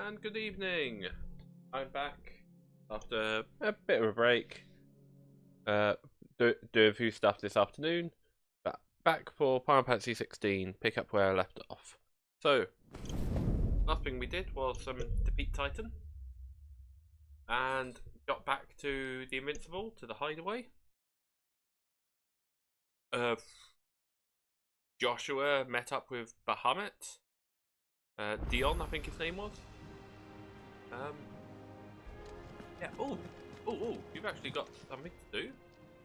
And good evening. I'm back after a bit of a break. Do a few stuff this afternoon. But back for Final Fantasy XVI. Pick up where I left off. So, last thing we did was defeat Titan, and got back to the Invincible, to the hideaway. Joshua met up with Bahamut. Dion, I think his name was. Yeah. Oh, you've actually got something to do.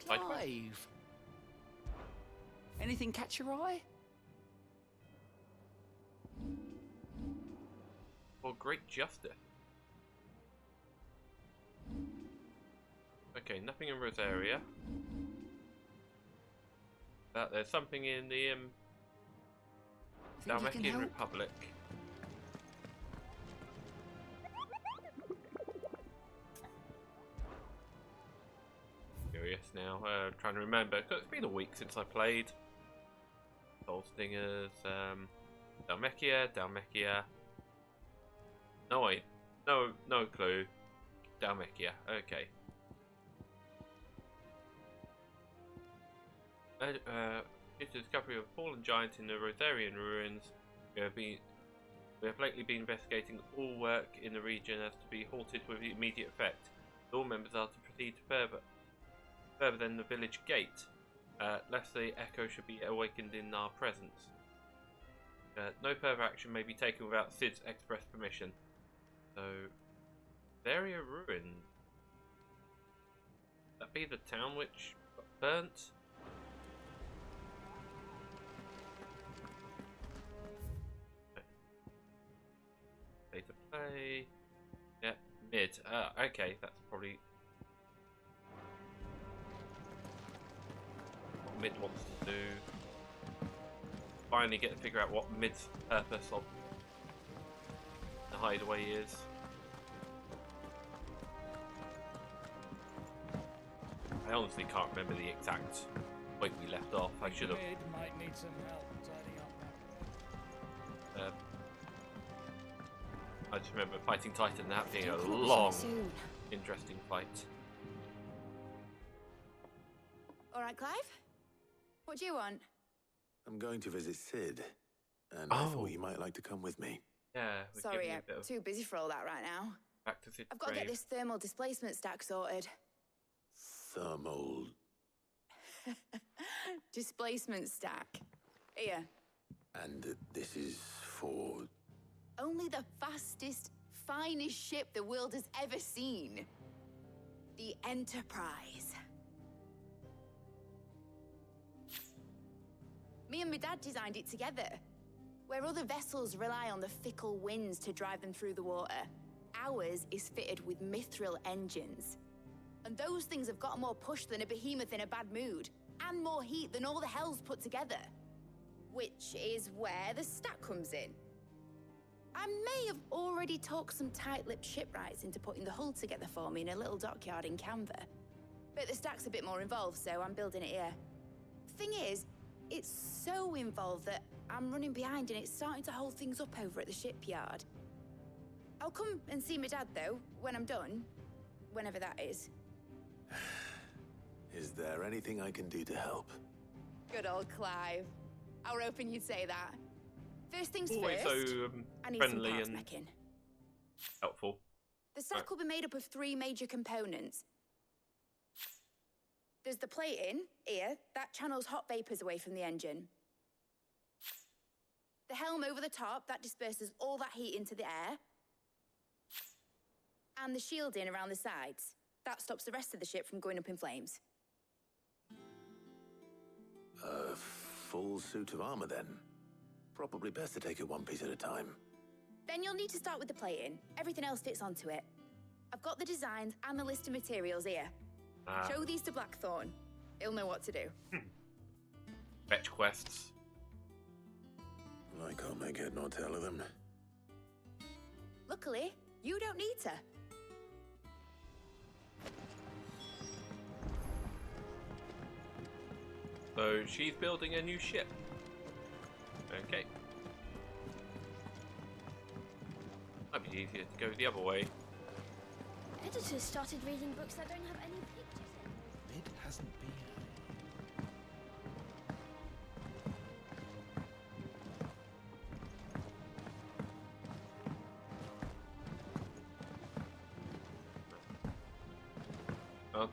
Clive. Anything catch your eye? For great justice. Okay, nothing in Rosaria. But there's something in the Dalmatian Republic. Curious now. Trying to remember. Cause it's been a week since I played. Soul Stingers. Dalmechia. No clue. Dalmechia. Okay. Due to the discovery of a fallen giant in the Rosarian ruins, we have lately been investigating all work in the region as to be halted with immediate effect. All members are to proceed further than the village gate, lest the echo should be awakened in our presence. No further action may be taken without Sid's express permission. So, Rosaria ruined. That be the town which got burnt? Play to play. Yeah, mid. Okay, that's probably what mid wants to do. Finally get to figure out what mid's purpose of the hideaway is. I honestly can't remember the exact point we left off. I should have. Mid might need some help tidying up. I just remember fighting Titan and that being a long, interesting fight. Alright, Clive? What do you want? I'm going to visit Sid, and I thought you might like to come with me. Yeah. Sorry, I'm too busy for all that right now. Back to Sid's I've got to get this thermal displacement stack sorted. Thermal... Displacement stack. Here. And this is for... Only the fastest, finest ship the world has ever seen. The Enterprise. Me and my dad designed it together. Where other vessels rely on the fickle winds to drive them through the water, ours is fitted with mithril engines. And those things have got more push than a behemoth in a bad mood, and more heat than all the hells put together. Which is where the stack comes in. I may have already talked some tight-lipped shipwrights into putting the hull together for me in a little dockyard in Canva. But the stack's a bit more involved, so I'm building it here. The thing is, it's so involved that I'm running behind and it's starting to hold things up over at the shipyard. I'll come and see my dad, though, when I'm done. Whenever that is. Is there anything I can do to help? Good old Clive. I were hoping you'd say that. First things always first, so I need some friendly parts and making. helpful. The stack will be made up of 3 major components. There's the plating, here, that channels hot vapors away from the engine. The helm over the top, that disperses all that heat into the air. And the shielding around the sides, that stops the rest of the ship from going up in flames. A full suit of armor, then? Probably best to take it one piece at a time. Then you'll need to start with the plating. Everything else fits onto it. I've got the designs and the list of materials here. Show these to Blackthorn. He'll know what to do. Fetch quests. I can't make head nor tail of them. Luckily, you don't need to. So she's building a new ship. Okay. That'd be easier to go the other way. Editors started reading books that don't have any pictures in. Mid hasn't been.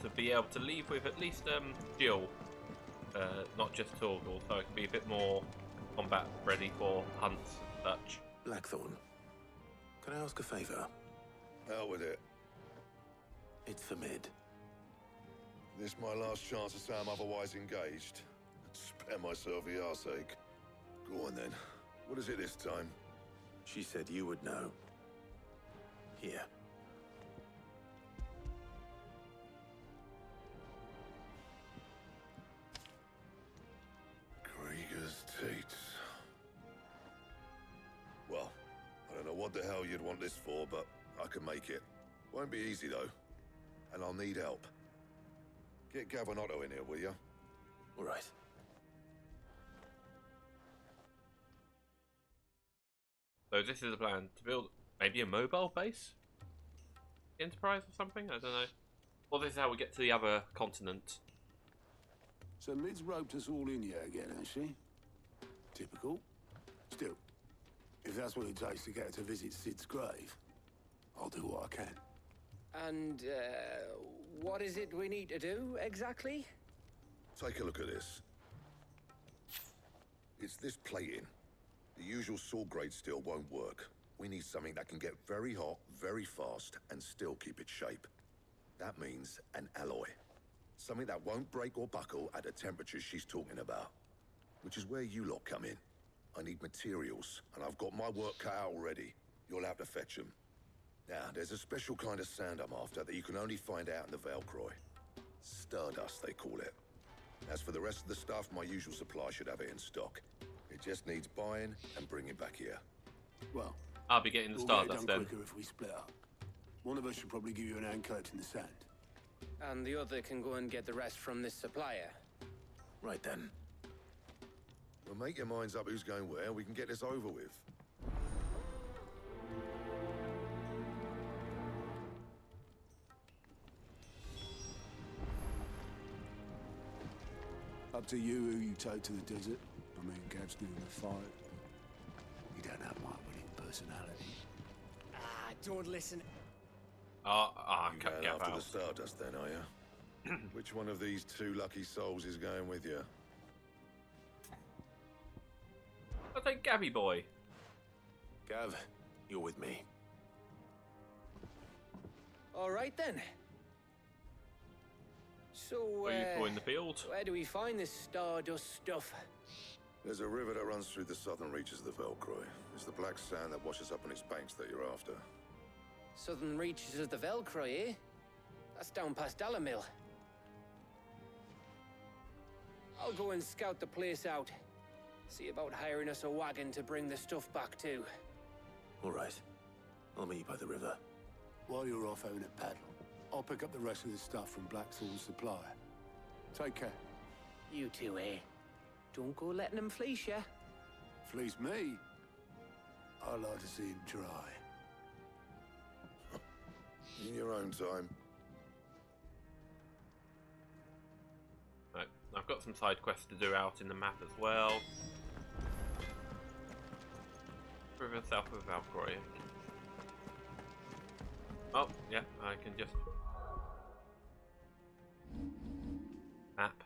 To be able to leave with at least Jill, not just Torgal, so I can be a bit more combat ready for hunts and such. Blackthorn, can I ask a favour? Out with it. It's for Mid. This my last chance to say I'm otherwise engaged. Spare myself the arseache. Go on then. What is it this time? She said you would know. Here. Well, I don't know what the hell you'd want this for, but I can make it. Won't be easy though, and I'll need help. Get Gavin Otto in here, will you? All right. So this is the plan, to build maybe a mobile base? Enterprise or something? I don't know. Well, this is how we get to the other continent. So Mid's roped us all in here again, has she? Typical. Still, if that's what it takes to get her to visit Sid's grave, I'll do what I can. And, what is it we need to do, exactly? Take a look at this. It's this plating. The usual saw grade steel won't work. We need something that can get very hot, very fast, and still keep its shape. That means an alloy. Something that won't break or buckle at the temperatures she's talking about. Which is where you lot come in. I need materials, and I've got my work cut out already. You'll have to fetch them. Now, there's a special kind of sand I'm after that you can only find out in the Valcroy. Stardust, they call it. As for the rest of the stuff, my usual supply should have it in stock. It just needs buying and bringing back here. Well, I'll be getting the we'll get it Stardust done then. quicker if we split up. One of us should probably give you an hand collecting the sand. And the other can go and get the rest from this supplier. Right then. Well, make your minds up who's going where, and we can get this over with. Up to you who you take to the desert. I mean, Gav's good in the fight. You don't have my winning personality. Ah, don't listen. You Cut going Gav after the out. Stardust then, are you? Which one of these two lucky souls is going with you? I think Gabby boy. Gav, you're with me. All right then. So, Are you for in the field? where do we find this Stardust stuff? There's a river that runs through the southern reaches of the Velcroy. It's the black sand that washes up on its banks that you're after. Southern reaches of the Velcroy, eh? That's down past Dalamil. I'll go and scout the place out. See about hiring us a wagon to bring the stuff back to. All right. I'll meet you by the river. While you're off having a paddle, I'll pick up the rest of the stuff from Blackthorn's supplier. Take care. You two, eh? Don't go letting them fleece ya. Fleece me? I like to see him try. In your own time. Right, I've got some side quests to do out in the map as well. River south of Valcroy. Oh, yeah, I can just map.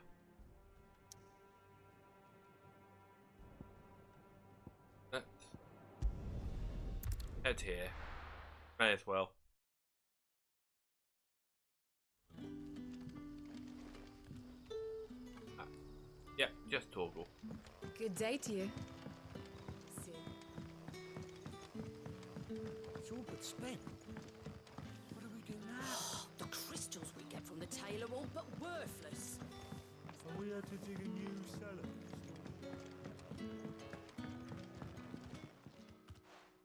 Let's head here. May as well. Yeah, just toggle. Good day to you. See. It's all but spent. What do we do now? The crystals we get from the tail are all but worthless. So we had to dig a new cellar.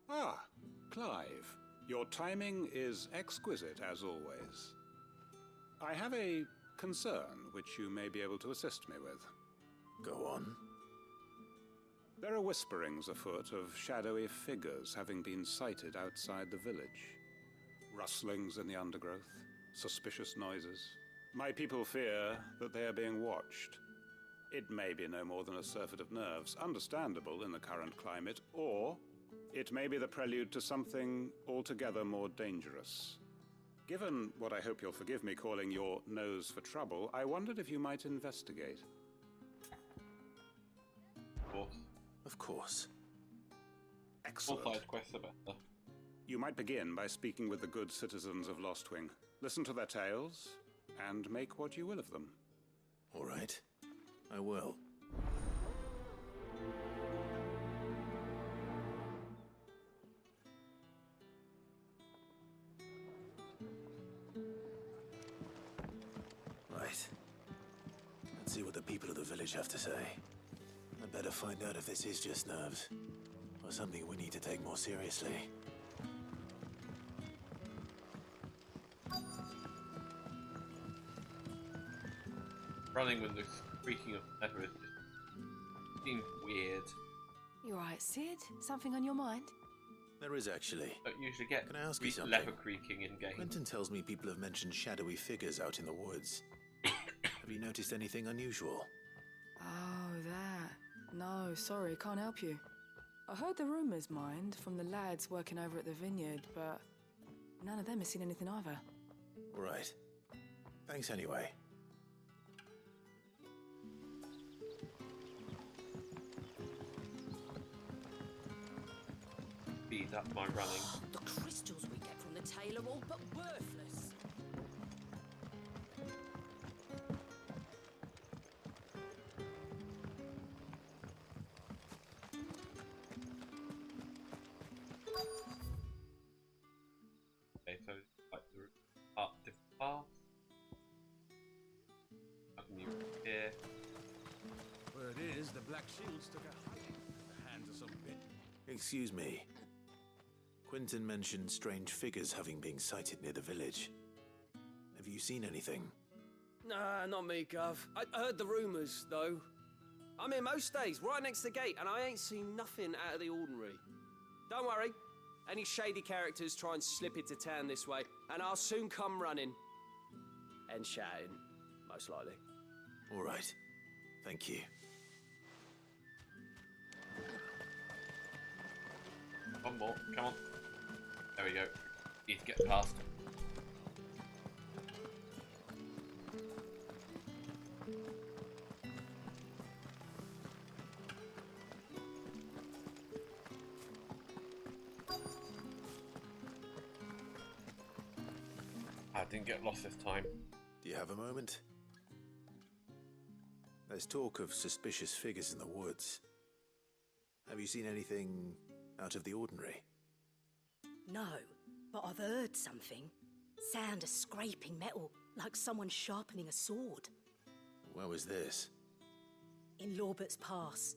Ah, Clive. Your timing is exquisite, as always. I have a concern which you may be able to assist me with. Go on. There are whisperings afoot of shadowy figures having been sighted outside the village. Rustlings in the undergrowth, suspicious noises. My people fear that they are being watched. It may be no more than a surfeit of nerves, understandable in the current climate, or it may be the prelude to something altogether more dangerous. Given what I hope you'll forgive me calling your nose for trouble, I wondered if you might investigate. Of course. Excellent. More side quests are better. You might begin by speaking with the good citizens of Lostwing. Listen to their tales, and make what you will of them. All right. I will. Right. Let's see what the people of the village have to say. I'd better find out if this is just nerves, or something we need to take more seriously. Running with the creaking of leather seems weird. You alright, Sid? Something on your mind? There is actually. Don't usually get Can I ask you something? leather creaking in game. Quentin tells me people have mentioned shadowy figures out in the woods. Have you noticed anything unusual? Oh, that. No, sorry, can't help you. I heard the rumours, mind, from the lads working over at the vineyard, but none of them has seen anything either. All right. Thanks anyway. Speed up my running. The crystals we get from the tail are all but worthless. Okay, so like the different paths. I can use it here. Word is, the Black Shields took a hiding at the hands of some bit. Excuse me. Quentin mentioned strange figures having been sighted near the village. Have you seen anything? Nah, not me, Gov. I heard the rumours, though. I'm here most days, right next to the gate, and I ain't seen nothing out of the ordinary. Don't worry. Any shady characters try and slip into town this way, and I'll soon come running. And shouting, most likely. All right. Thank you. One more, come on. There we go. Need to get past. I didn't get lost this time. Do you have a moment? There's talk of suspicious figures in the woods. Have you seen anything out of the ordinary? No, but I've heard something. Sound of scraping metal, like someone sharpening a sword. Where was this? In Lorbert's Pass.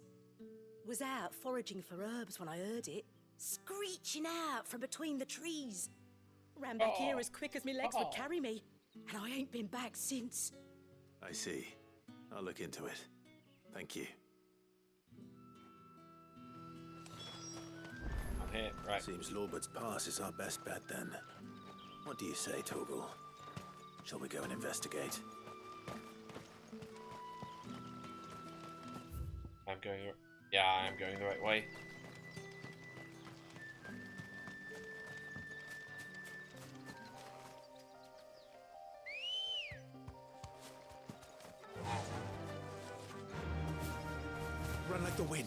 Was out foraging for herbs when I heard it. Screeching out from between the trees. Ran back here as quick as my legs would carry me. And I ain't been back since. I see. I'll look into it. Thank you. I'm here, right. Seems Lorbert's Pass is our best bet then. What do you say, Torgal? Shall we go and investigate? I'm going. Yeah, I am going the right way. Run like the wind.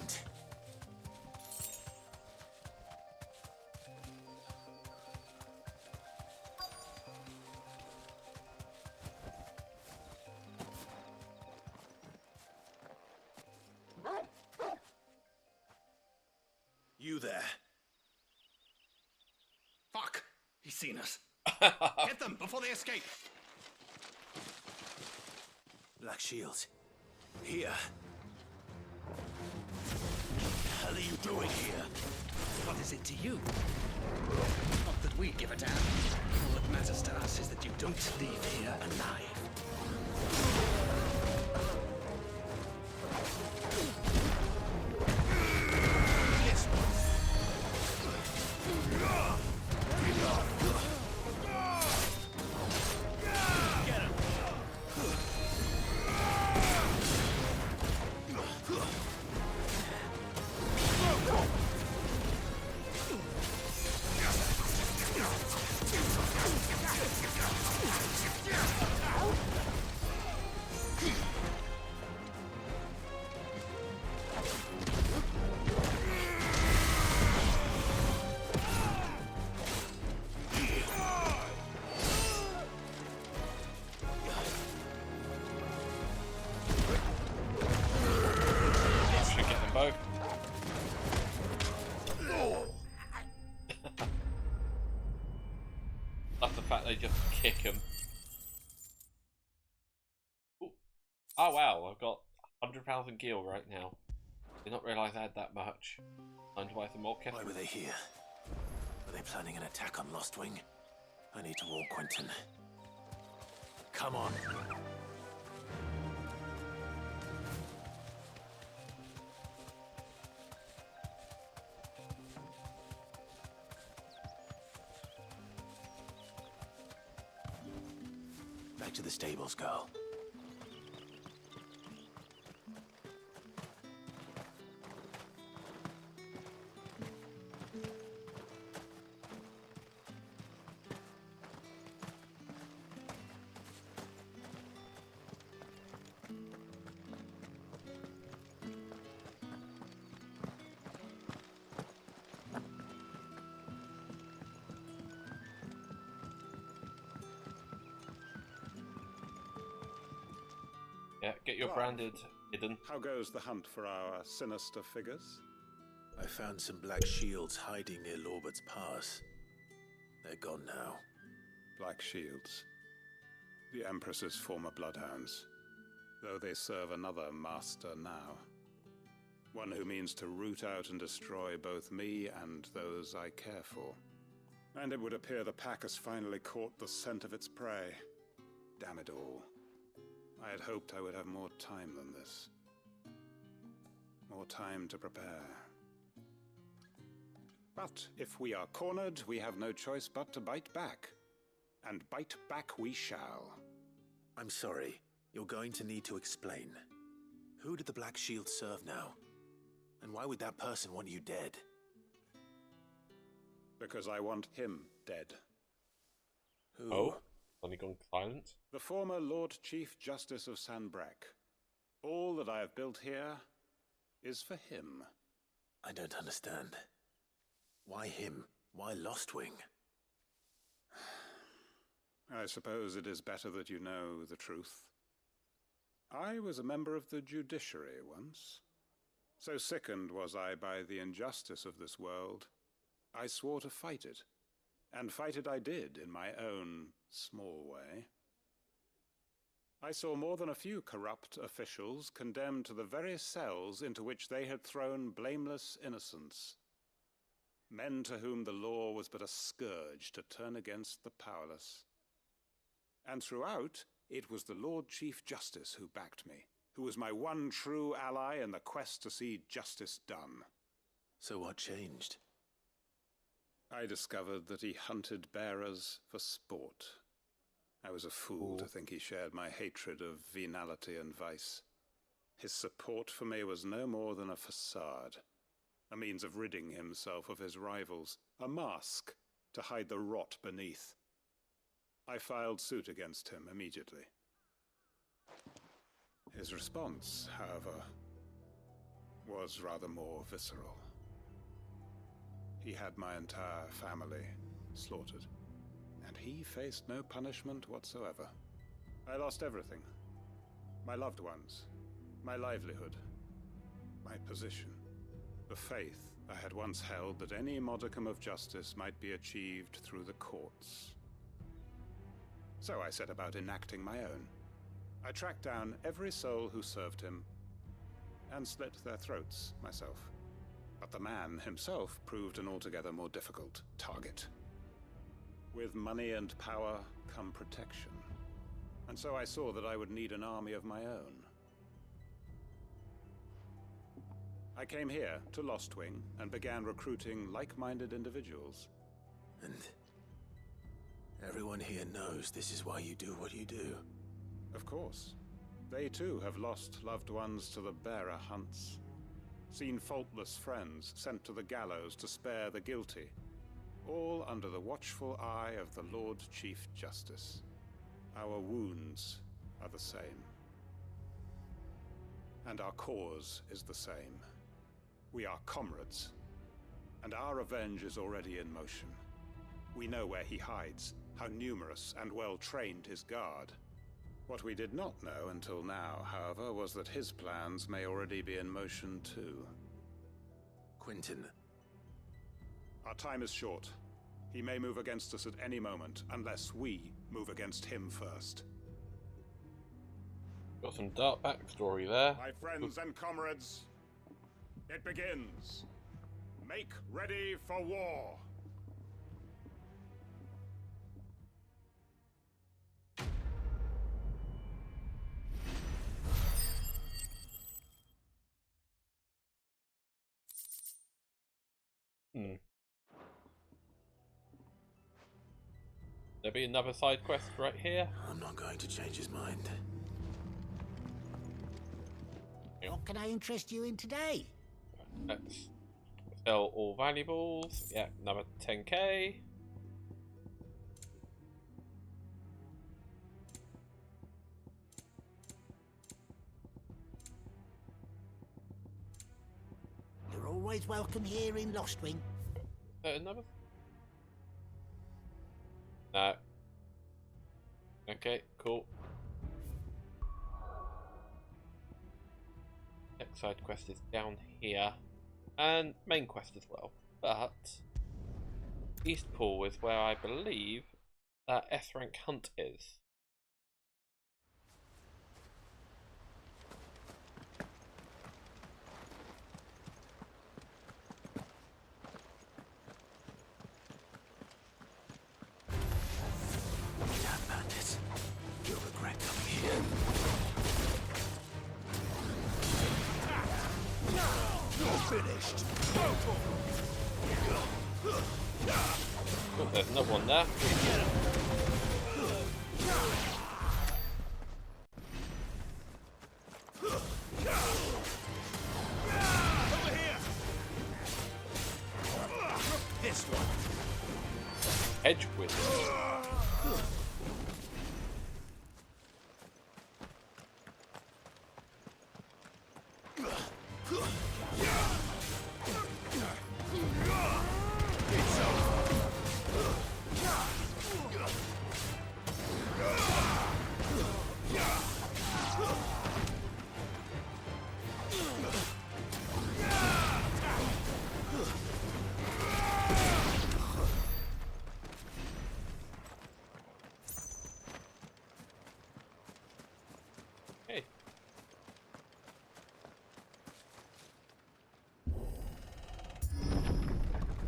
You there. Fuck! He's seen us. Get them before they escape. Black Shields. Here. What the hell are you doing here? What is it to you? Not that we give a damn. All that matters to us is that you don't leave here alive. That's the fact they just kick him. Ooh. Oh wow, I've got 100,000 gil right now. Did not realise I had that much. Time to buy some more kettles. Why were they here? Were they planning an attack on Lostwing? I need to warn Quentin. Come on. Back to the stables, girl. Yeah, get your branded hidden. How goes the hunt for our sinister figures? I found some black shields hiding near Lorbert's Pass. They're gone now. Black Shields. The Empress's former bloodhounds. Though they serve another master now. One who means to root out and destroy both me and those I care for. And it would appear the pack has finally caught the scent of its prey. Damn it all. I had hoped I would have more time than this. More time to prepare. But if we are cornered, we have no choice but to bite back. And bite back we shall. I'm sorry. You're going to need to explain. Who did the Black Shield serve now? And why would that person want you dead? Because I want him dead. Who? Oh? Suddenly gone silent? The former Lord Chief Justice of Sanbreque. All that I have built here is for him. I don't understand. Why him? Why Lostwing? I suppose it is better that you know the truth. I was a member of the judiciary once. So sickened was I by the injustice of this world, I swore to fight it. And fight it I did in my own small way. I saw more than a few corrupt officials condemned to the very cells into which they had thrown blameless innocents. Men to whom the law was but a scourge to turn against the powerless. And throughout, it was the Lord Chief Justice who backed me, who was my one true ally in the quest to see justice done. So what changed? I discovered that he hunted bearers for sport. I was a fool to think he shared my hatred of venality and vice. His support for me was no more than a facade, a means of ridding himself of his rivals, a mask to hide the rot beneath. I filed suit against him immediately. His response, however, was rather more visceral. He had my entire family slaughtered, and he faced no punishment whatsoever. I lost everything. My loved ones, my livelihood, my position, the faith I had once held that any modicum of justice might be achieved through the courts. So I set about enacting my own. I tracked down every soul who served him, and slit their throats myself. But the man himself proved an altogether more difficult target. With money and power come protection. And so I saw that I would need an army of my own. I came here to Lostwing and began recruiting like-minded individuals. And everyone here knows this is why you do what you do. Of course. They too have lost loved ones to the bearer hunts. Seen faultless friends sent to the gallows to spare the guilty, all under the watchful eye of the Lord Chief Justice. Our wounds are the same. And our cause is the same. We are comrades, and our revenge is already in motion. We know where he hides, how numerous and well-trained his guard. What we did not know until now, however, was that his plans may already be in motion too. Quentin. Our time is short. He may move against us at any moment, unless we move against him first. Got some dark backstory there. My friends and comrades, it begins. Make ready for war. There'll be another side quest right here. I'm not going to change his mind. What can I interest you in today? Let's sell all valuables. Yeah, another 10k. You're always welcome here in Lostwing. Another? No. Okay, cool. Next side quest is down here. And main quest as well. But Eastpool is where I believe that S rank hunt is. Damn bandits. You'll regret coming here. You're finished. Oh, there's another one there. Over here. This one. Edge wizard. Hey.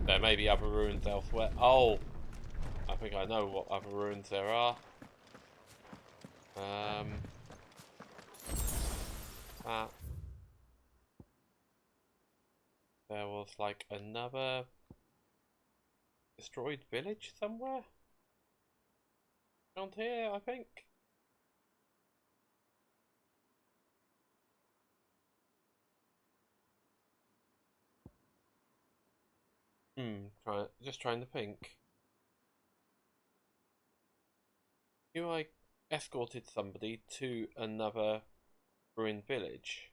There may be other ruins elsewhere. Oh, I think I know what other ruins there are. There was like another destroyed village somewhere around here, I think. Just trying to think. You I escorted somebody to another ruined village.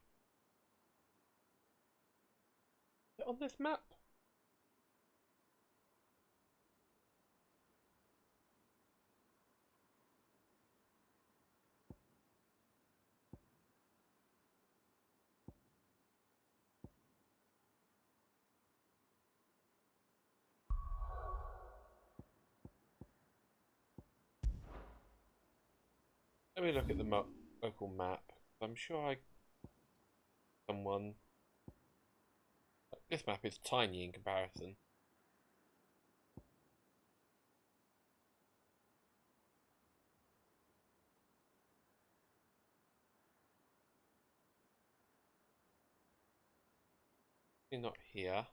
Is it on this map? Let me look at the local map. I'm sure someone. This map is tiny in comparison. Not here.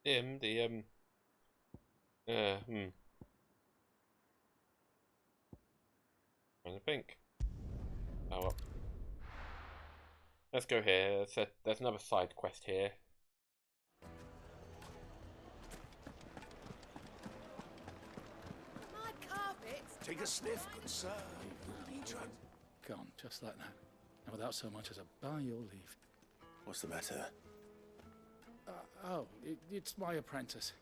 Trying to think. Oh well. Let's go here. There's another side quest here. My carpets. Take a sniff, good sir. Gone, just like that. And without so much as a by your leave. What's the matter? It's my apprentice.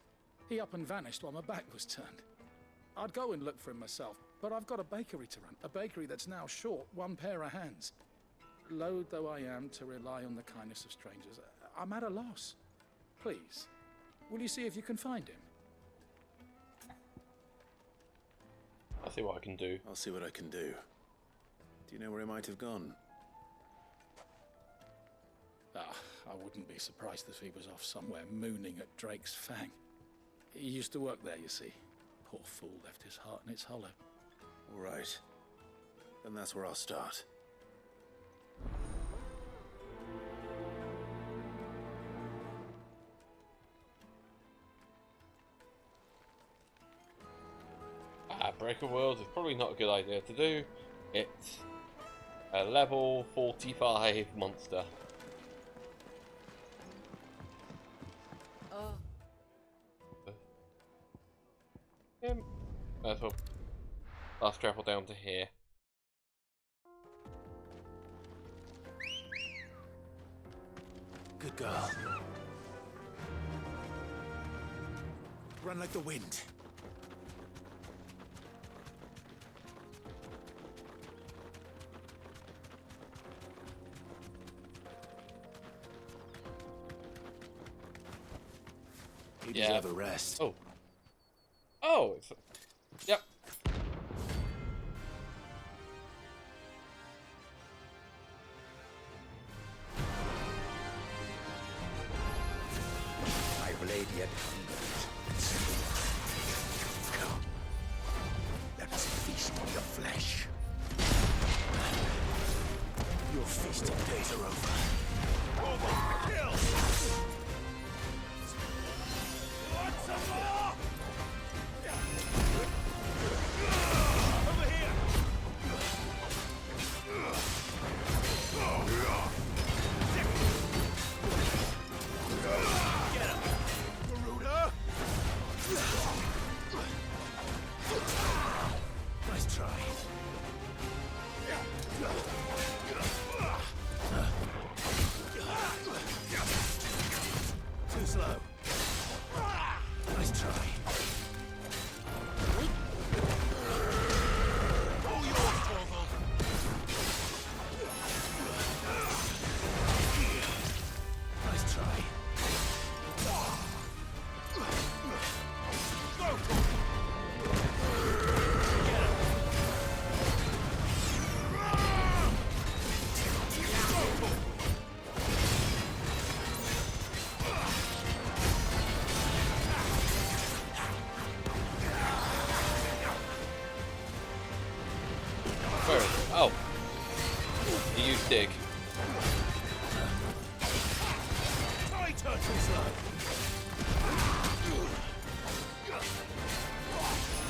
He up and vanished while my back was turned. I'd go and look for him myself, but I've got a bakery to run. A bakery that's now short one pair of hands. Loath though I am to rely on the kindness of strangers, I'm at a loss. Please, will you see if you can find him? I'll see what I can do. I'll see what I can do. Do you know where he might have gone? I wouldn't be surprised if he was off somewhere mooning at Drake's Fang. He used to work there, you see. Poor fool left his heart in its hollow. All right. Then that's where I'll start. Break a world is probably not a good idea to do. It's a level 45 monster. As well. Let's travel down to here. Good girl. Run like the wind. You deserve a rest. Oh. Oh! It's... Yep. My blade yet hungers. Come. Let us feast on your flesh. Your feasting days are over. Kill! Want some more? Over here! Get him! Garuda! Nice try. Too slow. Nice try. All yours, Torval. Nice try. Go, Torval. Get him. Go, Torval. Where is it? Oh. You use dig. I turn too slow.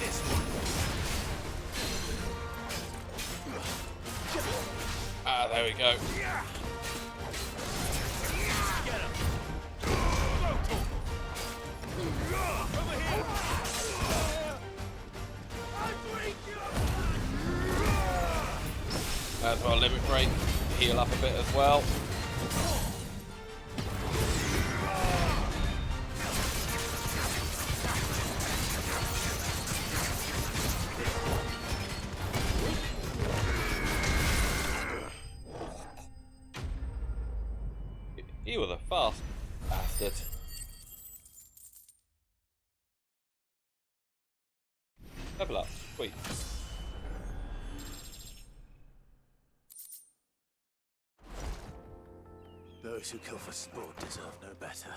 This one. Ah, there we go. Get him. Go, Torval. Over here. As well, limit break. Heal up a bit as well. He was a fast bastard. Level up. Sweet. Those who kill for sport deserve no better.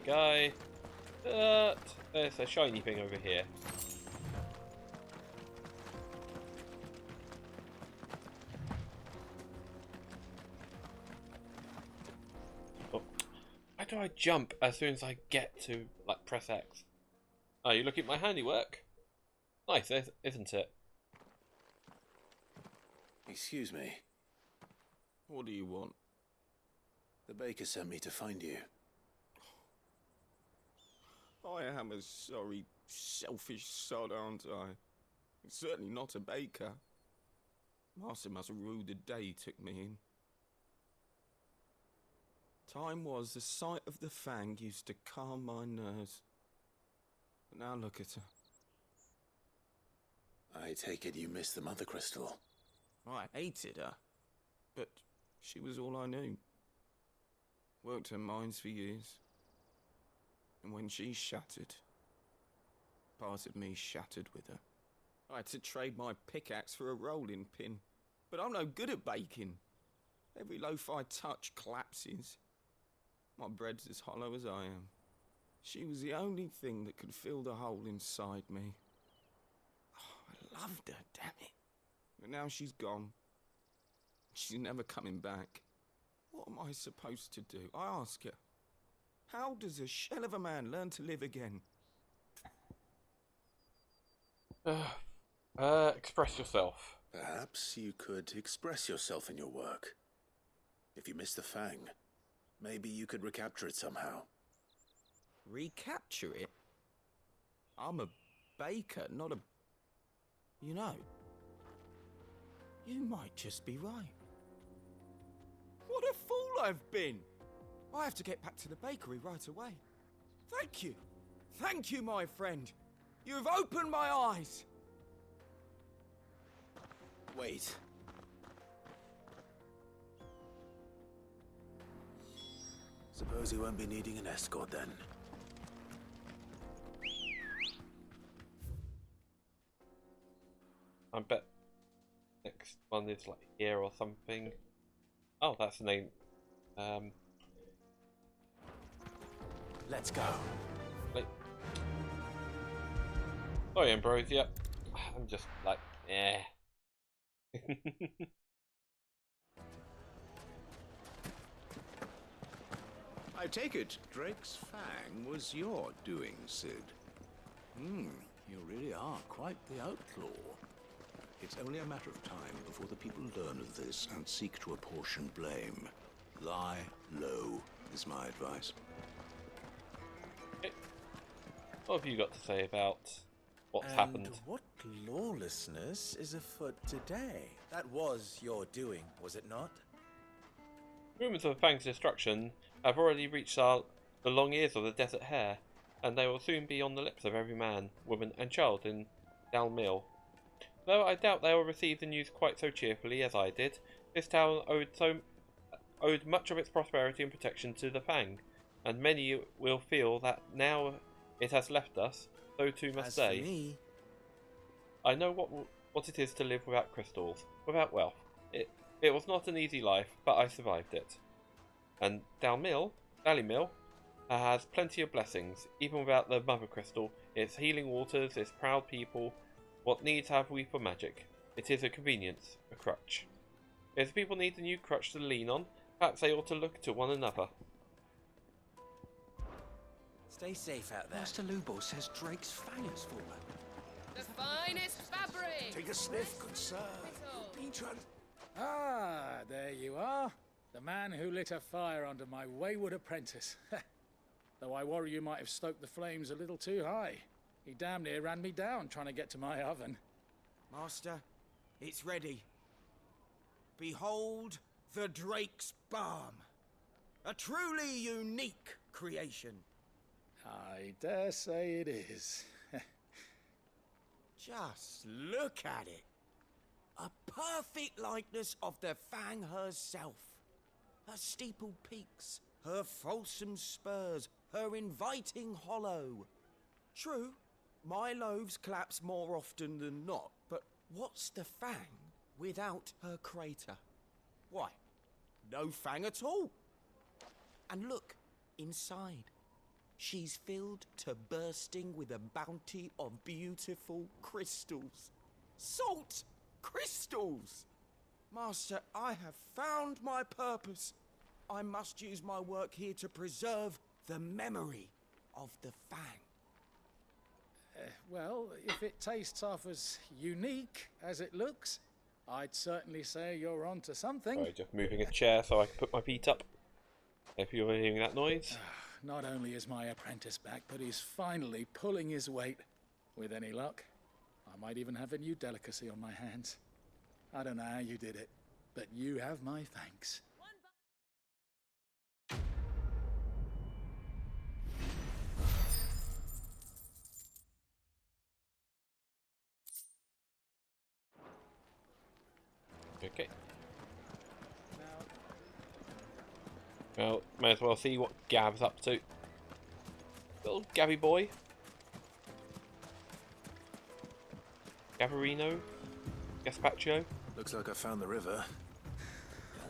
Guy. There's a shiny thing over here. Oh. Why do I jump as soon as I get to, like, press X? Oh, you look at my handiwork? Nice, isn't it? Excuse me. What do you want? The baker sent me to find you. I am a sorry Selfish sod, aren't I? Certainly not a baker. Master must have rue the day he took me in. Time was the sight of the Fang used to calm my nerves. But now look at her. I take it you missed the Mothercrystal. I hated her, but she was all I knew. Worked her mines for years. And when she shattered, part of me shattered with her. I had to trade my pickaxe for a rolling pin, but I'm no good at baking. Every loaf I touch collapses. My bread's as hollow as I am. She was the only thing that could fill the hole inside me. Oh, I loved her, damn it. But now she's gone. She's never coming back. What am I supposed to do? I ask her. How does a shell of a man learn to live again? Express yourself. Perhaps you could express yourself in your work. If you missed the Fang, maybe you could recapture it somehow. Recapture it? I'm a baker, not a... You know, you might just be right. What a fool I've been! I have to get back to the bakery right away. Thank you. Thank you, my friend. You've opened my eyes. Wait. Suppose you won't be needing an escort then. I bet next one is like here or something. Oh, that's the name. Let's go. Like, sorry, Ambrosia. I'm just like, eh. I take it Drake's Fang was your doing, Sid. You really are quite the outlaw. It's only a matter of time before the people learn of this and seek to apportion blame. Lie low is my advice. What have you got to say about what's happened? What lawlessness is afoot today? That was your doing, was it not? Rumours of Fang's destruction have already reached the long ears of the Desert Hare, and they will soon be on the lips of every man, woman and child in Dal Mill. Though I doubt they will receive the news quite so cheerfully as I did, this town owed much of its prosperity and protection to the Fang, and many will feel that now it has left us, so too must they. For me, I know what it is to live without crystals, without wealth. It was not an easy life, but I survived it. And Valley Mill, has plenty of blessings, even without the Mothercrystal, its healing waters, its proud people. What needs have we for magic? It is a convenience, a crutch. If the people need a new crutch to lean on, perhaps they ought to look to one another. stay safe out there. Master Lubo says Drake's Fang has fallen. The finest fabric! Take a sniff, good sir. Ah, there you are. The man who lit a fire under my wayward apprentice. Though I worry you might have stoked the flames a little too high. He damn near ran me down trying to get to my oven. Master, it's ready. Behold the Drake's Balm. A truly unique creation. I dare say it is. Just look at it. A perfect likeness of the Fang herself. Her steepled peaks, her fulsome spurs, her inviting hollow. True, my loaves collapse more often than not, but what's the Fang without her crater? Why, no Fang at all. And look, inside. She's filled to bursting with a bounty of beautiful crystals. Salt crystals! Master, I have found my purpose. I must use my work here to preserve the memory of the Fang. Well, if it tastes half as unique as it looks, I'd certainly say you're onto something. Sorry, just moving a chair so I can put my feet up. If you're hearing that noise. Not only is my apprentice back, but he's finally pulling his weight. With any luck, I might even have a new delicacy on my hands. I don't know how you did it, but you have my thanks. Okay. Well, may as well see what Gav's up to. Little Gabby boy. Gavarino? Gaspacho? Looks like I found the river.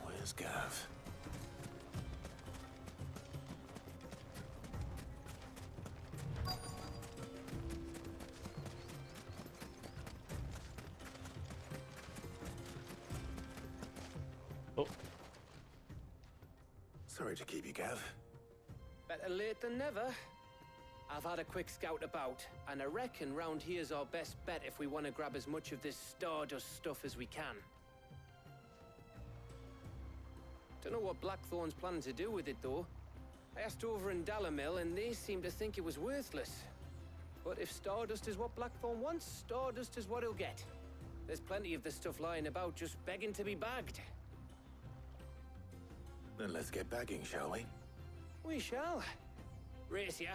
Where's Gav? Oh. Sorry to keep you, Gav. Better late than never. I've had a quick scout about, and I reckon round here's our best bet if we want to grab as much of this Stardust stuff as we can. Don't know what Blackthorn's planning to do with it, though. I asked over in Dalamil, and they seem to think it was worthless. But if Stardust is what Blackthorn wants, Stardust is what he'll get. There's plenty of this stuff lying about, just begging to be bagged. Then let's get bagging, shall we? We shall. Race ya.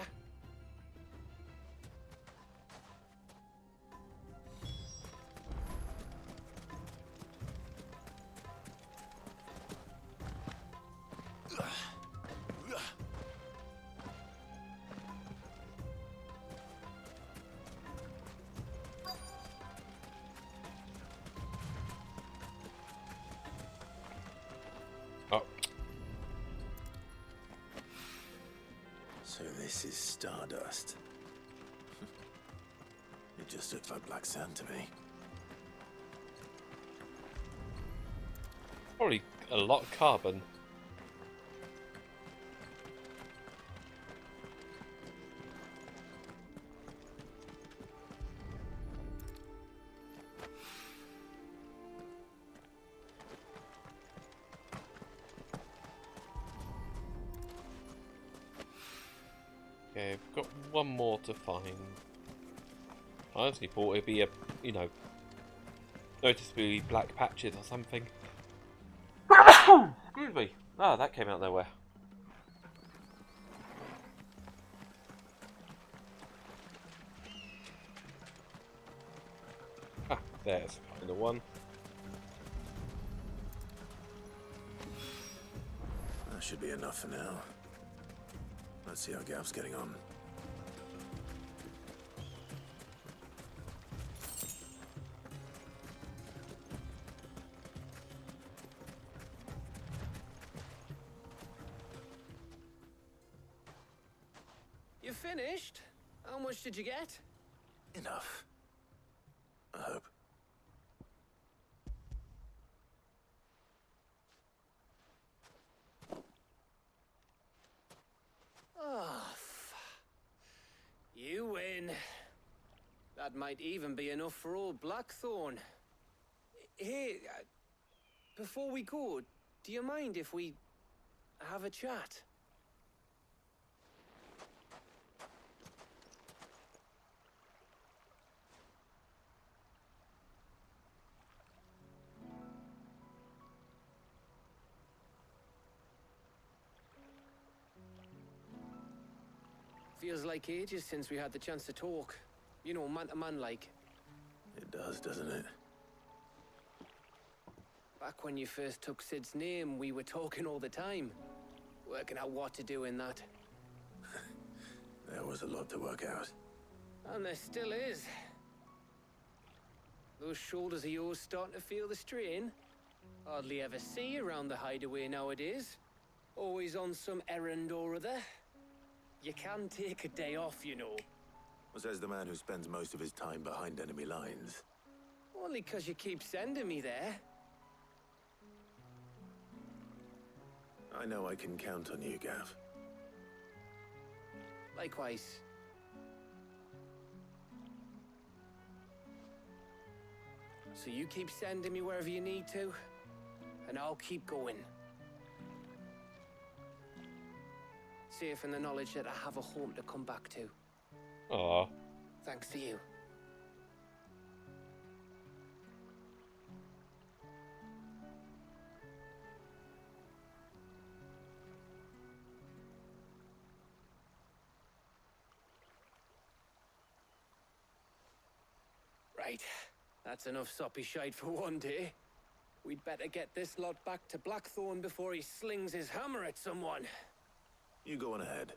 So this is Stardust. It just looks like black sand to me. Probably a lot of carbon. Okay, I've got one more to find. I honestly thought it'd be a, you know, noticeably black patches or something. Excuse me. Oh, that came out of nowhere. Ah, there's the one. That should be enough for now. Let's see how Gav's getting on. You finished? How much did you get? Enough. I hope. Oh, you win. That might even be enough for old Blackthorn. Hey, before we go, do you mind if we have a chat? Feels like ages since we had the chance to talk. You know, man to man like. It does, doesn't it? Back when you first took Sid's name, we were talking all the time. Working out what to do in that. There was a lot to work out. And there still is. Those shoulders of yours starting to feel the strain. Hardly ever see you around the hideaway nowadays. Always on some errand or other. You can take a day off, you know. Well, says the man who spends most of his time behind enemy lines. Only 'cause you keep sending me there. I know I can count on you, Gav. Likewise. So you keep sending me wherever you need to, and I'll keep going. Safe in the knowledge that I have a home to come back to. Aww. Thanks to you. Right. That's enough soppy shite for one day. We'd better get this lot back to Blackthorn before he slings his hammer at someone. You go on ahead.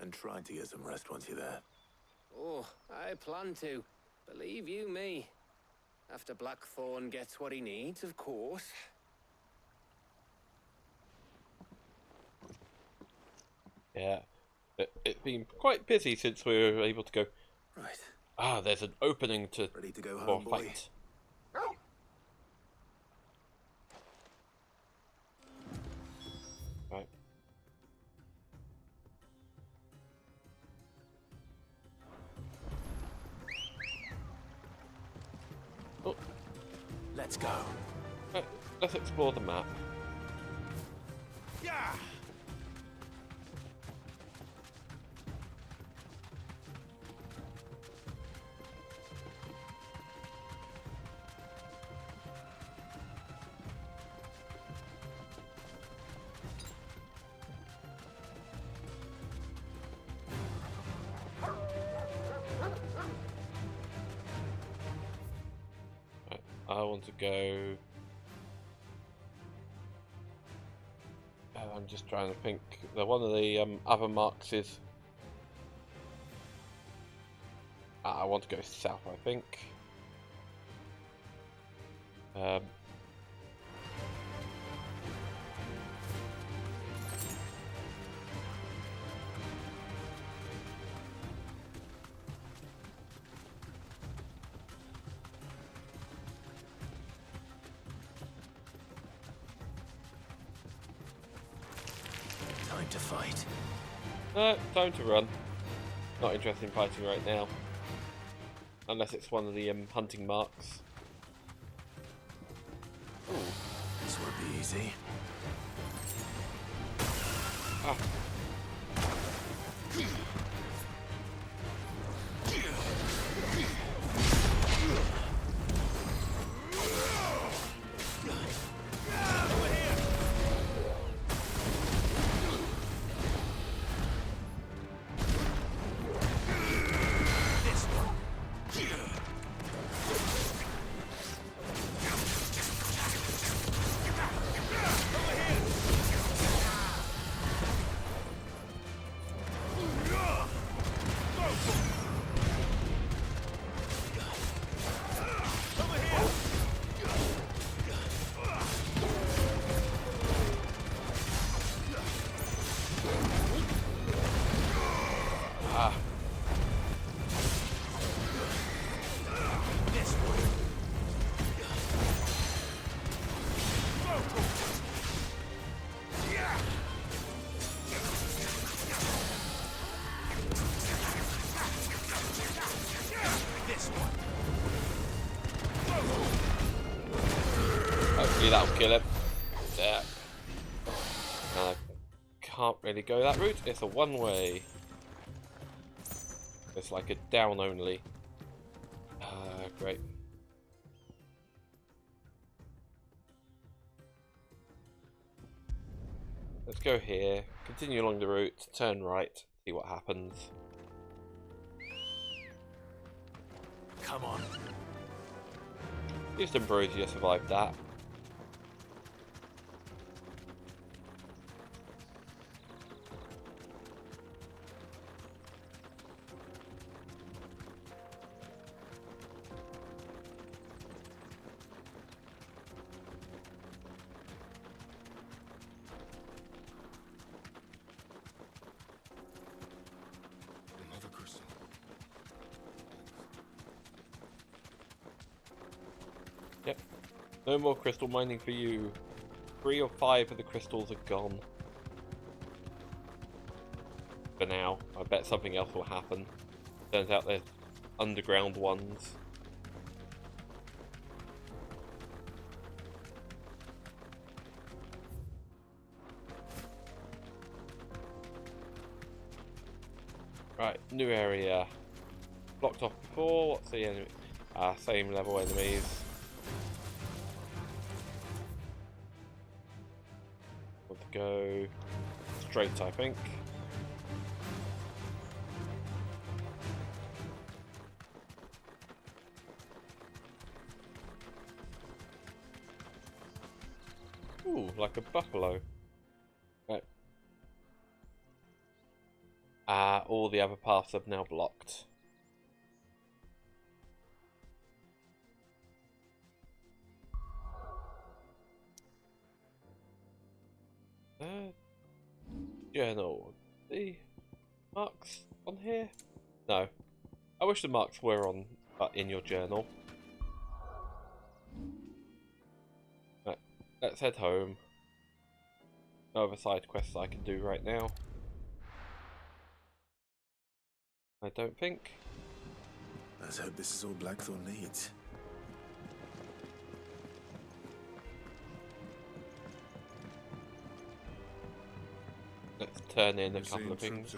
And try to get some rest once you're there. Oh, I plan to. Believe you me. After Blackthorn gets what he needs, of course. Yeah. It's been quite busy since we were able to go. Right. Ah, there's an opening to Ready to go for home, a boy? fight. Right. Oh. Let's go. Right, let's explore the map. Yeah. Right, I want to go. I'm just trying to think. One of the other marks is. I want to go south, I think. Time to fight. No, time to run. Not interested in fighting right now. Unless it's one of the hunting marks. Ooh, this won't be easy. Ah. Hopefully that'll kill him. There. Can't really go that route. It's a one-way. It's like a down only. Great. Let's go here. Continue along the route. Turn right. See what happens. Come on. Just Ambrosia survived that. Yep. No more crystal mining for you. 3 or 5 of the crystals are gone. For now. I bet something else will happen. Turns out there's underground ones. Right, new area. Blocked off before. What's the enemy? Same level enemies. Want to go straight, I think. Ooh, like a buffalo. Right. All the other paths are now blocked. Journal. The marks on here? No. I wish the marks were on in your journal. Right, let's head home. No other side quests I can do right now. I don't think. Let's hope this is all Blackthorn needs. Let's turn in a couple of things.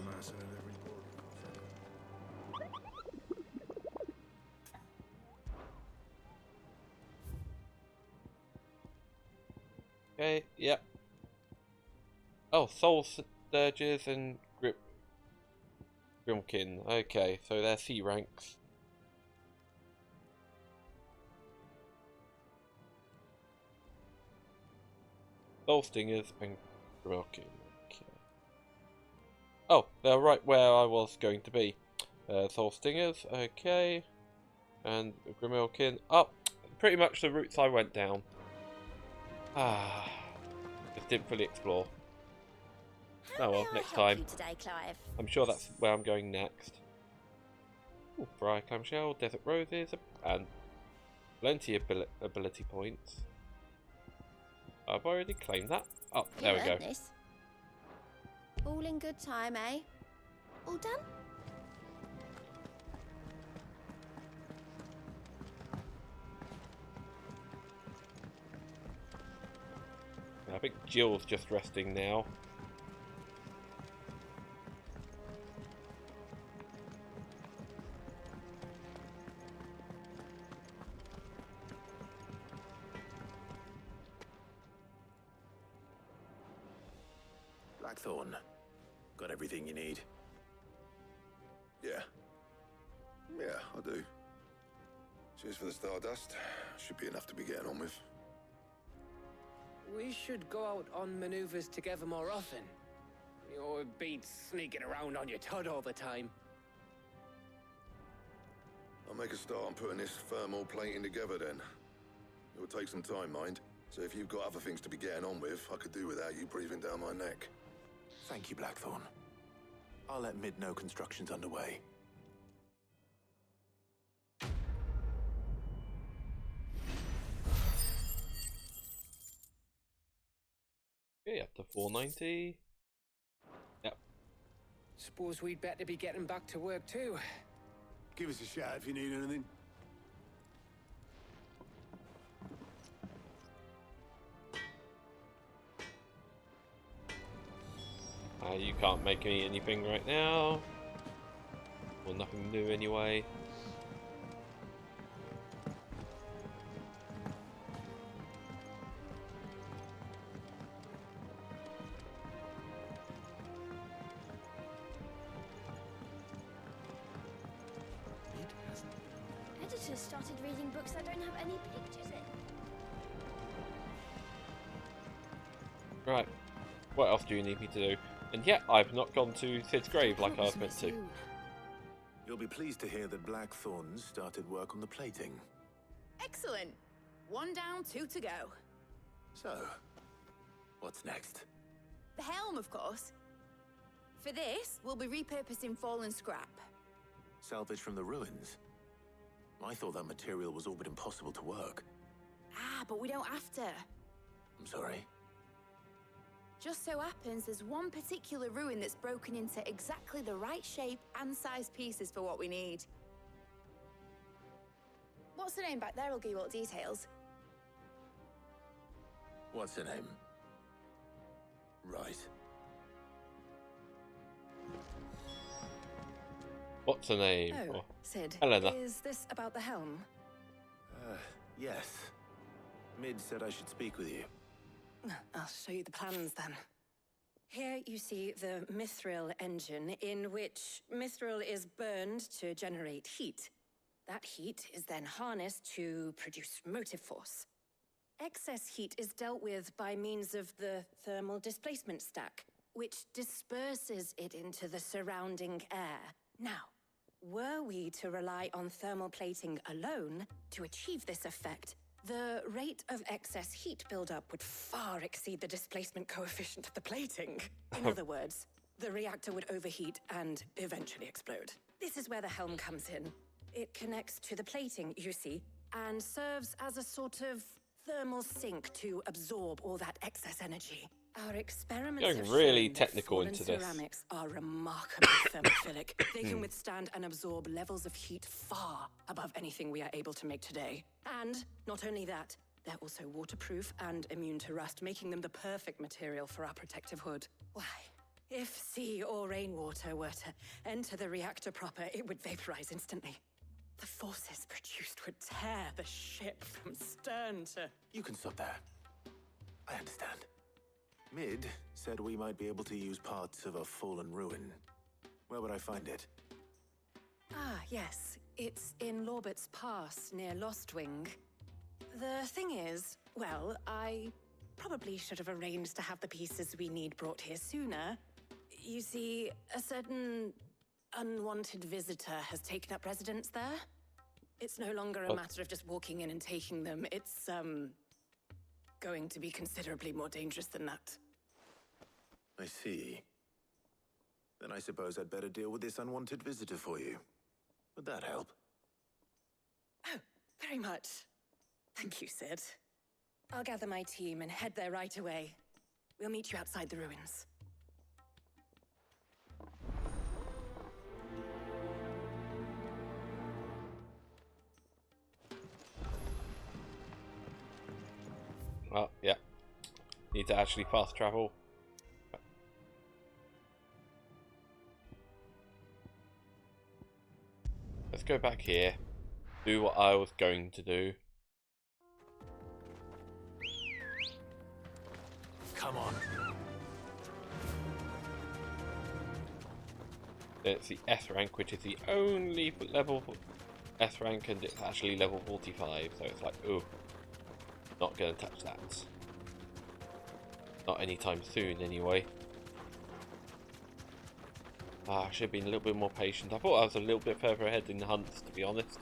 Okay, yep. Oh, Soul Surges and Grimkin. Okay, so they're C ranks. Soul Stingers and Grimkin. Okay. Oh, they're right where I was going to be. Soul Stingers, okay. And Grimilkin. Oh, pretty much the routes I went down. Just didn't fully explore. Oh well, next time. Today, Clive? I'm sure that's where I'm going next. Ooh, Briar Clamshell, Desert Roses, and plenty of ability points. I've already claimed that. Oh, there we go. This. All in good time, eh? All done? I think Jill's just resting now. Blackthorn, got everything you need? Yeah. Yeah, I do. Cheers for the Stardust. Should be enough to be getting on with. We should go out on maneuvers together more often. You're beat sneaking around on your tud all the time. I'll make a start on putting this thermal plating together then. It will take some time, mind. So if you've got other things to be getting on with, I could do without you breathing down my neck. Thank you, Blackthorn. I'll let Mid know construction's underway. Okay, up to 490. Yep. Suppose we'd better be getting back to work too. Give us a shout if you need anything. You can't make me anything right now. Well, nothing new anyway. Editors started reading books that don't have any pictures in. Right. What else do you need me to do? And yet, I've not gone to Sid's grave like I was meant to. You'll be pleased to hear that Blackthorn started work on the plating. Excellent. 1 down, 2 to go. So, what's next? The helm, of course. For this, we'll be repurposing fallen scrap. Salvage from the ruins? I thought that material was all but impossible to work. But we don't have to. I'm sorry. Just so happens there's one particular ruin that's broken into exactly the right shape and size pieces for what we need. What's the name back there? I'll give you all the details. What's her name? Right. What's her name? Oh, Sid, Helena. is this about the helm? Yes. Mid said I should speak with you. I'll show you the plans then. Here you see the mithril engine, in which mithril is burned to generate heat. That heat is then harnessed to produce motive force. Excess heat is dealt with by means of the thermal displacement stack, which disperses it into the surrounding air. Now, were we to rely on thermal plating alone to achieve this effect, the rate of excess heat buildup would far exceed the displacement coefficient of the plating. In other words, the reactor would overheat and eventually explode. This is where the helm comes in. It connects to the plating, you see, and serves as a sort of thermal sink to absorb all that excess energy. Our experiments Going have really shown technical fallen into this. ceramics are remarkably thermophilic. They can withstand and absorb levels of heat far above anything we are able to make today. And not only that, they're also waterproof and immune to rust, making them the perfect material for our protective hood. Why, if sea or rainwater were to enter the reactor proper, it would vaporize instantly. The forces produced would tear the ship from stern to... You can stop there. I understand. Mid said we might be able to use parts of a fallen ruin. Where would I find it? Ah, yes. It's in Lorbert's Pass, near Lostwing. The thing is, well, I probably should have arranged to have the pieces we need brought here sooner. You see, a certain unwanted visitor has taken up residence there. It's no longer a matter of just walking in and taking them. It's, going to be considerably more dangerous than that. I see. Then I suppose I'd better deal with this unwanted visitor for you. Would that help? Oh, very much. Thank you, Sid. I'll gather my team and head there right away. We'll meet you outside the ruins. Well, yeah. Need to actually fast travel. Let's go back here. Do what I was going to do. Come on. It's the S rank, which is the only level S rank, and it's actually level 45, so it's like, ooh. Not going to touch that. Not anytime soon, anyway. I should have been a little bit more patient. I thought I was a little bit further ahead in the hunts, to be honest.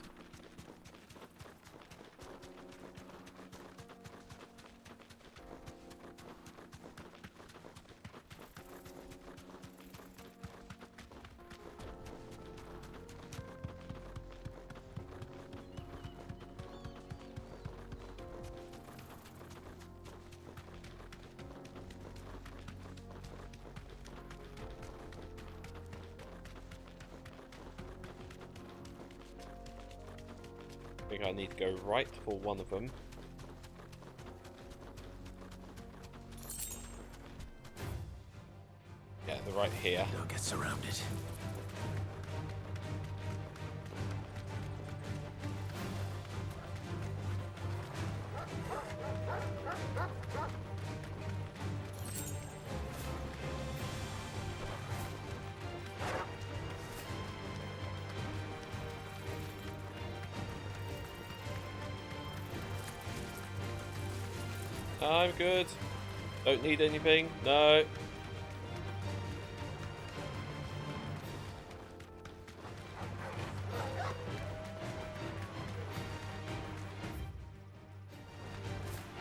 I think I need to go right for one of them. Yeah, they're right here. Don't get surrounded. I'm good. Don't need anything. No.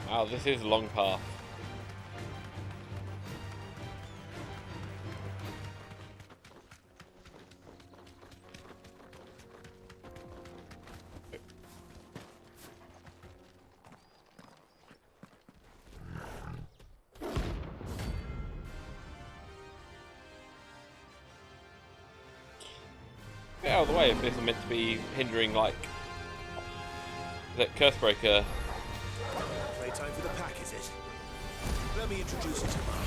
Wow, this is a long path. Get out of the way if this is meant to be hindering, like, that Curse-breaker. Playtime for the pack, is it? Let me introduce you to Mark.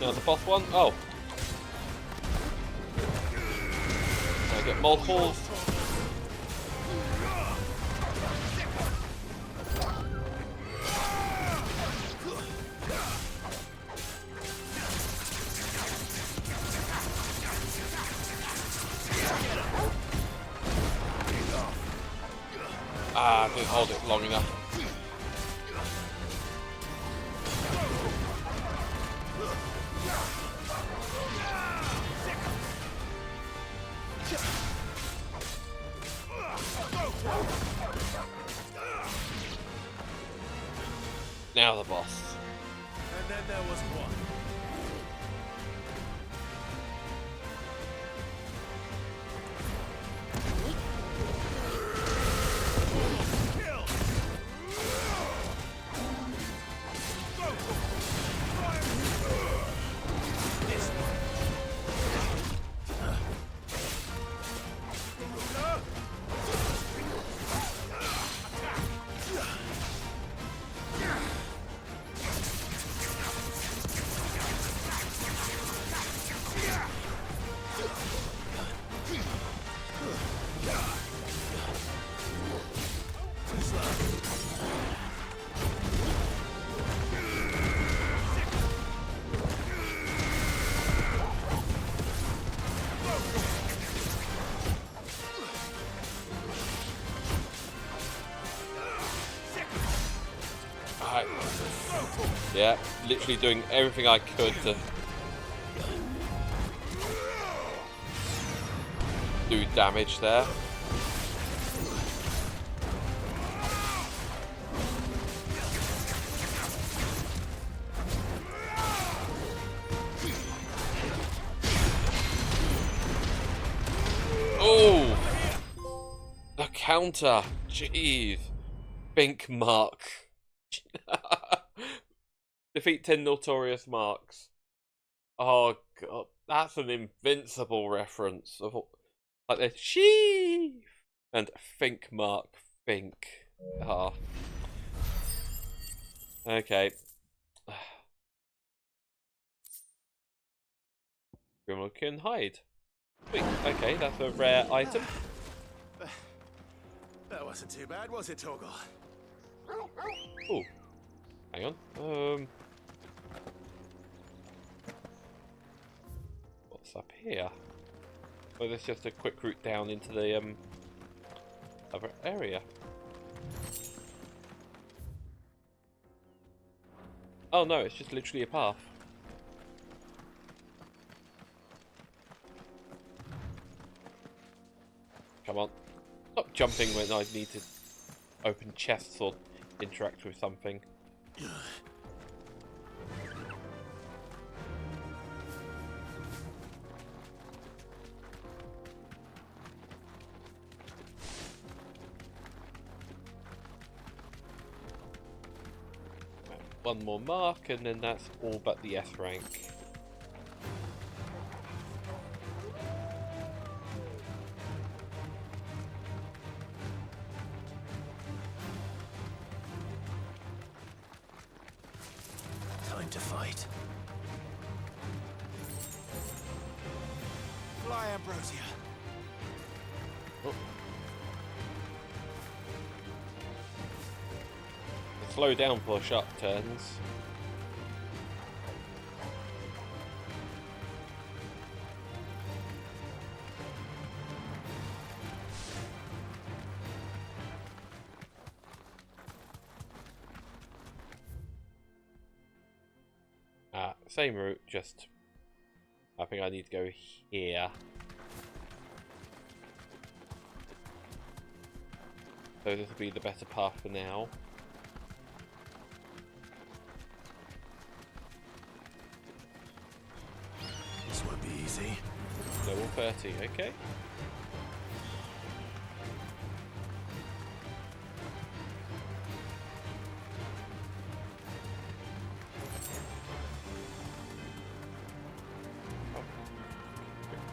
Now the boss one. Oh. I get multiples. Ah, I didn't hold it long enough. Now the boss. And then there was one. Yeah, literally doing everything I could to do damage there. Oh! The counter! Jeez! Bink mark. Defeat 10 notorious marks. Oh god, that's an Invincible reference of like the sheaf and think mark think. Ah. Okay. Grimlock can hide. Sweet. Okay, that's a rare item. That wasn't too bad, was it, Torgal? Oh. Hang on. What's up here? Oh, there's just a quick route down into the other area. Oh no, it's just literally a path. Come on. Stop jumping when I need to open chests or interact with something. One more mark and then that's all but the S rank. Time to fight. Fly, Ambrosia. Oh. Slow down for sharp turns. Same route, just I think I need to go here. So this will be the better path for now. This won't be easy. Level 30, okay.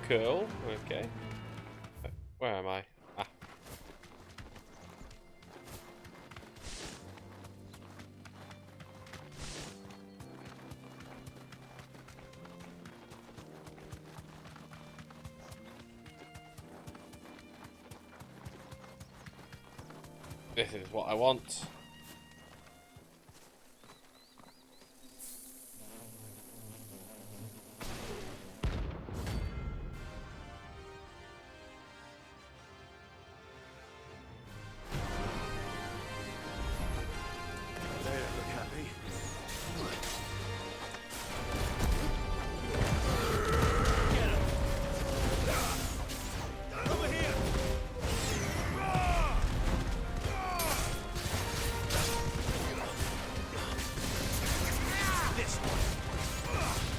Cool, okay. Where am I? Ah. This is what I want. They don't look happy. Over here! This one.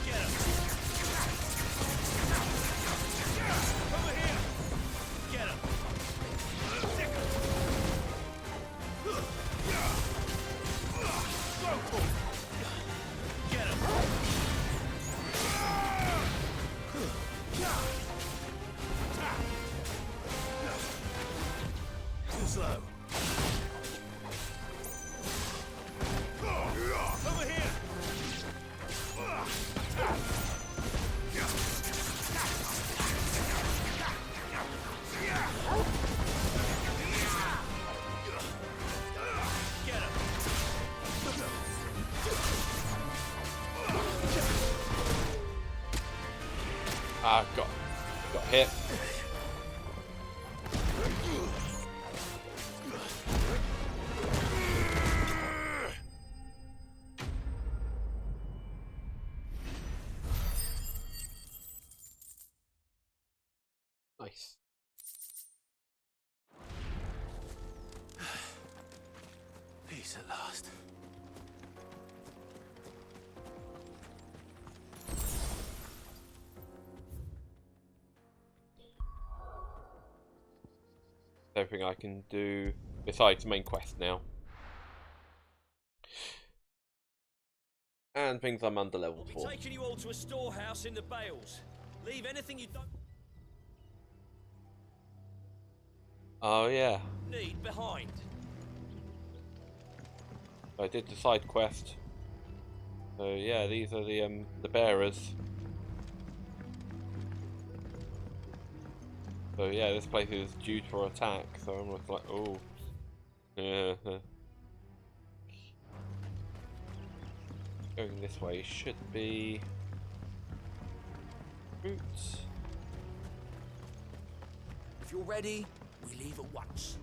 Get him. Over here. Get him. Stick him. Go for it. Get him. Too slow. Over here. Get him. Ah, got hit. Nice. Peace at last. Everything I can do besides main quest now. And things I'm under level We'll for. be taking you all to a storehouse in the Bales. Leave anything you don't Oh yeah, need behind. I did the side quest. So yeah, these are the bearers. So yeah, this place is due for attack. So I'm just like, oh, yeah. Going this way should be roots. If you're ready, we leave at once.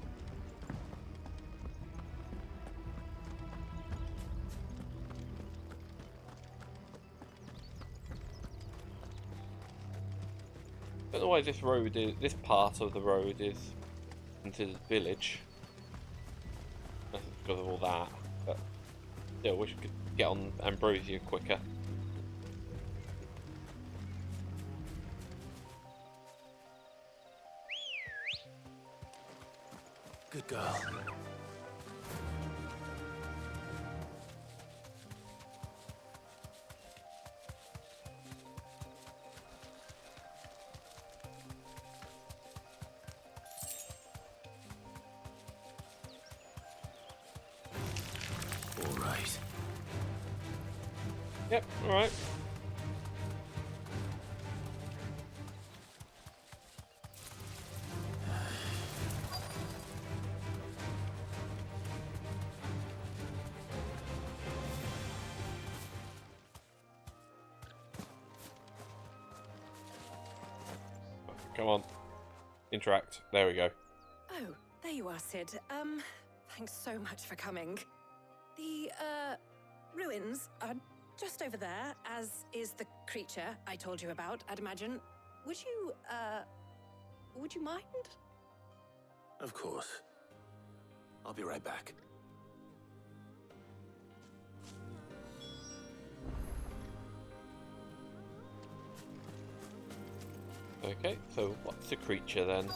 I don't know why this road is, this part of the road is considered village. That's because of all that, but still, wish we could get on Ambrosia quicker. Good girl. All right. Yep, all right. Come on. Interact. There we go. Oh, there you are, Sid. Thanks so much for coming. The, ruins are just over there, as is the creature I told you about, I'd imagine. Would you mind? Of course. I'll be right back. Okay, so what's the creature then?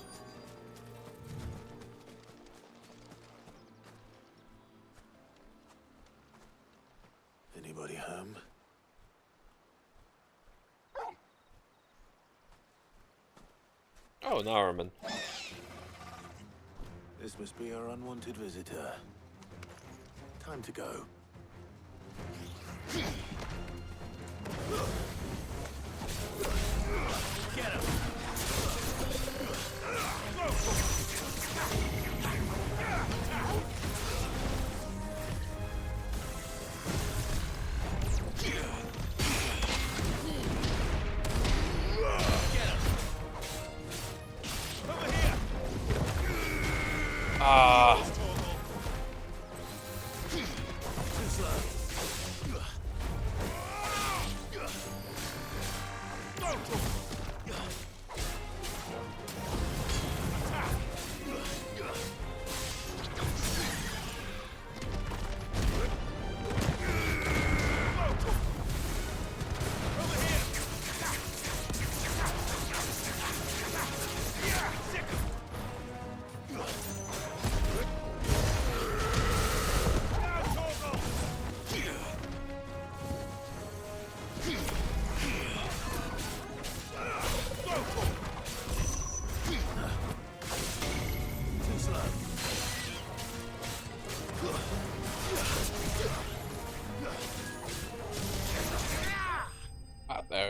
Anybody home? Oh, an Ahriman. This must be our unwanted visitor. Time to go. Get him! Go for it!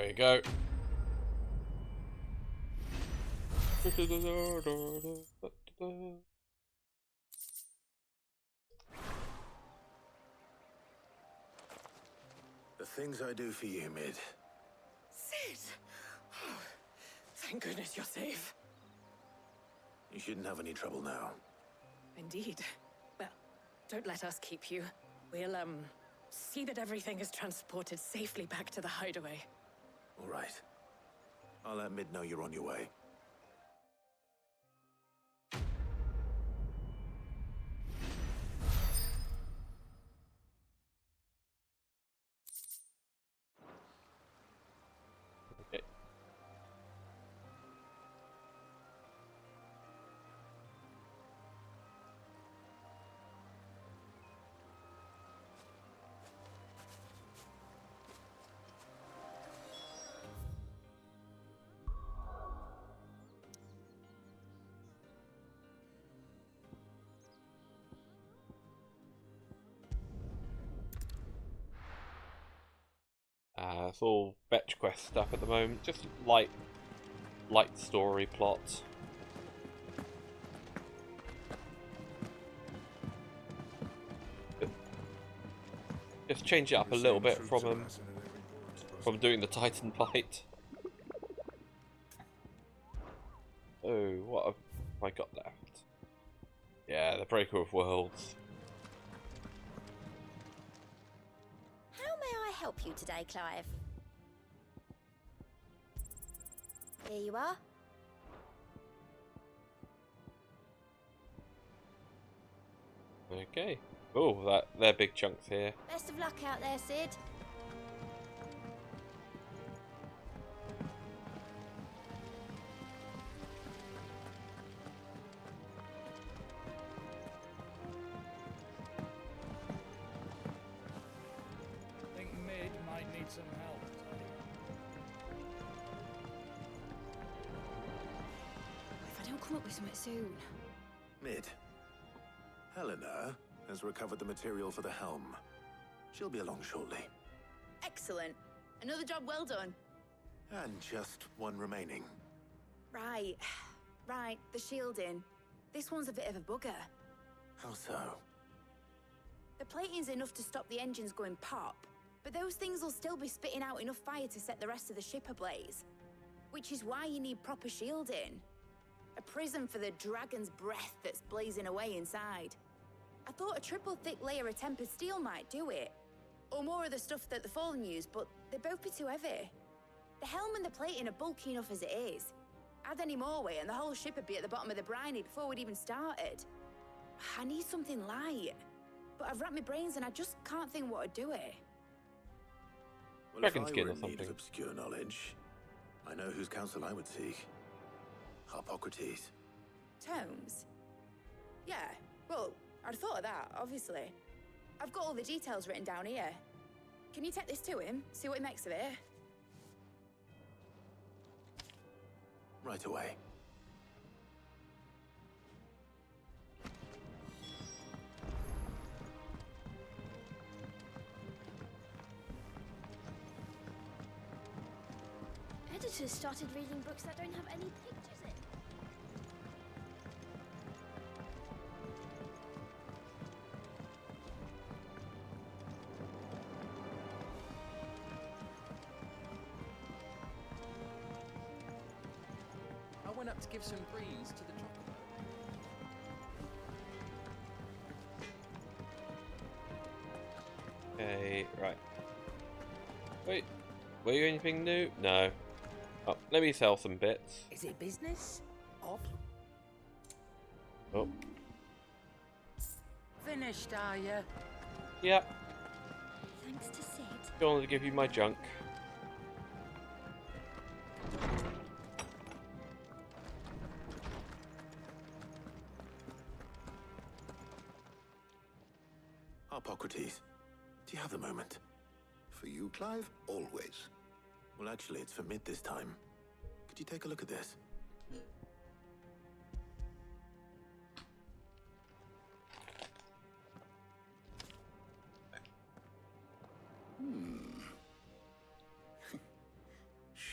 There you go. The things I do for you, Mid. Sid! Oh, thank goodness you're safe. You shouldn't have any trouble now. Indeed. Well, don't let us keep you. We'll, see that everything is transported safely back to the hideaway. All right. I'll let Mid know you're on your way. Okay. It's all fetch quest stuff at the moment. Just light story plot. Just change it up a little bit from doing the Titan Blight. Oh, what have I got left? Yeah, the Breaker of Worlds. How may I help you today, Clive? Here you are. Okay. Oh, they're big chunks here. Best of luck out there, Sid. I think Mid might need some help. If I don't come up with something soon. Mid. Helena has recovered the material for the helm. She'll be along shortly. Excellent. Another job well done. And just one remaining. Right. Right, the shielding. This one's a bit of a bugger. How so? The plating's enough to stop the engines going pop, but those things will still be spitting out enough fire to set the rest of the ship ablaze. Which is why you need proper shielding. A prison for the dragon's breath that's blazing away inside. I thought a triple thick layer of tempered steel might do it. Or more of the stuff that the Fallen use, but they'd both be too heavy. The helm and the plating are bulky enough as it is. Add any more weight and the whole ship would be at the bottom of the briny before we'd even started. I need something light. But I've wrapped my brains and I just can't think what would do it. Well, if I Dragon skin were or in need something. of obscure knowledge, I know whose counsel I would seek. Harpocrates. Tomes? Yeah, well, I'd thought of that, obviously. I've got all the details written down here. Can you take this to him, see what he makes of it? Right away. Editors started reading books that don't have any pictures in. I went up to give some greens to the chocolate. Okay, right. Wait, were you anything new? No. Oh, let me sell some bits. Is it business? Odd? Oh, Finished, are you? yep. Thanks to Sid. Don't want to give you my junk. Harpocrates, do you have the moment? For you, Clive? Always. Well, actually, it's for Mid this time. Could you take a look at this?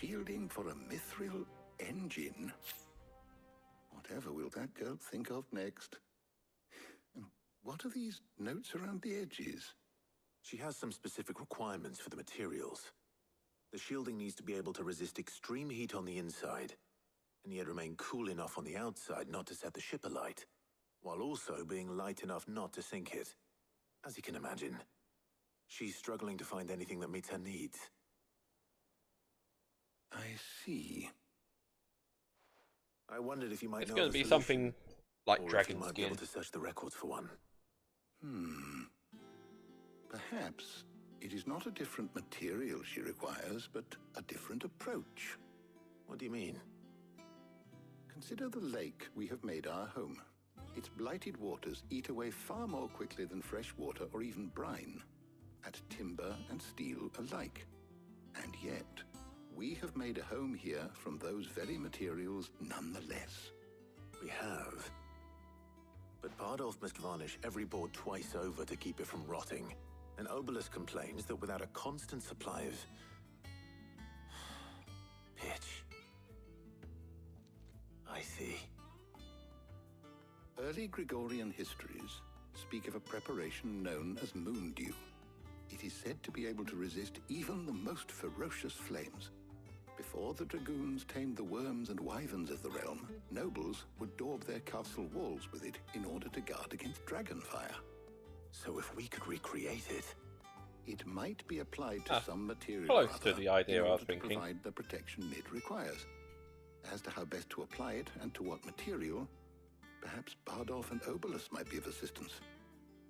shielding for a mithril engine. Whatever will that girl think of next? And what are these notes around the edges? She has some specific requirements for the materials. The shielding needs to be able to resist extreme heat on the inside, and yet remain cool enough on the outside not to set the ship alight, while also being light enough not to sink it. As you can imagine, she's struggling to find anything that meets her needs. I see. I wondered if you might It's know going of to a be solution, something like or dragon if you might be skin. able to search the records for one. Perhaps it is not a different material she requires, but a different approach. What do you mean? Consider the lake we have made our home. Its blighted waters eat away far more quickly than fresh water or even brine, at timber and steel alike. And yet, we have made a home here from those very materials nonetheless. We have. But Bardolph must varnish every board twice over to keep it from rotting. And Obelisk complains that without a constant supply of pitch. I see. Early Gregorian histories speak of a preparation known as moon dew. It is said to be able to resist even the most ferocious flames. Before the dragoons tamed the worms and wyverns of the realm, nobles would daub their castle walls with it in order to guard against dragonfire. So if we could recreate it... It might be applied to some material close or to other the idea in I order was to thinking. provide the protection it requires. As to how best to apply it and to what material, perhaps Bardolph and Obelisk might be of assistance.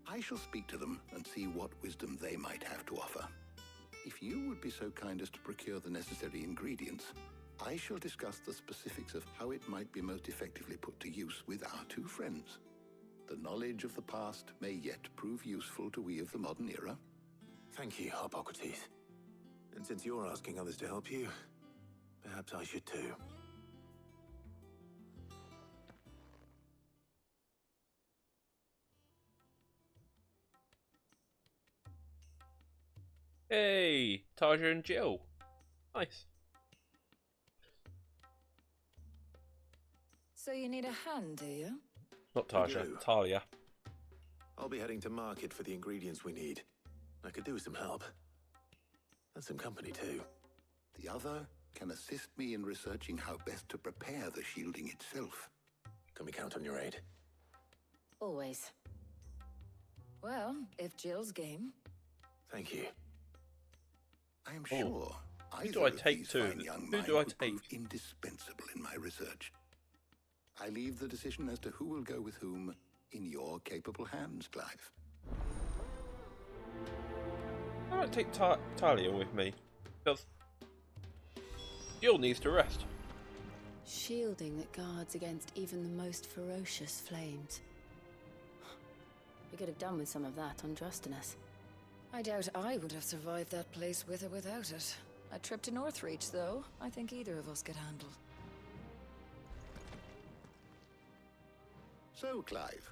I shall speak to them and see what wisdom they might have to offer. If you would be so kind as to procure the necessary ingredients, I shall discuss the specifics of how it might be most effectively put to use with our two friends. The knowledge of the past may yet prove useful to we of the modern era. Thank you, Hippocrates. And since you're asking others to help you, perhaps I should too. Hey, Tarja and Jill. Nice. So you need a hand, do you? Not We Tarja, do. Talia. I'll be heading to market for the ingredients we need. I could do with some help. And some company too. The other can assist me in researching how best to prepare the shielding itself. Can we count on your aid? Always. Well, if Jill's game. Thank you. I am Oh. sure Who either do I of take these to? fine young Who minds do I would prove take? indispensable in my research. I leave the decision as to who will go with whom in your capable hands, Clive. I don't take Talia with me, because Jill needs to rest. Shielding that guards against even the most ferocious flames. We could have done with some of that on Drustinus. I doubt I would have survived that place with or without it. A trip to Northreach, though, I think either of us could handle. So, Clive,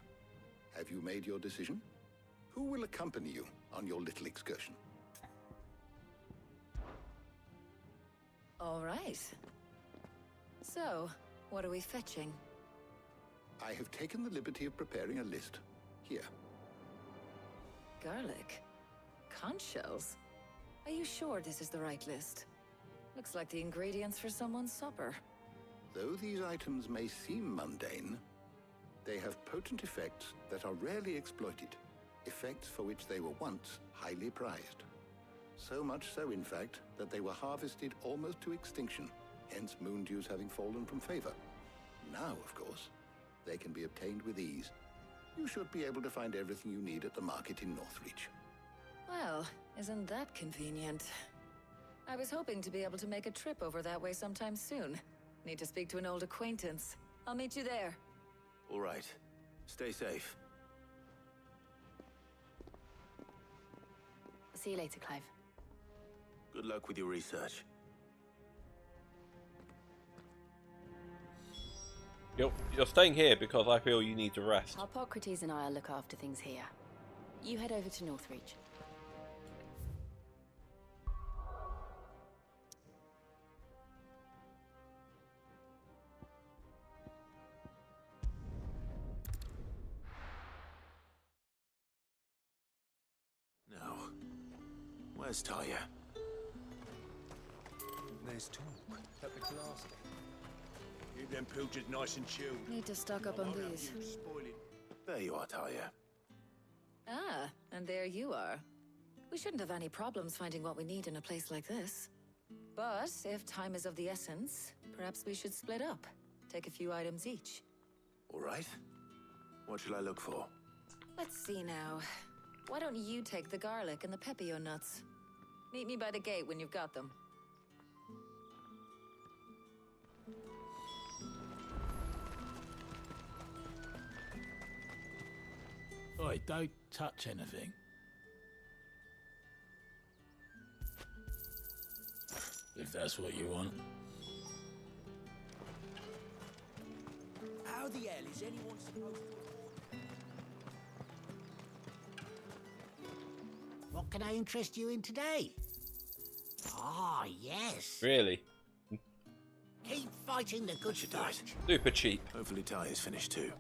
have you made your decision? Who will accompany you on your little excursion? All right. So, what are we fetching? I have taken the liberty of preparing a list. Here. Garlic? Conch shells? Are you sure this is the right list? Looks like the ingredients for someone's supper. Though these items may seem mundane, they have potent effects that are rarely exploited, effects for which they were once highly prized. So much so, in fact, that they were harvested almost to extinction, hence moon dews having fallen from favor. Now, of course, they can be obtained with ease. You should be able to find everything you need at the market in Northreach. Well, isn't that convenient? I was hoping to be able to make a trip over that way sometime soon. Need to speak to an old acquaintance. I'll meet you there. All right. Stay safe. I'll see you later, Clive. Good luck with your research. You're staying here because I feel you need to rest. Hippocrates and I'll look after things here. You head over to Northreach. first, Talia? There's talk at the glass gate. Keep them pilchers nice and chilled. Need to stock up on these. There you are, Talia. Ah, and there you are. We shouldn't have any problems finding what we need in a place like this. But if time is of the essence, perhaps we should split up. Take a few items each. All right. What shall I look for? Let's see now. Why don't you take the garlic and the pepio nuts? Meet me by the gate when you've got them. Oi, don't touch anything. If that's what you want. How the hell is anyone supposed to... What can I interest you in today? Ah, yes. Really? Keep fighting the good fight. Super cheap. Hopefully Talia's finished too.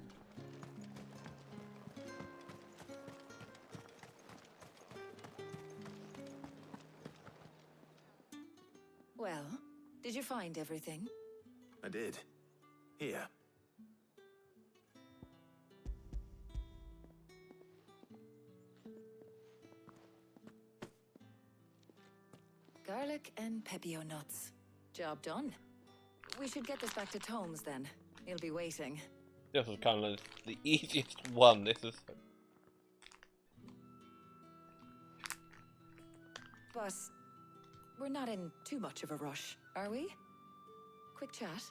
Well, did you find everything? I did. Here. Garlic and pepio nuts. Job done. We should get this back to Tomes then. He'll be waiting. This was kind of the easiest one. This is. But we're not in too much of a rush, are we? Quick chat.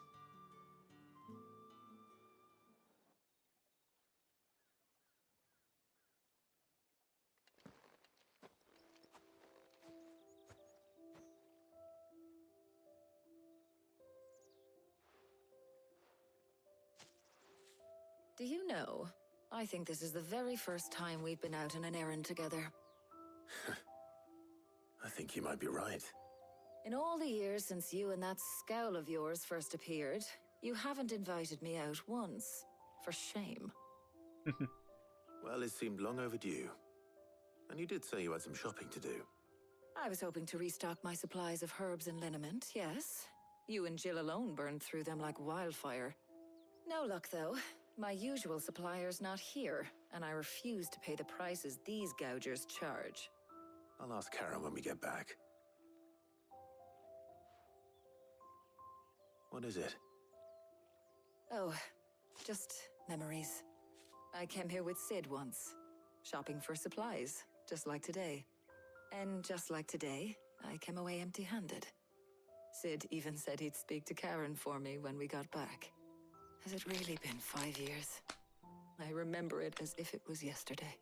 Do you know, I think this is the very first time we've been out on an errand together. I think you might be right. In all the years since you and that scowl of yours first appeared, you haven't invited me out once. For shame. Well, it seemed long overdue. And you did say you had some shopping to do. I was hoping to restock my supplies of herbs and liniment, yes. You and Jill alone burned through them like wildfire. No luck, though. My usual supplier's not here, and I refuse to pay the prices these gougers charge. I'll ask Karen when we get back. What is it? Oh, just memories. I came here with Sid once, shopping for supplies, just like today. And just like today, I came away empty-handed. Sid even said he'd speak to Karen for me when we got back. Has it really been 5 years? I remember it as if it was yesterday.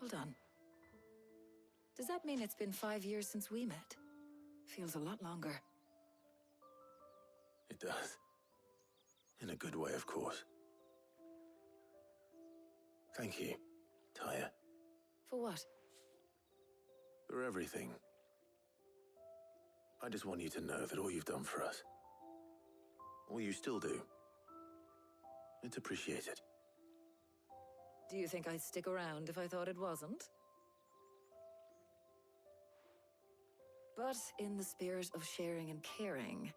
Hold on. Does that mean it's been 5 years since we met? Feels a lot longer. It does. In a good way, of course. Thank you, Taya. For what? For everything. I just want you to know that all you've done for us, all you still do, it's appreciated. Do you think I'd stick around if I thought it wasn't? But in the spirit of sharing and caring,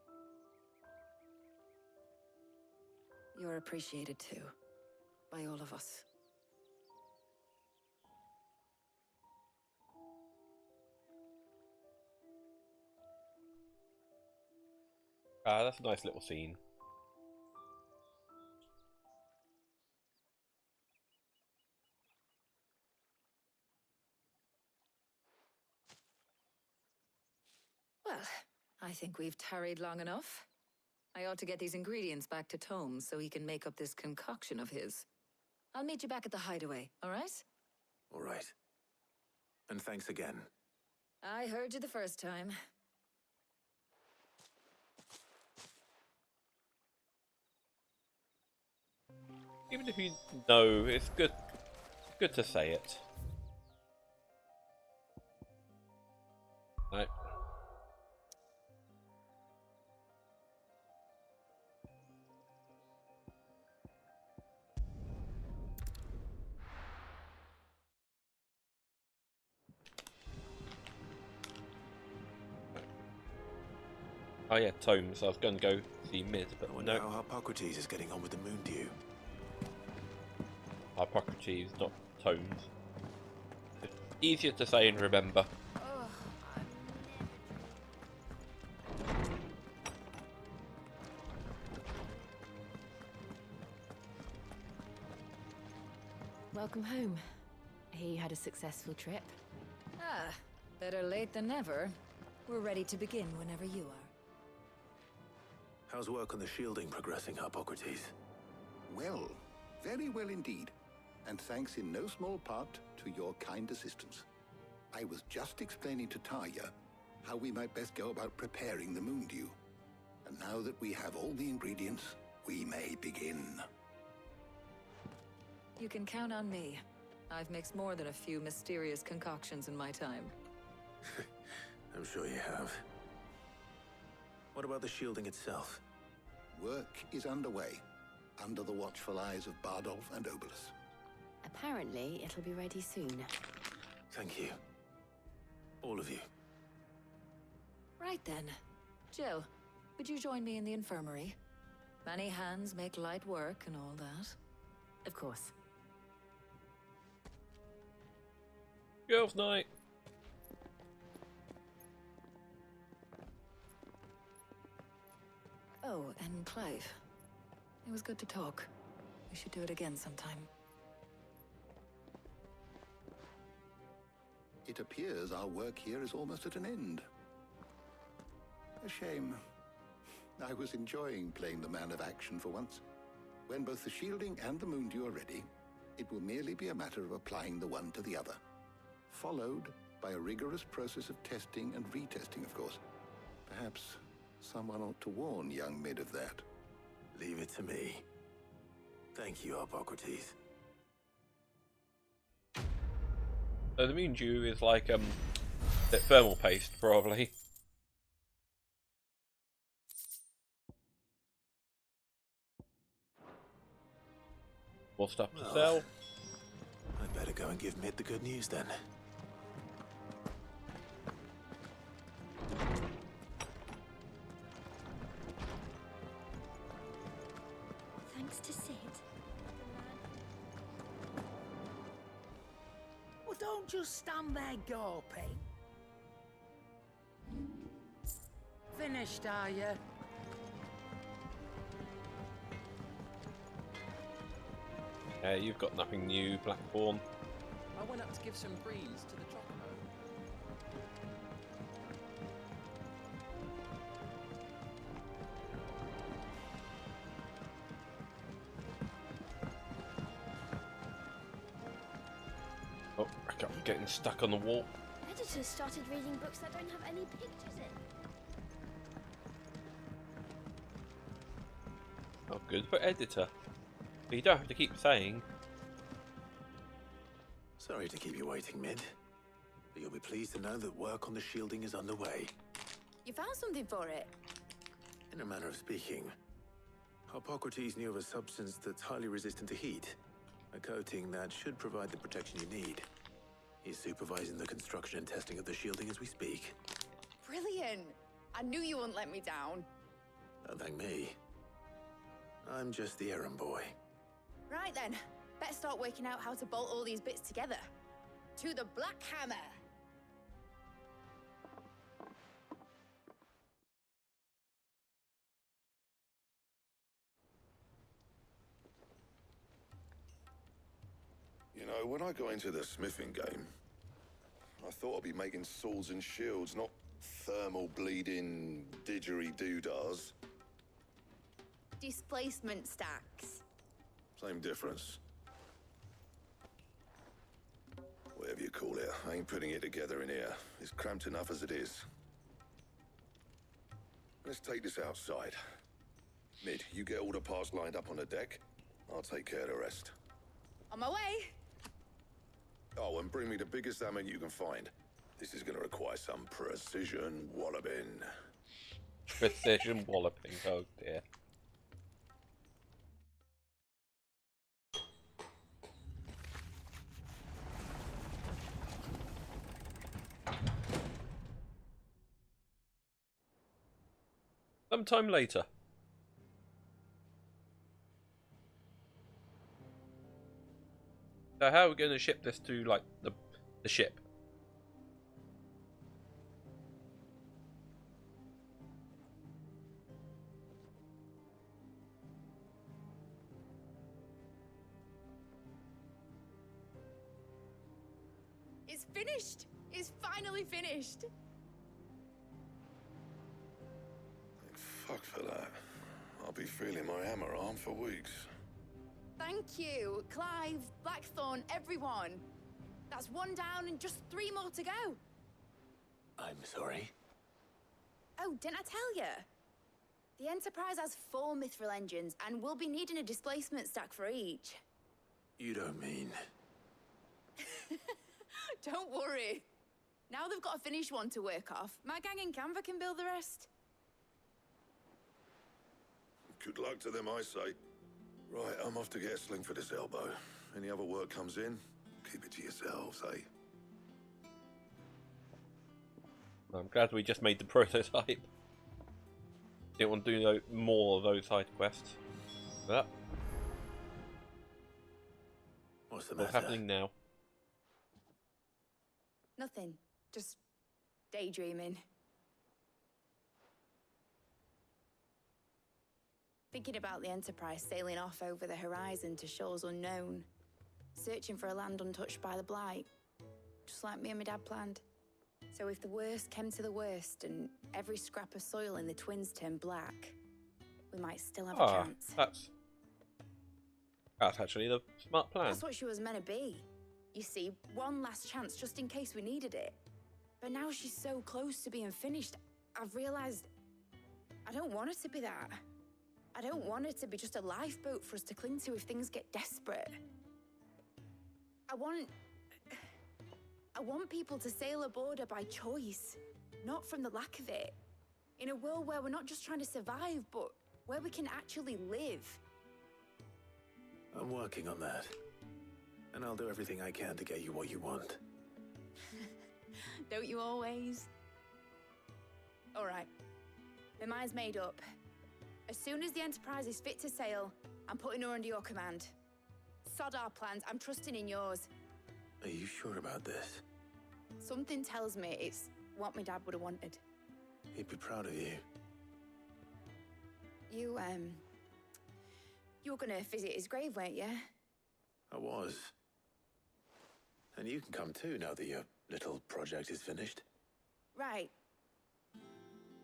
you're appreciated too, by all of us. Ah, that's a nice little scene. Well, I think we've tarried long enough. I ought to get these ingredients back to Tomes so he can make up this concoction of his. I'll meet you back at the hideaway, all right? All right. And thanks again. I heard you the first time. Even if you know, it's good to say it. Right. Oh yeah, tomes. I was going to go see mid, but I wonder no. how Hippocrates is getting on with the moon dew. Hippocrates, not tomes. It's easier to say and remember. Welcome home. I hear you had a successful trip. Ah, better late than never. We're ready to begin whenever you are. How's work on the shielding progressing, Hippocrates? Well, very well indeed. And thanks in no small part to your kind assistance. I was just explaining to Tarja how we might best go about preparing the moon dew. And now that we have all the ingredients, we may begin. You can count on me. I've mixed more than a few mysterious concoctions in my time. I'm sure you have. What about the shielding itself? Work is underway, under the watchful eyes of Bardolph and Obolus. Apparently, it'll be ready soon. Thank you. All of you. Right then. Jill, would you join me in the infirmary? Many hands make light work and all that. Of course. Girls' night. Oh, and Clive. It was good to talk. We should do it again sometime. It appears our work here is almost at an end. A shame. I was enjoying playing the man of action for once. When both the shielding and the moon dew are ready, it will merely be a matter of applying the one to the other. Followed by a rigorous process of testing and retesting, of course. Perhaps someone ought to warn young Mid of that. Leave it to me. Thank you, Hippocrates. So the moon dew is like the thermal paste, probably. More stuff to sell. I'd better go and give Mid the good news then. Thanks to Sid. Well, don't just stand there gawping. Finished, are you? You've got nothing new, Blackthorn. I went up to give some breeze to the chocobo. Oh, I'm getting stuck on the wall. Editors started reading books that don't have any pictures in. Oh, good for editor. But you don't have to keep saying. Sorry to keep you waiting, Mid. But you'll be pleased to know that work on the shielding is underway. You found something for it? In a manner of speaking, Hippocrates knew of a substance that's highly resistant to heat. A coating that should provide the protection you need. He's supervising the construction and testing of the shielding as we speak. Brilliant! I knew you wouldn't let me down. Don't thank me. I'm just the errand boy. Right then, better start working out how to bolt all these bits together. To the Black Hammer! You know, when I got into the smithing game, I thought I'd be making swords and shields, not thermal bleeding didgeridoo-dahs. Displacement stacks. Same difference. Whatever you call it, I ain't putting it together in here. It's cramped enough as it is. Let's take this outside. Mid, you get all the parts lined up on the deck. I'll take care of the rest. On my way! Oh, and bring me the biggest hammer you can find. This is gonna require some precision walloping. Precision walloping, oh dear. Sometime later. So how are we going to ship this to, like, the ship? It's finished! It's finally finished! Fuck for that. I'll be feeling my hammer arm for weeks. Thank you, Clive, Blackthorn, everyone. That's one down and just 3 more to go. I'm sorry. Oh, didn't I tell you? The Enterprise has 4 mithril engines, and we'll be needing a displacement stack for each. You don't mean... Don't worry. Now they've got a finished one to work off. My gang in Canva can build the rest. Good luck to them, I say. Right, I'm off to get a sling for this elbow. Any other work comes in, keep it to yourselves, eh? I'm glad we just made the prototype. Didn't want to do no more of those side quests. But what's the what's matter? happening now? Nothing. Just daydreaming. Thinking about the Enterprise sailing off over the horizon to shores unknown. Searching for a land untouched by the Blight. Just like me and my dad planned. So if the worst came to the worst and every scrap of soil in the Twins turned black, we might still have a chance. That's actually the smart plan. That's what she was meant to be. You see, one last chance just in case we needed it. But now she's so close to being finished, I've realised I don't want her to be that. I don't want her to be just a lifeboat for us to cling to if things get desperate. I want people to sail aboard her by choice, not from the lack of it. In a world where we're not just trying to survive, but where we can actually live. I'm working on that. And I'll do everything I can to get you what you want. Don't you always? All right. My mind's made up. As soon as the Enterprise is fit to sail, I'm putting her under your command. Sod our plans, I'm trusting in yours. Are you sure about this? Something tells me it's what my dad would have wanted. He'd be proud of you. You were gonna visit his grave, weren't you? I was. And you can come too now that your little project is finished. Right.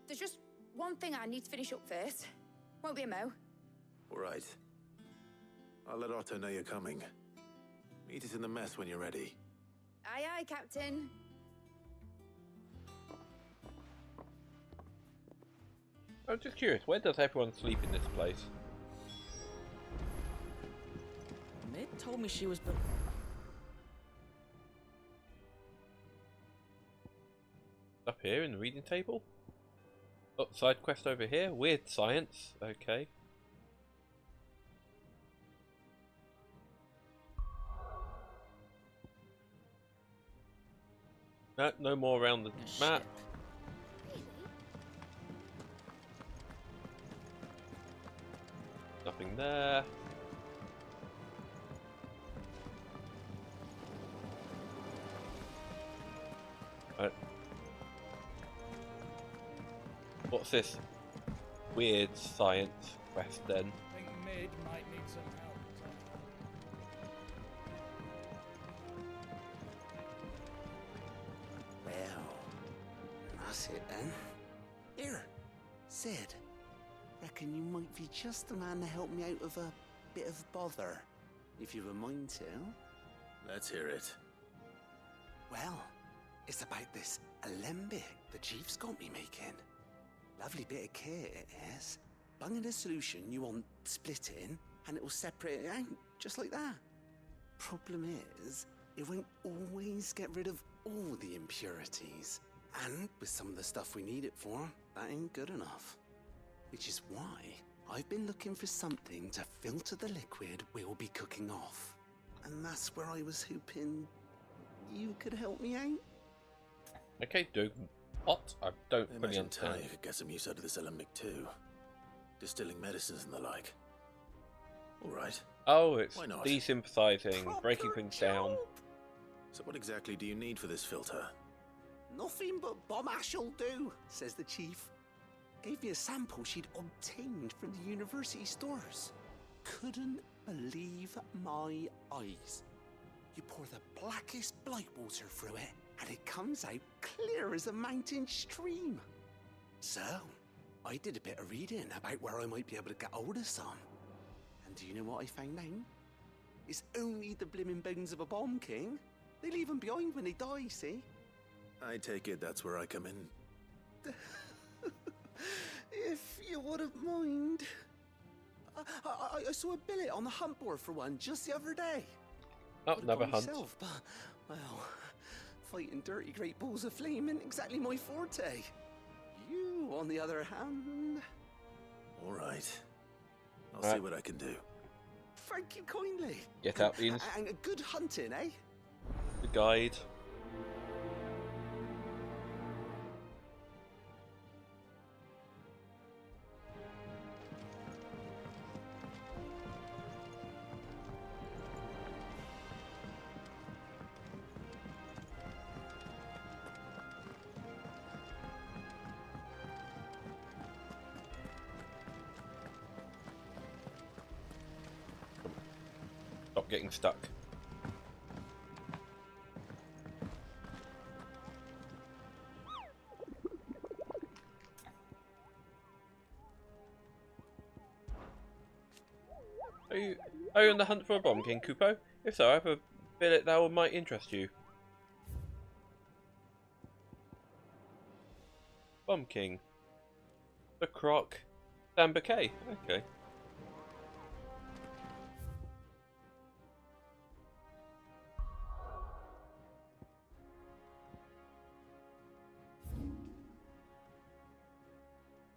There's just one thing I need to finish up first. Won't be a mo. All right. I'll let Otto know you're coming. Meet us in the mess when you're ready. Aye, aye, Captain. I'm just curious, where does everyone sleep in this place? Mid told me she was... Up here in the reading table? Oh, side quest over here. Weird science. Okay. No more around the map. Nothing there. What's this weird science quest then? I think Mid might need some help. Well, that's it then. Here, Sid. Reckon you might be just the man to help me out of a bit of bother, if you've a mind to. Let's hear it. Well, it's about this alembic the chief's got me making. Lovely bit of kit it is. Bung in a solution you want splitting, and it will separate it out, just like that. Problem is, it won't always get rid of all the impurities. And with some of the stuff we need it for, that ain't good enough. Which is why I've been looking for something to filter the liquid we'll be cooking off. And that's where I was hoping you could help me out. Okay, Doug. What? I don't I really imagine understand. Talia could get some use out of this alembic too. Distilling medicines and the like. Alright. Oh, it's Why not? desympathizing, breaking things down. So what exactly do you need for this filter? Nothing but bomb ash'll do, says the chief. Gave me a sample she'd obtained from the university stores. Couldn't believe my eyes. You pour the blackest blight water through it, and it comes out clear as a mountain stream. So, I did a bit of reading about where I might be able to get hold of some. And do you know what I found out? It's only the blimmin' bones of a bomb king. They leave them behind when they die, see? I take it that's where I come in. If you wouldn't mind. I saw a billet on the hunt board for one just the other day. Oh, another hunt. Myself, but, well, fighting dirty great balls of flame isn't exactly my forte. You, on the other hand... Alright. I'll Right. see what I can do. Thank you kindly. Get out, Ian. And a good hunting, eh? The guide. Stop getting stuck. Are you on the hunt for a bomb king, Kupo? If so, I have a billet that might interest you. Bomb king. The croc. Dan Bouquet. Okay.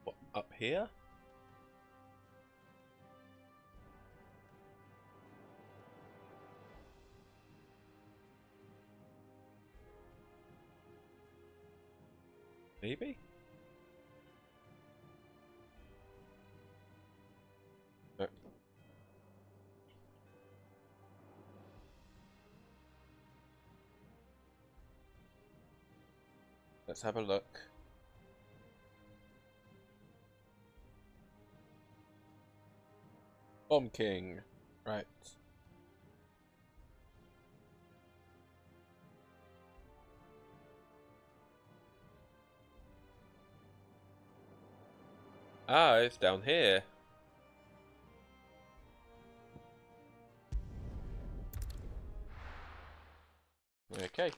What, up here? Maybe? No. Let's have a look. Bomb King. Right. Ah, it's down here. Okay,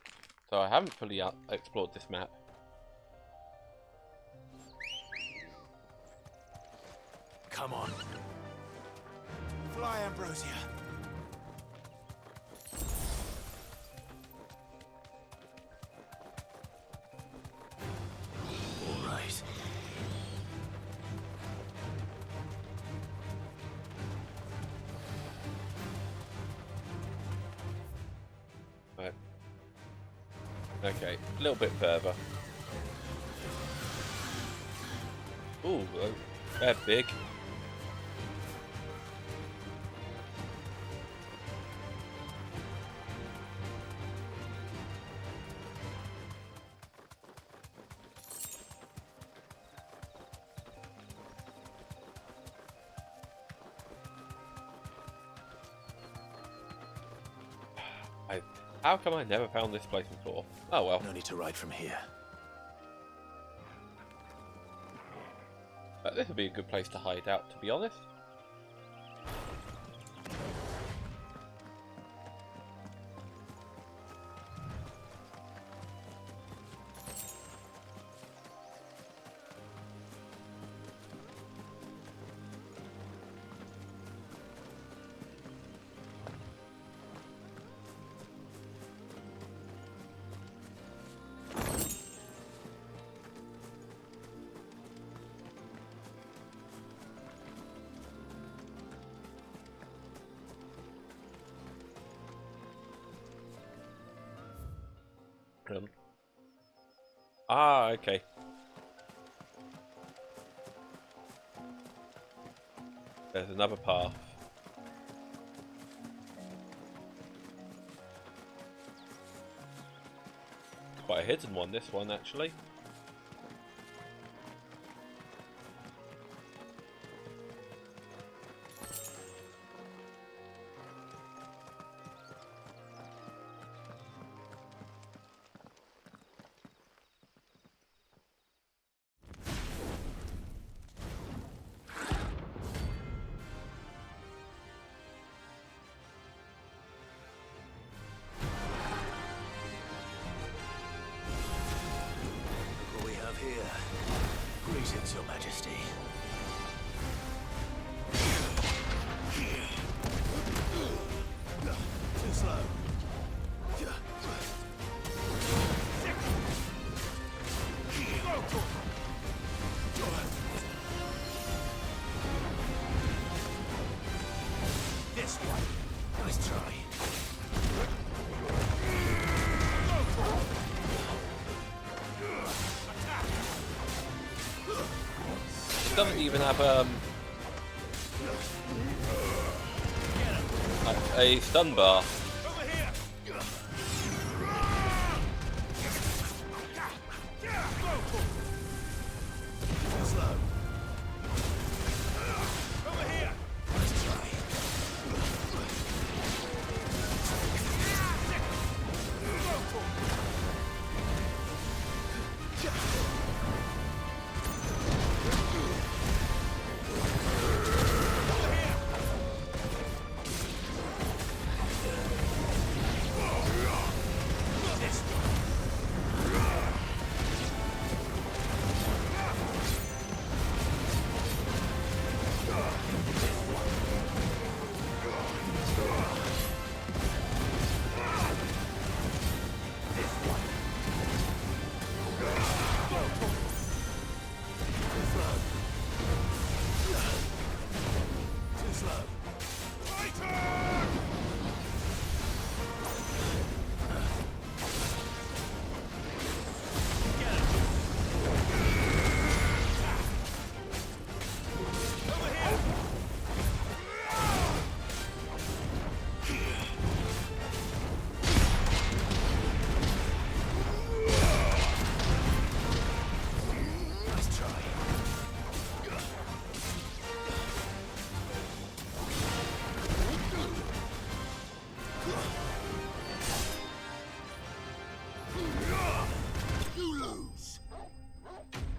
so I haven't fully explored this map. Come on. Fly, Ambrosia. All right. Right. Okay, a little bit further. Ooh, they're big. How come I never found this place before? Oh well. No need to ride from here. This would be a good place to hide out, to be honest. Ah, okay. There's another path. Quite a hidden one, this one, actually. What we have here. Greetings, Your Majesty. Too slow. This one. Nice try. It doesn't even have a stun bar.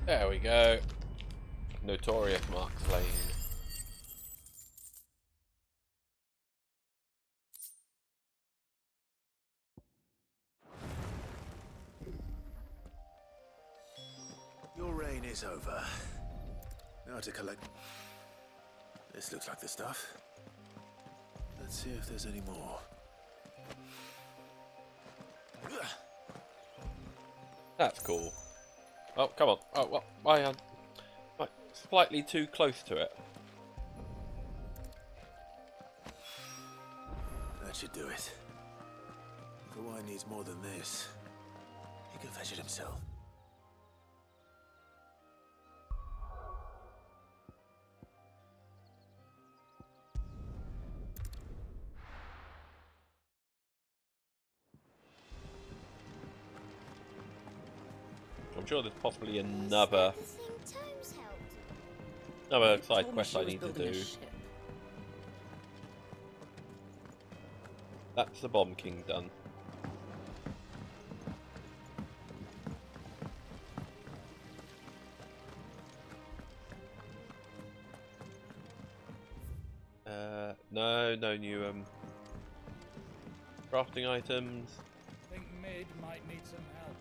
There we go. Notorious Mark Slane. Your reign is over. Now to collect... This looks like the stuff. Let's see if there's any more. That's cool. Oh, come on. Oh, well, why am I slightly too close to it? That should do it. If the wine needs more than this, he can fetch it himself. I'm sure there's possibly another side quest I need to do. That's the Bomb King done. No new crafting items. I think Mid might need some help.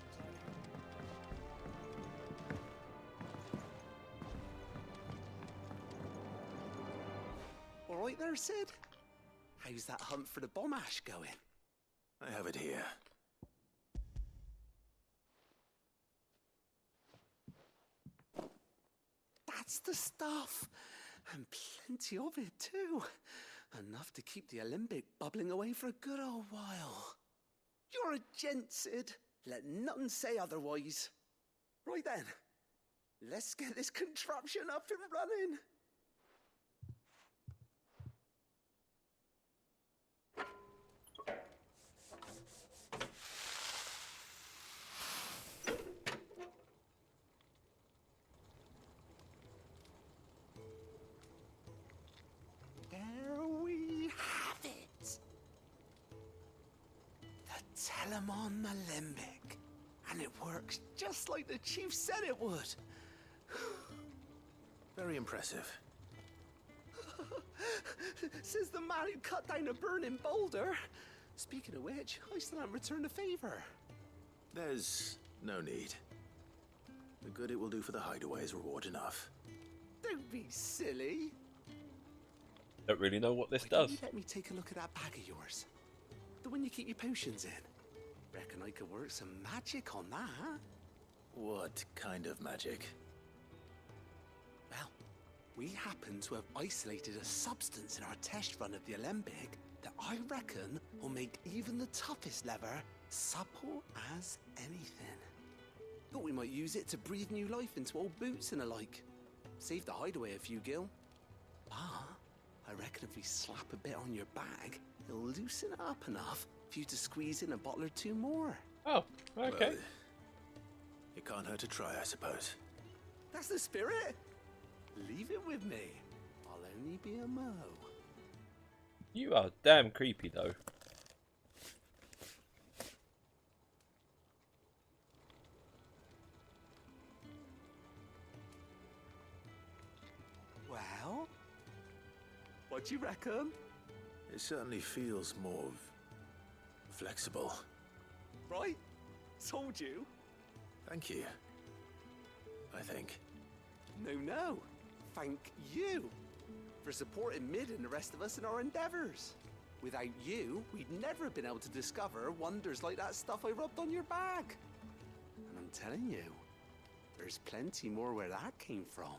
All right there, Sid? How's that hunt for the bomb ash going? I have it here. That's the stuff! And plenty of it, too. Enough to keep the Alembic bubbling away for a good old while. You're a gent, Sid. Let nothing say otherwise. Right then, let's get this contraption up and running. There we have it. The Telemon Alembic. And it works just like the chief said it would. Very impressive. Says the man who cut down a burning boulder. Speaking of which, I still haven't returned the favor. There's no need. The good it will do for the hideaway is reward enough. Don't be silly. Don't really know what this Why does. don't you let me take a look at that bag of yours? The one you keep your potions in. Reckon I could work some magic on that. What kind of magic? Well, we happen to have isolated a substance in our test run of the Alembic that I reckon will make even the toughest lever supple as anything. Thought we might use it to breathe new life into old boots and the like. Save the hideaway a few gil. Ah, I reckon if we slap a bit on your bag, it'll loosen it up enough for you to squeeze in a bottle or two more. Oh, okay. Well, it can't hurt to try, I suppose. That's the spirit. Leave it with me. I'll only be a mo. You are damn creepy, though. Well, what do you reckon? It certainly feels more flexible. Right? Told you. Thank you. I think. No. Thank you for supporting Mid and the rest of us in our endeavors. Without you, we'd never have been able to discover wonders like that stuff I rubbed on your bag. And I'm telling you, there's plenty more where that came from.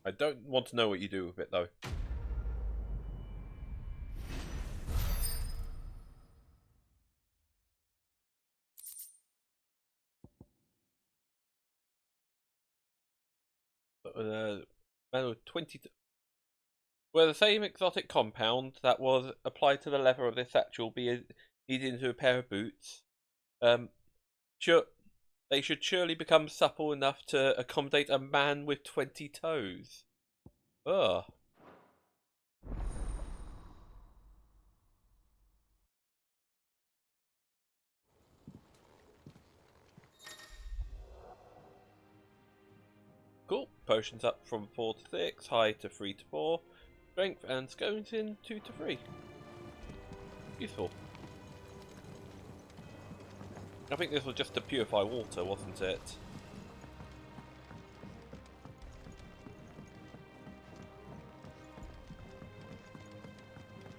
I don't want to know what you do with it, though. Manual 20. Where the same exotic compound that was applied to the leather of this satchel will be needed into a pair of boots, they should surely become supple enough to accommodate a man with 20 toes. Ugh. Cool. Potions up from 4 to 6, high to 3 to 4, strength and skeleton 2 to 3. Useful. I think this was just to purify water, wasn't it?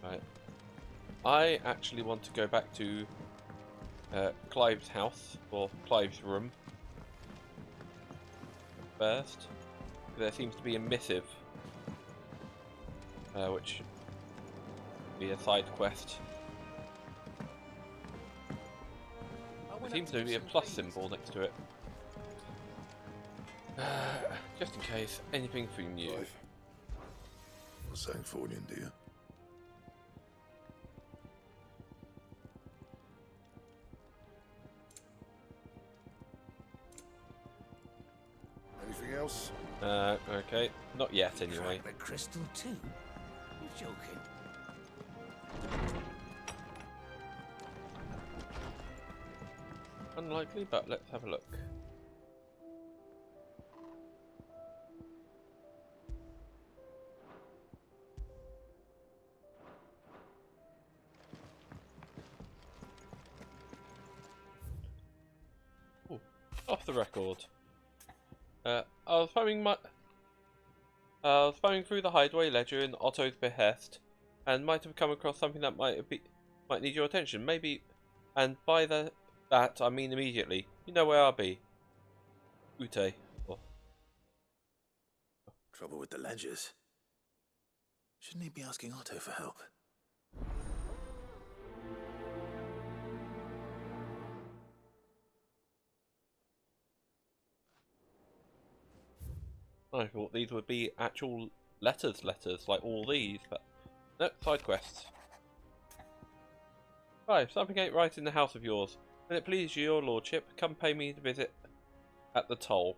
Right. I actually want to go back to Clive's house, or Clive's room, first. There seems to be a missive, which will be a side quest. There seems to be a plus symbol next to it. Just in case, anything from you. Not saying Fornian, do you? Anything else? Okay. Not yet, anyway. The crystal too? You're joking. Unlikely, but let's have a look. Ooh, off the record. I was thumbing through the hideaway ledger in Otto's behest, and might have come across something that might need your attention. Maybe, and by that I mean immediately. You know where I'll be. Ute. Oh. Trouble with the ledgers. Shouldn't he be asking Otto for help? I thought these would be actual letters, like all these, but no, side quests. Hi, something ain't right in the house of yours. Will it please you, your lordship, come pay me a visit at the toll.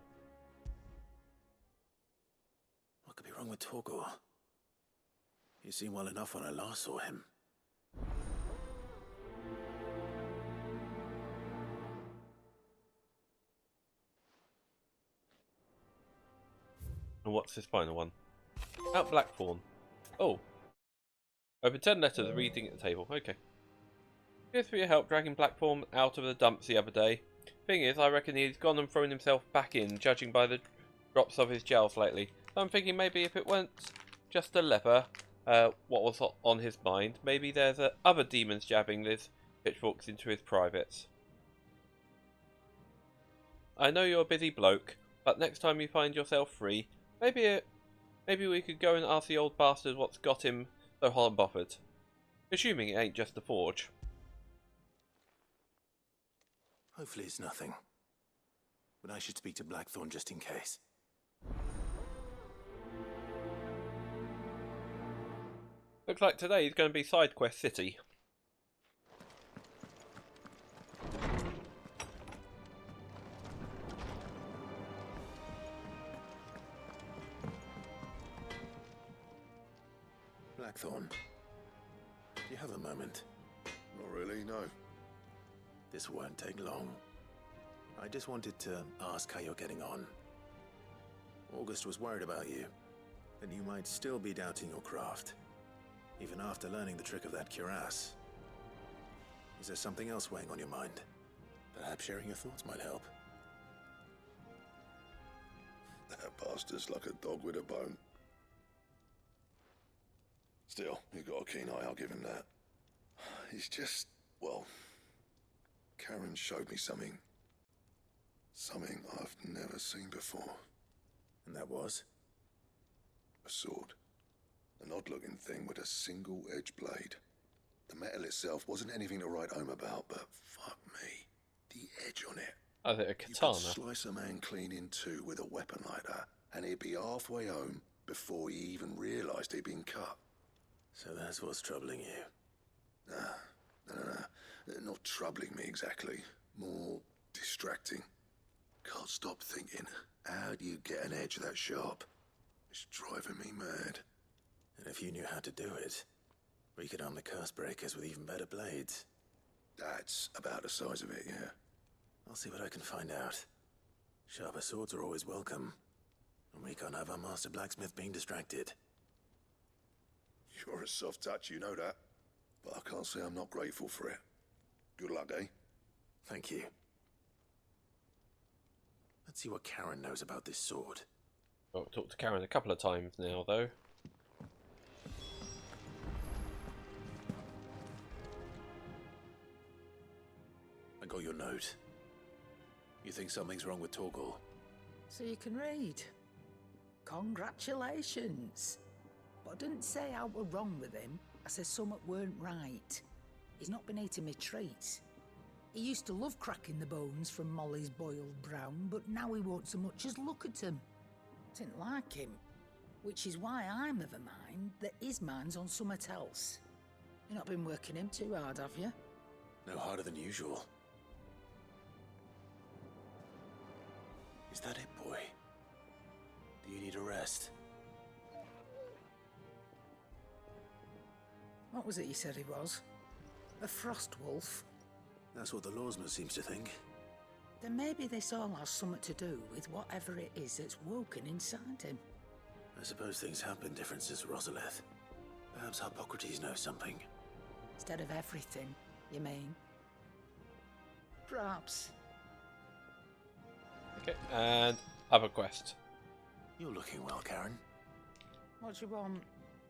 What could be wrong with Torgor? He seemed well enough when I last saw him. And what's this final one? Out Blackthorn. Oh. Over 10 letters reading at the table. Okay. Cheers for your help dragging Blackthorn out of the dumps the other day. Thing is, I reckon he's gone and thrown himself back in, judging by the drops of his gels lately. So I'm thinking maybe if it weren't just a leper, what was on his mind, maybe there's other demons jabbing his pitchforks into his privates. I know you're a busy bloke, but next time you find yourself free, maybe we could go and ask the old bastard what's got him so hot and bothered. Assuming it ain't just the forge. Hopefully it's nothing. But I should speak to Blackthorn just in case. Looks like today is going to be Side Quest City. Blackthorn, do you have a moment? Not really, no. This won't take long. I just wanted to ask how you're getting on. August was worried about you, that you might still be doubting your craft, even after learning the trick of that cuirass. Is there something else weighing on your mind? Perhaps sharing your thoughts might help. That bastard's like a dog with a bone. Still, you've got a keen eye, I'll give him that. He's just, well, Karen showed me something. Something I've never seen before. And that was? A sword. An odd-looking thing with a single-edged blade. The metal itself wasn't anything to write home about, but fuck me, the edge on it. I think a katana. You could slice a man clean in two with a weapon like that, and he'd be halfway home before he even realised he'd been cut. So that's what's troubling you? No. Not troubling me exactly. More distracting. Can't stop thinking, how do you get an edge that sharp? It's driving me mad. And if you knew how to do it, we could arm the curse breakers with even better blades. That's about the size of it, yeah. I'll see what I can find out. Sharper swords are always welcome. And we can't have our master blacksmith being distracted. You're a soft touch, you know that. But I can't say I'm not grateful for it. Good luck, eh? Thank you. Let's see what Karen knows about this sword. Well, I've talked to Karen a couple of times now, though. I got your note. You think something's wrong with Torgor? So you can read. Congratulations. But I didn't say I were wrong with him. I said something weren't right. He's not been eating me treats. He used to love cracking the bones from Molly's boiled brown, but now he won't so much as look at them. Didn't like him. Which is why I'm of a mind that his mind's on something else. You've not been working him too hard, have you? No harder than usual. Is that it, boy? Do you need a rest? What was it you said he was? A frost wolf? That's what the lawsman seems to think. Then maybe this all has something to do with whatever it is that's woken inside him. I suppose things have been different since Rosalith. Perhaps Hippocrates knows something. Instead of everything, you mean? Perhaps. Okay, and other quest. You're looking well, Karen. What do you want?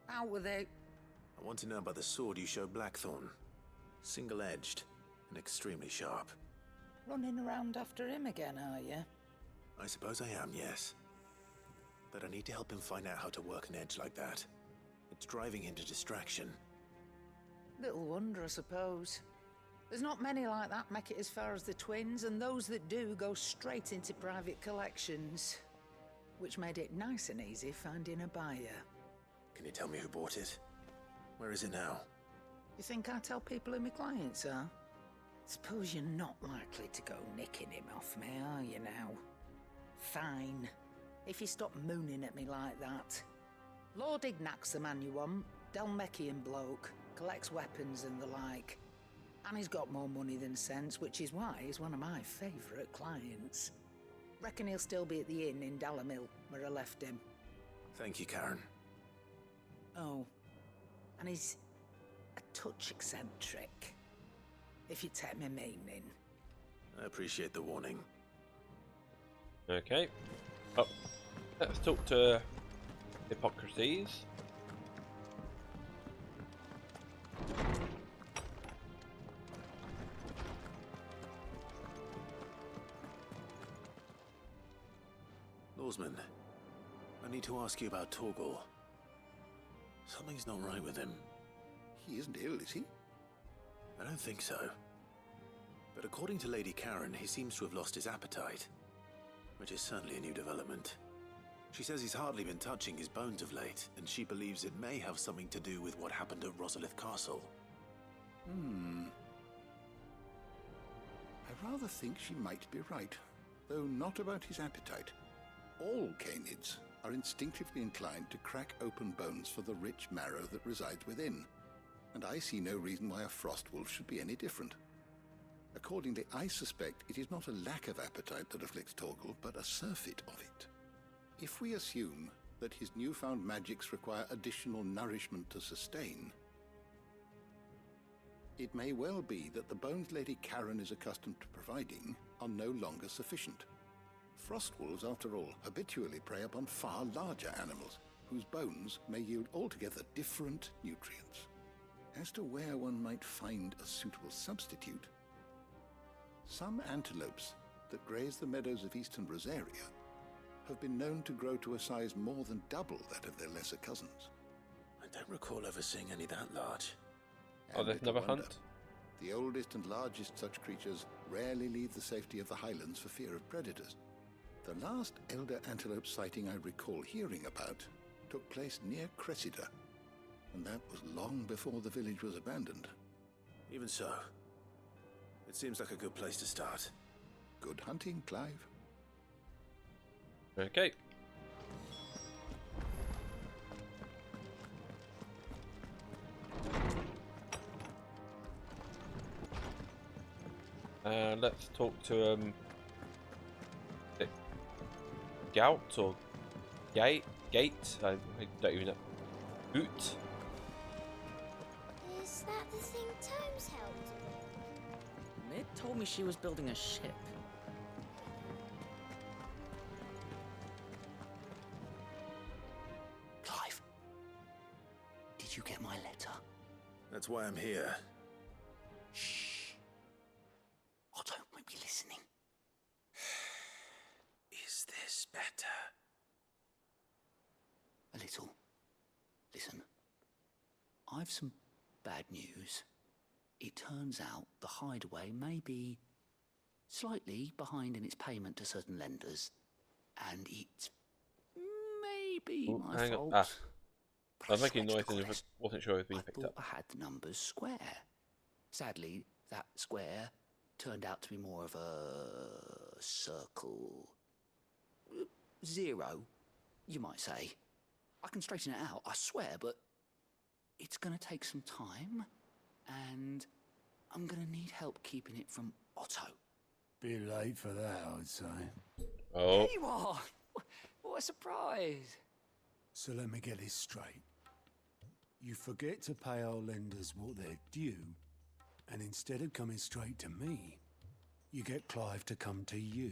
Out with it. I want to know about the sword you showed Blackthorn. Single-edged and extremely sharp. Running around after him again, are you? I suppose I am, yes. But I need to help him find out how to work an edge like that. It's driving him to distraction. Little wonder, I suppose. There's not many like that make it as far as the twins, and those that do go straight into private collections. which made it nice and easy finding a buyer. Can you tell me who bought it? Where is it now? You think I tell people who my clients are? Suppose you're not likely to go nicking him off me, are you now? Fine. If you stop mooning at me like that. Lord Ignac's the man you want. Delmechian bloke. Collects weapons and the like. And he's got more money than sense, which is why he's one of my favourite clients. Reckon he'll still be at the inn in Dalamil, where I left him. Thank you, Karen. Oh, and he's a touch eccentric, if you take my meaning. I appreciate the warning. Okay. Oh, let's talk to Hippocrates. Lawsman, I need to ask you about Torgal. Something's not right with him. He isn't ill, is he? I don't think so. But according to Lady Karen, he seems to have lost his appetite, which is certainly a new development. She says he's hardly been touching his bones of late, and she believes it may have something to do with what happened at Rosalith Castle. I rather think she might be right, though not about his appetite. All canids are instinctively inclined to crack open bones for the rich marrow that resides within, and I see no reason why a frostwolf should be any different. Accordingly, I suspect it is not a lack of appetite that afflicts Torgal, but a surfeit of it. If we assume that his newfound magics require additional nourishment to sustain, it may well be that the bones Lady Karen is accustomed to providing are no longer sufficient. Frostwolves, after all, habitually prey upon far larger animals, whose bones may yield altogether different nutrients. As to where one might find a suitable substitute, some antelopes that graze the meadows of eastern Rosaria have been known to grow to a size more than double that of their lesser cousins. I don't recall ever seeing any that large. Oh, there's another hunt? The oldest and largest such creatures rarely leave the safety of the highlands for fear of predators. The last elder antelope sighting I recall hearing about took place near Cressida, and that was long before the village was abandoned. Even so, it seems like a good place to start. Good hunting, Clive. Okay. Let's talk to Gout or Gate? I don't even know. Boot. Is that the thing Tomes held? Mid told me she was building a ship. Clive, did you get my letter? That's why I'm here. Shh. Otto might be listening. Is this better? A little. Listen, I've some bad news. It turns out the hideaway may be slightly behind in its payment to certain lenders, and it's maybe my fault. I was making noise and wasn't sure it was being picked up. I had the numbers square. Sadly, that square turned out to be more of a circle. 0, you might say. I can straighten it out, I swear, but it's going to take some time, and I'm going to need help keeping it from Otto. Bit late for that, I'd say. Oh. There you are! What a surprise! So let me get this straight. You forget to pay our lenders what they're due, and instead of coming straight to me, you get Clive to come to you.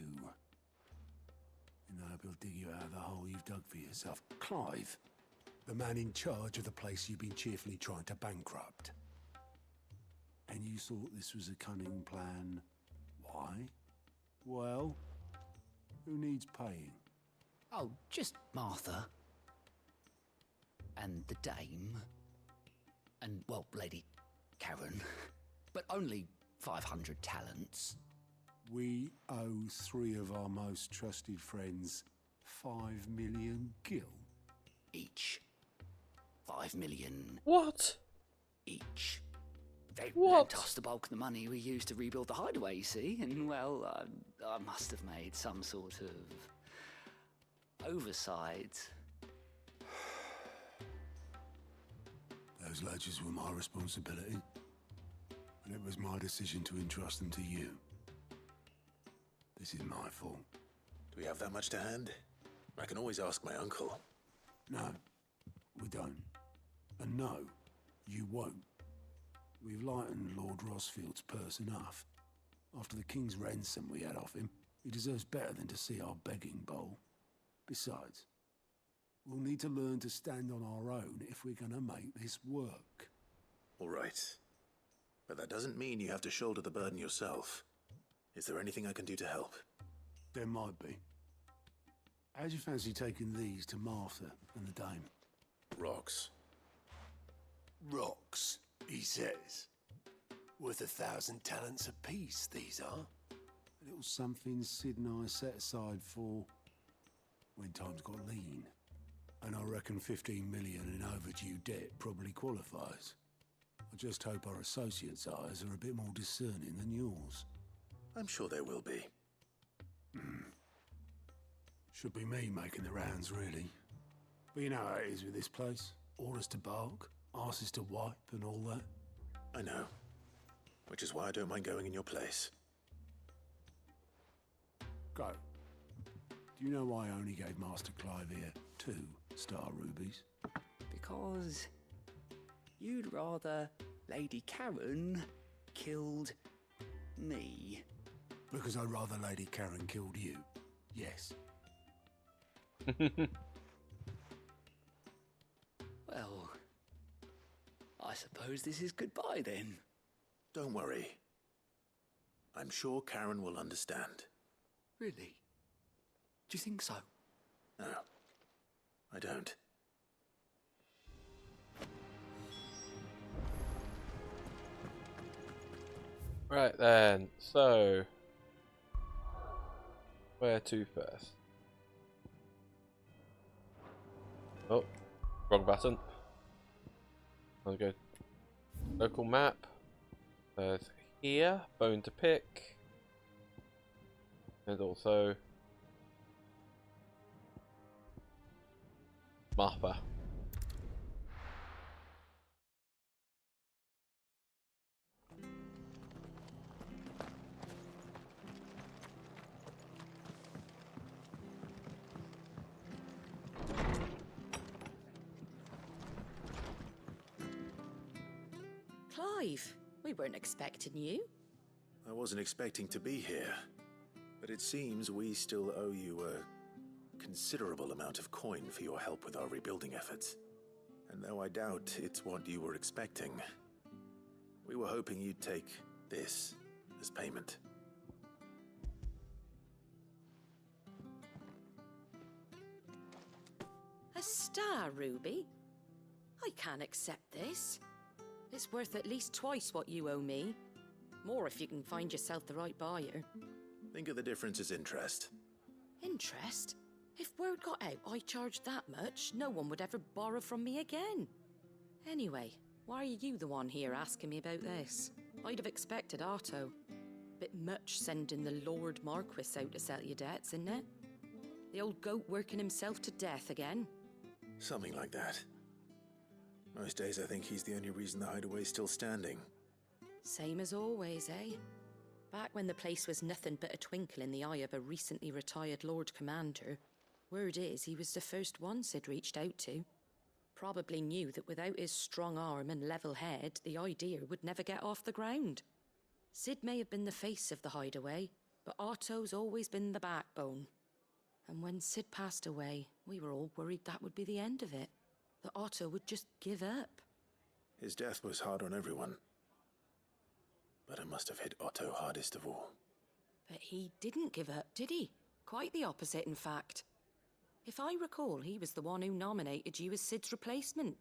And I hope he'll dig you out of the hole you've dug for yourself. Clive, the man in charge of the place you've been cheerfully trying to bankrupt. And you thought this was a cunning plan. Why? Well, who needs paying? Oh, just Martha. And the dame. And, well, Lady Karen. But only 500 talents. We owe 3 of our most trusted friends 5 million gil? Each. 5 million. What? Each. They What? lent us the bulk of the money we used to rebuild the hideaway, you see, and, well, I must have made some sort of oversight. Those ledgers were my responsibility, and it was my decision to entrust them to you. This is my fault. Do we have that much to hand? I can always ask my uncle. No, we don't. And no, you won't. We've lightened Lord Rosfield's purse enough. After the king's ransom we had off him, he deserves better than to see our begging bowl. Besides, we'll need to learn to stand on our own if we're gonna make this work. All right. But that doesn't mean you have to shoulder the burden yourself. Is there anything I can do to help? There might be. How'd you fancy taking these to Martha and the dame? Rocks. Rocks, he says. Worth 1,000 talents apiece, these are. A little something Sid and I set aside for when times got lean. And I reckon 15 million in overdue debt probably qualifies. I just hope our associates' eyes are a bit more discerning than yours. I'm sure there will be. Should be me making the rounds, really. But you know how it is with this place. Orders to bark, arses to wipe, and all that. I know. Which is why I don't mind going in your place. Go. Do you know why I only gave Master Clive here 2 star rubies? Because you'd rather Lady Karen killed me. Because I'd rather Lady Karen killed you. Yes. Well, I suppose this is goodbye then. Don't worry. I'm sure Karen will understand. Really? Do you think so? No, I don't. Right then, so where to first? Oh, wrong button. I'll go local map. There's here, bone to pick, and also Martha. Clive, we weren't expecting you. I wasn't expecting to be here, but it seems we still owe you a considerable amount of coin for your help with our rebuilding efforts. And though I doubt it's what you were expecting, we were hoping you'd take this as payment. A star ruby? I can't accept this. It's worth at least twice what you owe me. More if you can find yourself the right buyer. Think of the difference as interest. Interest? If word got out I charged that much, no one would ever borrow from me again. Anyway, why are you the one here asking me about this? I'd have expected Otto. Bit much sending the Lord Marquis out to settle your debts, isn't it? The old goat working himself to death again. Something like that. Most days I think he's the only reason the hideaway's still standing. Same as always, eh? Back when the place was nothing but a twinkle in the eye of a recently retired Lord Commander, word is he was the first one Sid reached out to. Probably knew that without his strong arm and level head, the idea would never get off the ground. Sid may have been the face of the hideaway, but Otto's always been the backbone. And when Sid passed away, we were all worried that would be the end of it. That Otto would just give up. His death was hard on everyone. But it must have hit Otto hardest of all. But he didn't give up, did he? Quite the opposite, in fact. If I recall, he was the one who nominated you as Sid's replacement,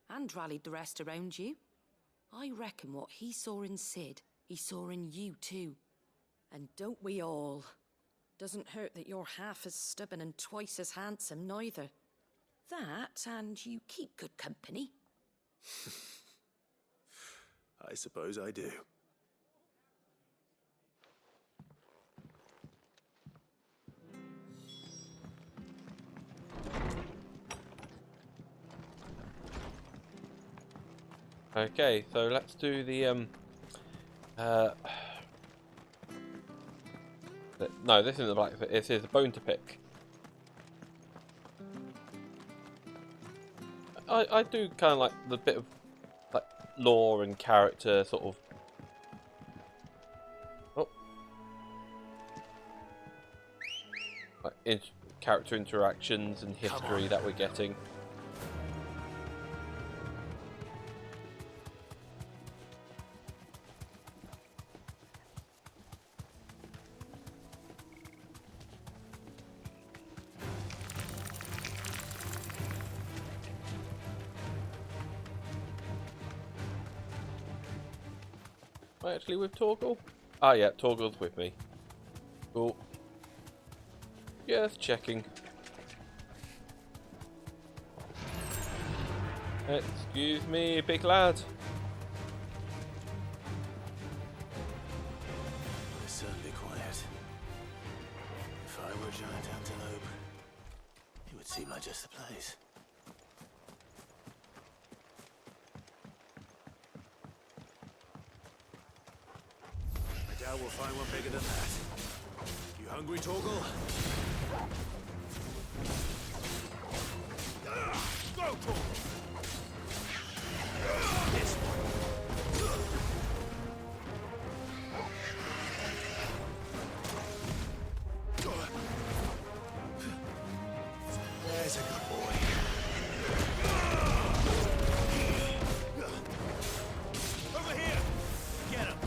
and rallied the rest around you. I reckon what he saw in Sid, he saw in you too. And don't we all? Doesn't hurt that you're half as stubborn and twice as handsome, neither. That, and you keep good company. I suppose I do. Okay, so let's do the no, this isn't the blacksmith. This is a bone to pick. I do kind of like the bit of like lore and character sort of. Oh, like character interactions and history that we're getting. Am I actually with Torgal? Ah, yeah, Torgal's with me. Cool. Just checking. Excuse me, big lad. It's certainly quiet. If I were a giant antelope, it would seem like just the place. I doubt we'll find one bigger than that. You hungry, Torgal? Go, Torgal! This one. There's a good boy. Over here! Get him!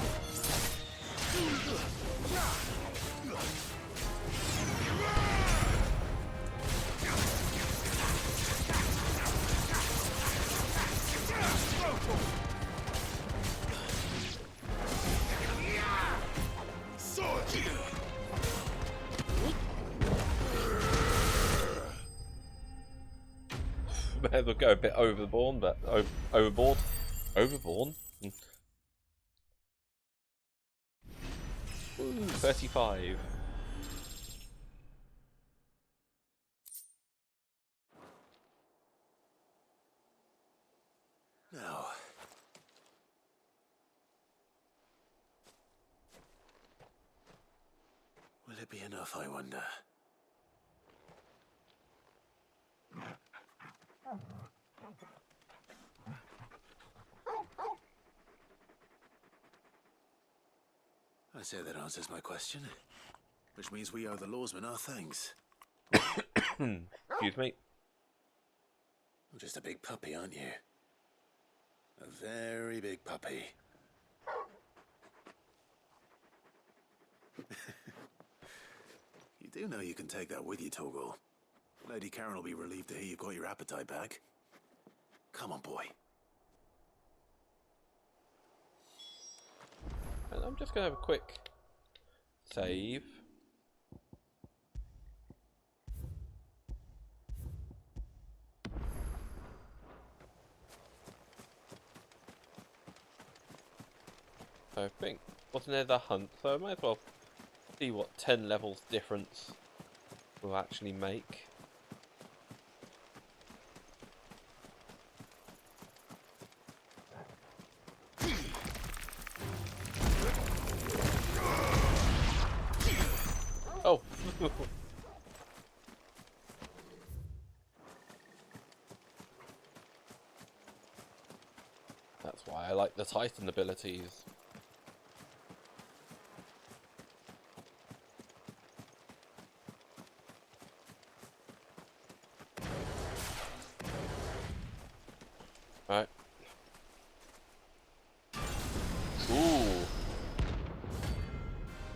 May as well go a bit overboard, but overboard. Ooh, 35. Now, will it be enough, I wonder? I say that answers my question, which means we owe the lawsman our thanks. Excuse me. You're just a big puppy, aren't you? A very big puppy. You do know you can take that with you, Torgal. Lady Karen will be relieved to hear you've got your appetite back. Come on, boy. And I'm just going to have a quick save. I think, wasn't there the hunt? So I might as well see what 10 levels difference will actually make. Oh! That's why I like the Titan abilities. Right. Ooh.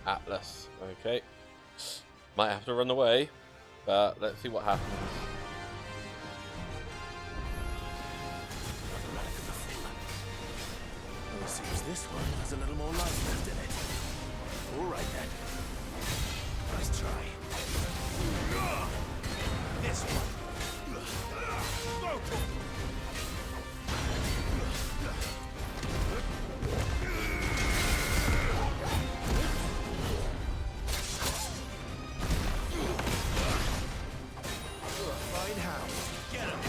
Atlas. Okay. Might have to run away, but let's see what happens. Well, it seems this one has a little more life left in it. All right then. Nice try. This one. Find how. Get him.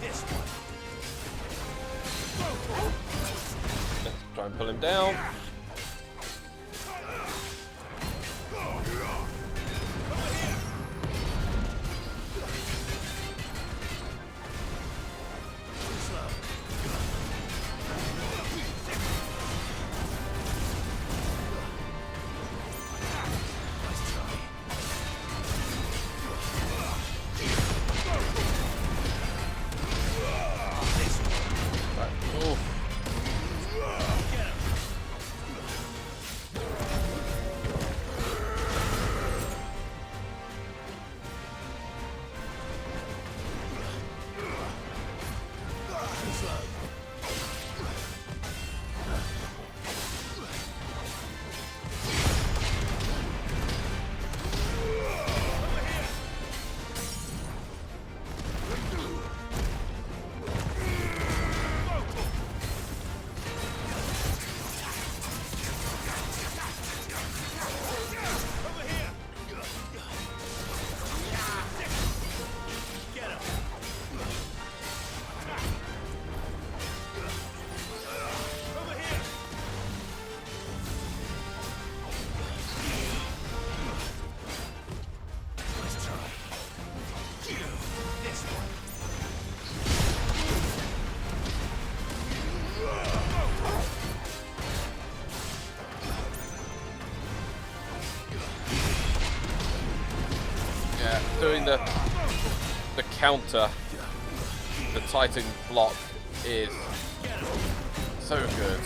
This one. Let's try and pull him down. Doing the counter, the Titan block is so good.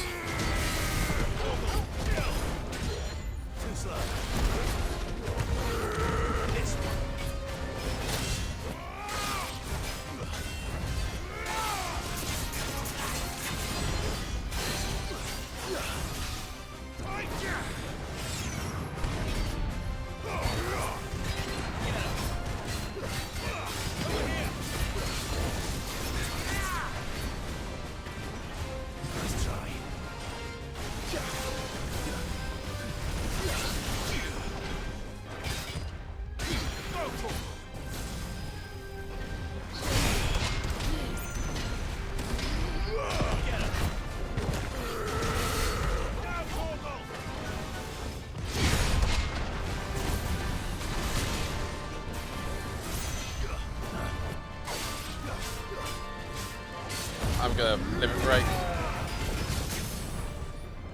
I'm gonna limit break.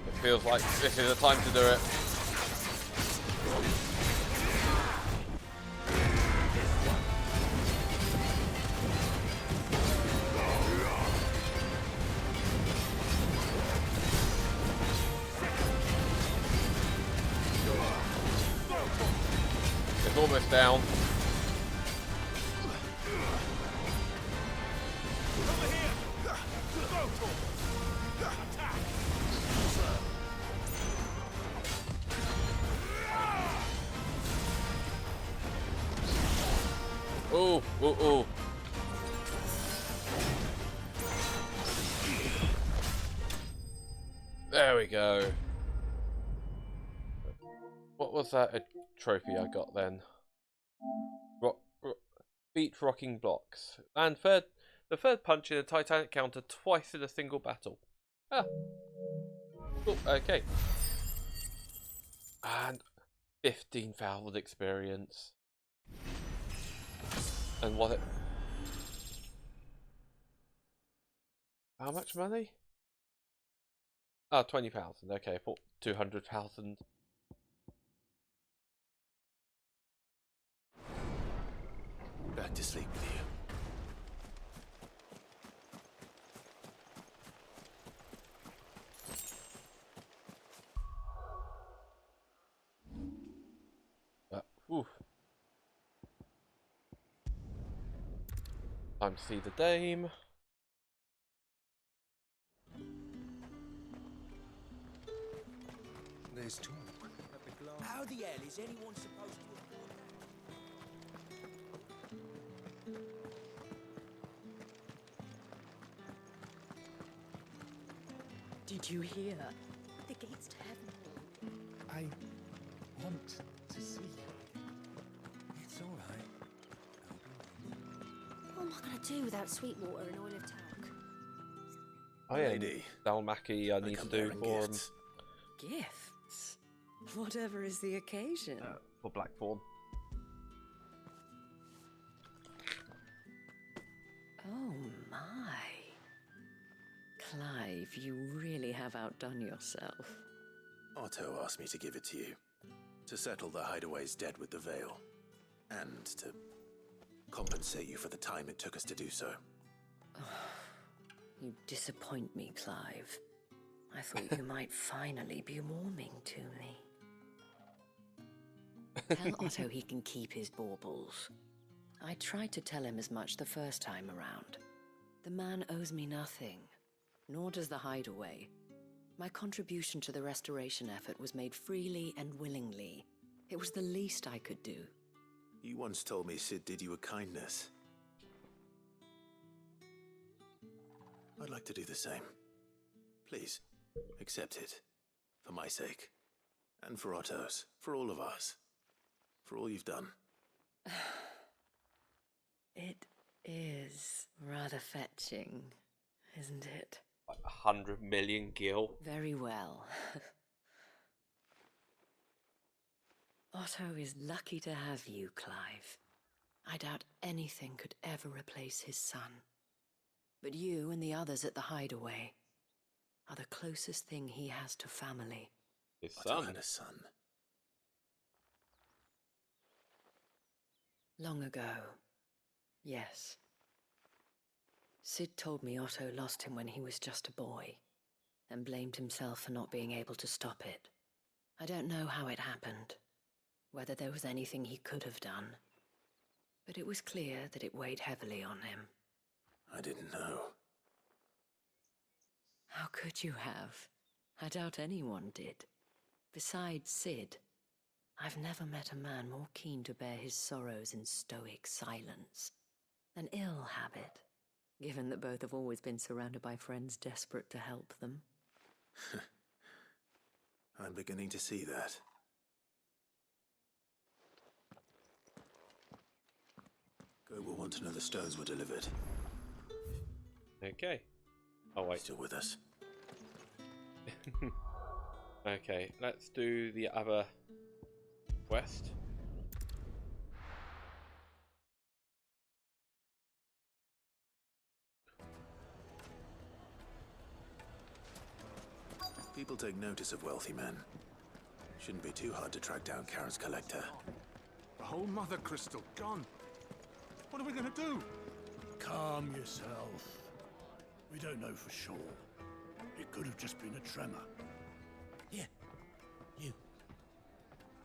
It feels like this is the time to do it. It's almost down. Oh, oh, oh. There we go. What was that a trophy I got then? Beat rocking blocks. And the third punch in a Titanic counter twice in a single battle. Ah. Cool, okay. And 15,000 experience. And what it... How much money? Ah, 20,000. Okay, I thought 200,000. Back to sleep with you. Oof. Time to see the dame. there's talk. How the hell is anyone supposed to afford that? Did you hear? The gates to heaven. I want to see you. It's all right. What am I going to do without sweet water and oil of talc? Oh yeah, Lady, Dalmaki I need to do for Gifts? Whatever is the occasion. for Blackthorn. Oh my. Clive, you really have outdone yourself. Otto asked me to give it to you. To settle the Hideaway's debt with the Veil. And to compensate you for the time it took us to do so. You disappoint me, Clive. I thought you might finally be warming to me. Tell Otto he can keep his baubles. I tried to tell him as much the first time around. The man owes me nothing, nor does the Hideaway. My contribution to the restoration effort was made freely and willingly. It was the least I could do. You once told me Sid did you a kindness. I'd like to do the same. Please, accept it. For my sake. And for Otto's. For all of us. For all you've done. It is rather fetching, isn't it? Like 100 million gil. Very well. Otto is lucky to have you, Clive. I doubt anything could ever replace his son. But you and the others at the Hideaway are the closest thing he has to family. His Otto son? had a son. Long ago, yes. Sid told me Otto lost him when he was just a boy, and blamed himself for not being able to stop it. I don't know how it happened, whether there was anything he could have done, but it was clear that it weighed heavily on him. I didn't know. How could you have? I doubt anyone did. Besides Sid, I've never met a man more keen to bear his sorrows in stoic silence. An ill habit, given that both have always been surrounded by friends desperate to help them. I'm beginning to see that. Go will want to know the stones were delivered. Okay. Oh wait. Still with us. Okay, let's do the other quest. People take notice of wealthy men. Shouldn't be too hard to track down Karen's collector. The whole Mothercrystal gone. What are we going to do? Calm yourself. We don't know for sure. It could have just been a tremor. Here, you.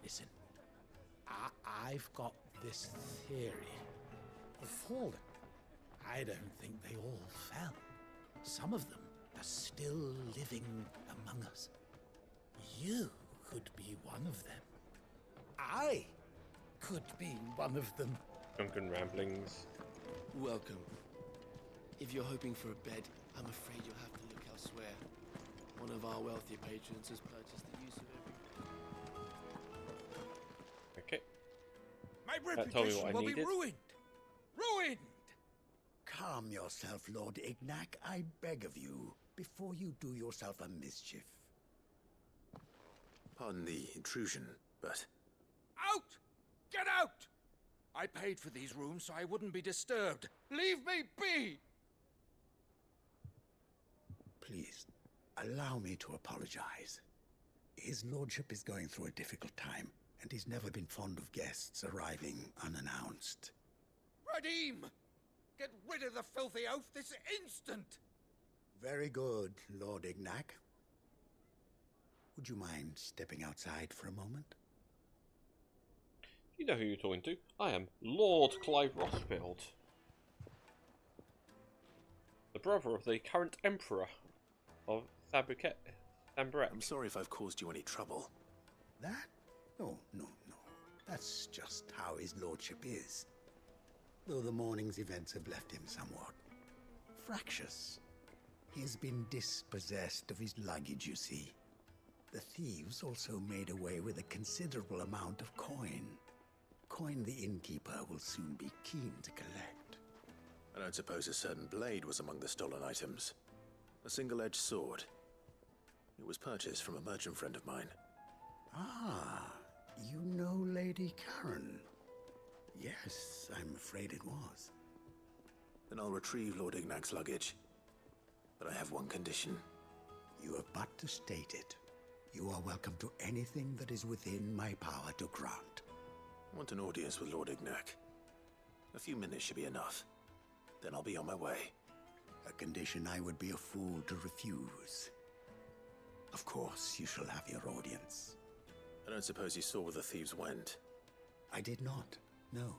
Listen. I've got this theory. They've fallen. I don't think they all fell. Some of them are still living among us. You could be one of them. I could be one of them. Drunken ramblings. Welcome. If you're hoping for a bed, I'm afraid you'll have to look elsewhere. One of our wealthier patrons has purchased the use of every... Okay. My Tell me reputation what I will needed. be ruined. Ruined! Calm yourself, Lord Ignac, I beg of you, before you do yourself a mischief. Pardon the intrusion, but... Out! Get out! I paid for these rooms so I wouldn't be disturbed. Leave me be! Please, allow me to apologize. His lordship is going through a difficult time, and he's never been fond of guests arriving unannounced. Radim! Get rid of the filthy oaf this instant! Very good, Lord Ignac. Would you mind stepping outside for a moment? You know who you're talking to. I am Lord Clive Rosfield, the brother of the current Emperor of Samburet. I'm sorry if I've caused you any trouble. That? Oh, no, no. That's just how his lordship is. Though the morning's events have left him somewhat fractious. He has been dispossessed of his luggage, you see. The thieves also made away with a considerable amount of coin. Coin the innkeeper will soon be keen to collect. I don't suppose a certain blade was among the stolen items. A single-edged sword. It was purchased from a merchant friend of mine. Ah, you know Lady Karen. Yes, I'm afraid it was. Then I'll retrieve Lord Ignac's luggage. But I have one condition. You have but to state it. You are welcome to anything that is within my power to grant. I want an audience with Lord Ignac. A few minutes should be enough. Then I'll be on my way. A condition I would be a fool to refuse. Of course, you shall have your audience. I don't suppose you saw where the thieves went? I did not, no.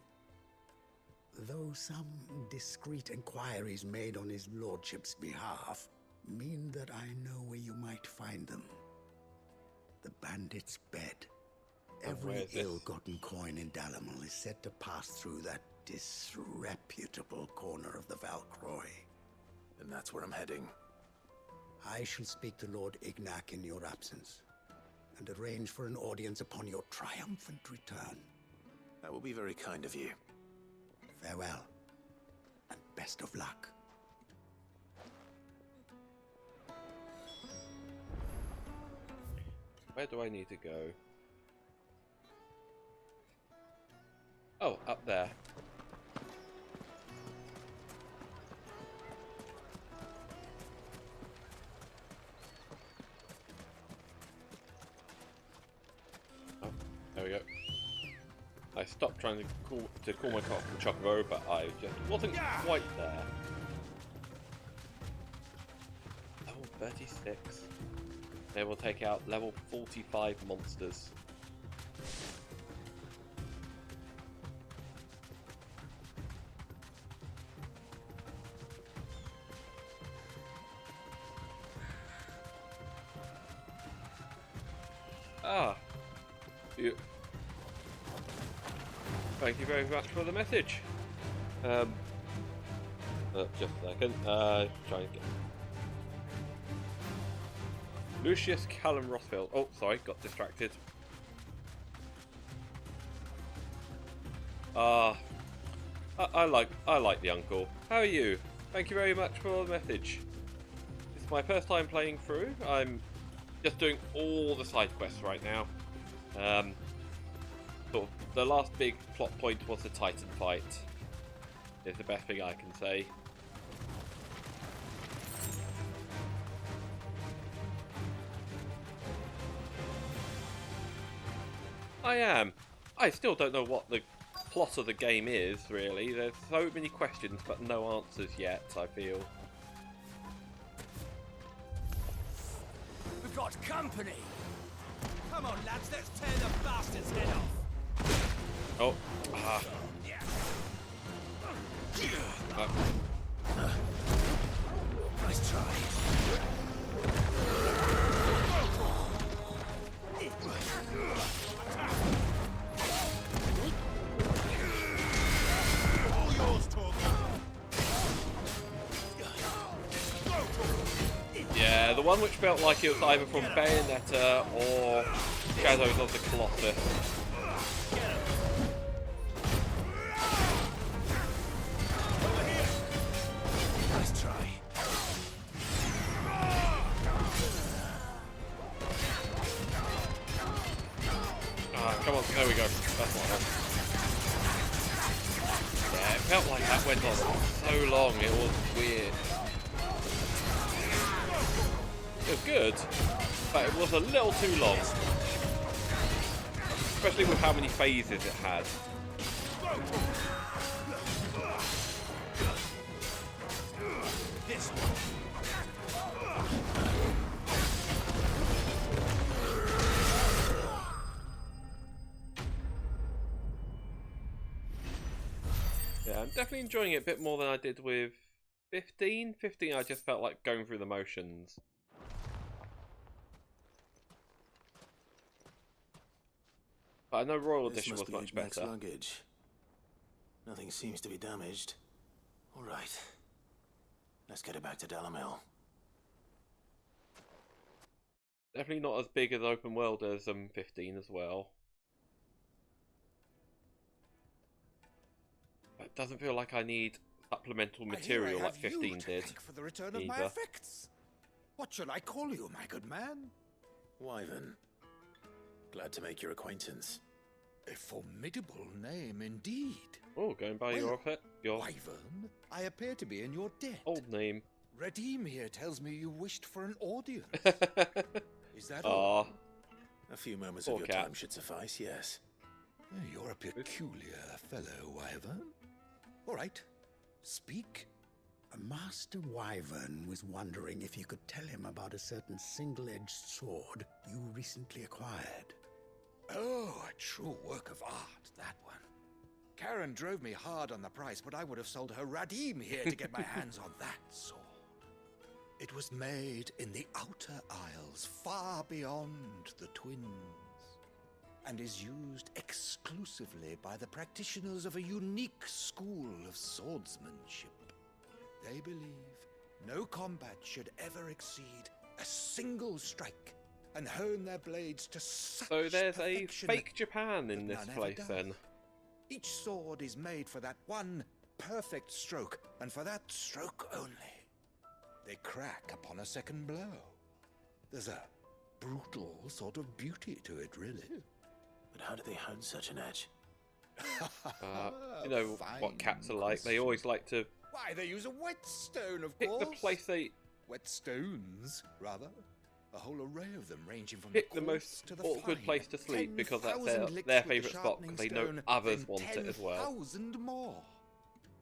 Though some discreet inquiries made on his lordship's behalf mean that I know where you might find them. The bandit's bed. Every ill-gotten coin in Dalamal is said to pass through that disreputable corner of the Valcroy. And that's where I'm heading. I shall speak to Lord Ignac in your absence, and arrange for an audience upon your triumphant return. That will be very kind of you. Farewell, and best of luck. Where do I need to go? Oh, up there. Oh, there we go. I stopped trying to call my Chocobo, but I just wasn't quite there. Level 36. They will take out level 45 monsters. Ah. Thank you very much for the message. Just a second. Try and get Lucius Callum Rosfield. Oh, sorry, got distracted. I like the uncle. How are you? Thank you very much for the message. It's my first time playing through. I'm just doing all the side quests right now. Sort of the last big plot point was the Titan fight. Is the best thing I can say. I am. I still don't know what the plot of the game is, really. There's so many questions, but no answers yet, I feel. We've got company! Come on, lads, let's tear the bastard's head off! Oh. Ah. Nice try. All yours, Yeah, the one which felt like it was either from Bayonetta or Shadows of the Colossus. Nice try. Come on, there we go. That's what happened. Yeah, it felt like that went on so long, it was weird. It was good, but it was a little too long. Especially with how many phases it had. This one. Yeah, I'm definitely enjoying it a bit more than I did with 15. 15 I just felt like going through the motions. I know Royal This Edition must was be much Max better. luggage. Nothing seems to be damaged. All right. Let's get it back to Dalamel. Definitely not as big as open world as 15 as well. It doesn't feel like I need supplemental material like 15 did. For the return of my either. effects. What shall I call you, my good man? Wyvern. Glad to make your acquaintance. A formidable name indeed. Oh, going by your outfit. Your Wyvern, I appear to be in your debt. old name. Redeem here tells me you wished for an audience. Is that all? A few moments Poor of your cat. time should suffice, yes. You're a peculiar fellow, Wyvern. All right, speak. Master Wyvern was wondering if you could tell him about a certain single-edged sword you recently acquired. Oh, a true work of art, that one. Karen drove me hard on the price, but I would have sold her Radim here to get my hands on that sword. It was made in the Outer Isles, far beyond the Twins, and is used exclusively by the practitioners of a unique school of swordsmanship. They believe no combat should ever exceed a single strike, and hone their blades to such So there's a perfection fake Japan in that this none ever place does. then. Each sword is made for that one perfect stroke, and for that stroke only. They crack upon a second blow. There's a brutal sort of beauty to it, really. But how do they hone such an edge? You know what cats are like. They always like to Why, they use a whetstone, of pick course. the place they Whetstones, rather. A whole array of them, ranging from pick the the most to the awkward fine. place to sleep because that's 10,000 licks their with the favourite spot because they know sharpening others stone, want then it as well. 10,000 more.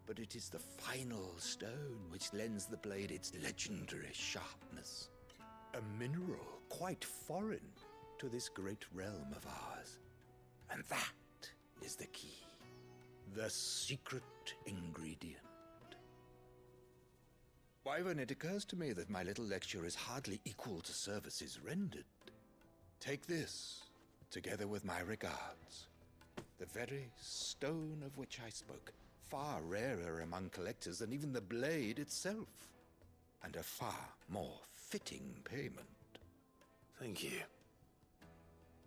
But it is the final stone which lends the blade its legendary sharpness. A mineral quite foreign to this great realm of ours. And that is the key. The secret ingredient. Wyvern, it occurs to me that my little lecture is hardly equal to services rendered. Take this, together with my regards. The very stone of which I spoke, far rarer among collectors than even the blade itself, and a far more fitting payment. Thank you.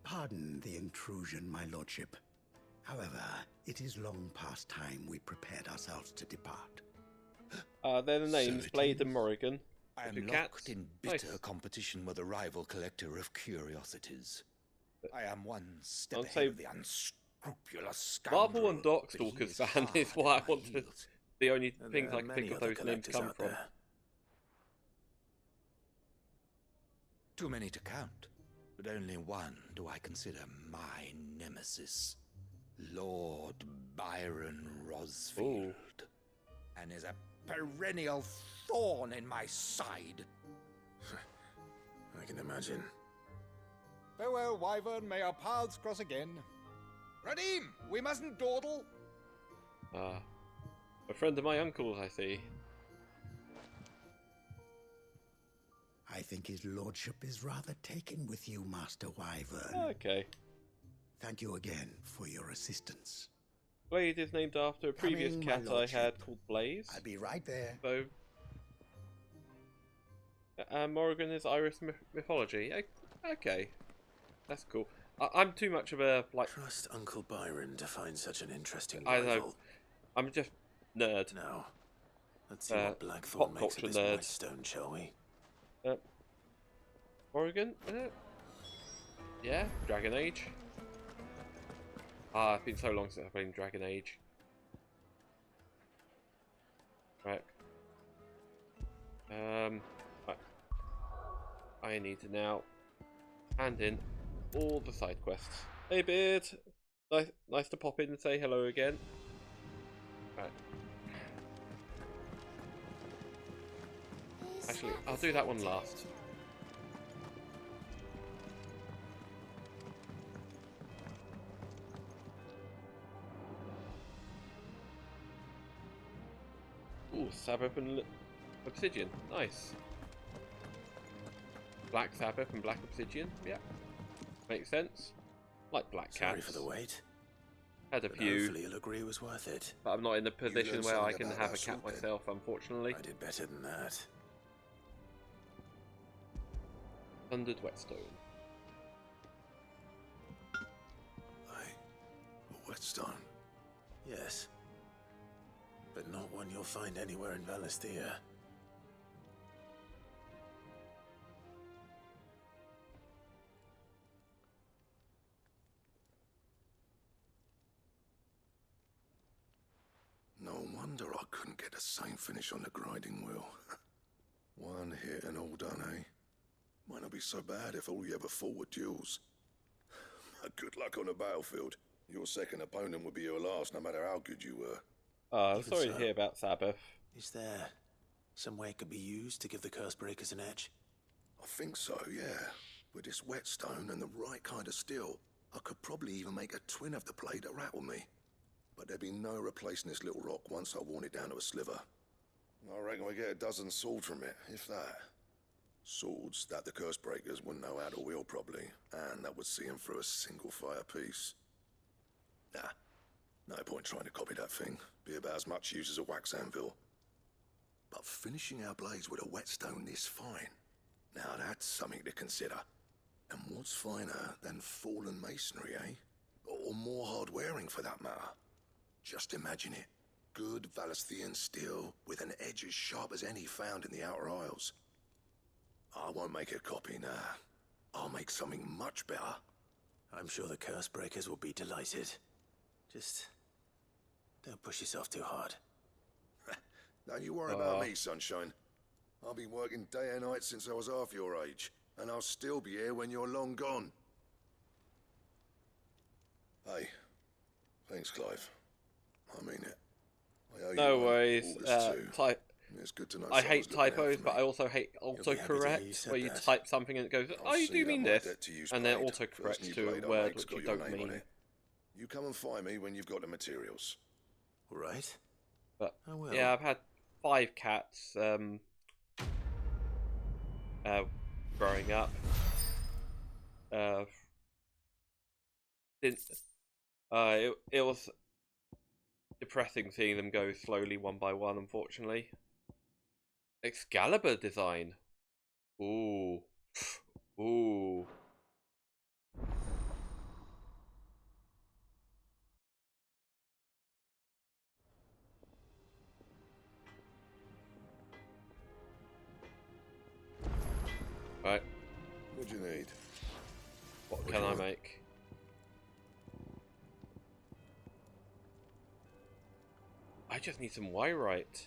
Pardon the intrusion, my lordship. However, it is long past time we prepared ourselves to depart. They're the names, Blade and Morrigan. I am Two locked cats. in bitter Nice. competition with a rival collector of curiosities. I am one step I'll ahead say of the unscrupulous scoundrel. Marvel and Darkstalkers fan is why I want to. The only And things there I are can many think of other those names collectors come out from. there. Too many to count, but only one do I consider my nemesis. Lord Byron Rosfield. And is a perennial thorn in my side. I can imagine. Farewell, Wyvern. May our paths cross again. Radim, we mustn't dawdle. A friend of my uncle's, I see. I think his lordship is rather taken with you, Master Wyvern. Okay. Thank you again for your assistance. Blade is named after a previous Coming, my cat I lordship. had called Blaze. I'll be right there. So, Morrigan is Irish mythology. Okay, that's cool. I'm too much of a Trust Uncle Byron to find such an interesting I rival. know. I'm just nerd. Now, let's see what Pop Blackthorn makes of culture this nerd. white stone, shall we? Morrigan? Yeah, Dragon Age. It's been so long since I've played Dragon Age. Right. Right. I need to now hand in all the side quests. Hey Beard! Nice to pop in and say hello again. Right. Actually, I'll do that one last. Ooh, Sabbath and Obsidian. Nice. Black Sabbath and Black Obsidian. Yeah. Makes sense. Like black Sorry cats. for the wait. Had a But few. hopefully you'll agree it was worth it. But I'm not in a position learned where I something can about have our a cat sword, then? myself, unfortunately. I did better than that. Thundered whetstone. A whetstone? Yes. But not one you'll find anywhere in Valisthea. No wonder I couldn't get the same finish on the grinding wheel. One hit and all done, eh? Might not be so bad if all you ever fought were duels. Good luck on the battlefield. Your second opponent would be your last, no matter how good you were. I'm sorry to hear about Sabbath. Is there some way it could be used to give the curse breakers an edge? I think so, yeah. With this whetstone and the right kind of steel, I could probably even make a twin of the blade that rattled me. But there'd be no replacing this little rock once I worn it down to a sliver. I reckon we get a dozen swords from it, if that. Swords that the curse breakers wouldn't know how to wield properly, and that would see them through a single fire piece. Nah, no point trying to copy that thing. Be about as much use as a wax anvil. But finishing our blades with a whetstone this fine, now that's something to consider. And what's finer than fallen masonry, eh? Or more hard-wearing, for that matter. Just imagine it. Good Valisthean steel with an edge as sharp as any found in the Outer Isles. I won't make a copy, nah. I'll make something much better. I'm sure the curse breakers will be delighted. Just don't push yourself too hard. Don't you worry about me, sunshine. I've been working day and night since I was half your age, and I'll still be here when you're long gone. Hey, thanks, Clive. I mean it. I owe No you worries. It's good to know I hate someone's looking out typos, for but me. I also hate autocorrect, where you type something and it goes, I'll "Oh, you see do that mean my this," debt to you's and then paid. autocorrects First new to blade a I word make's which got you your don't name on mean. it. You come and find me when you've got the materials. Right. But I will. yeah, I've had 5 cats growing up. It was depressing seeing them go slowly one by one, unfortunately. Excalibur design. Ooh. Ooh. Right. What do you need? What can I make? I just need some wyrite.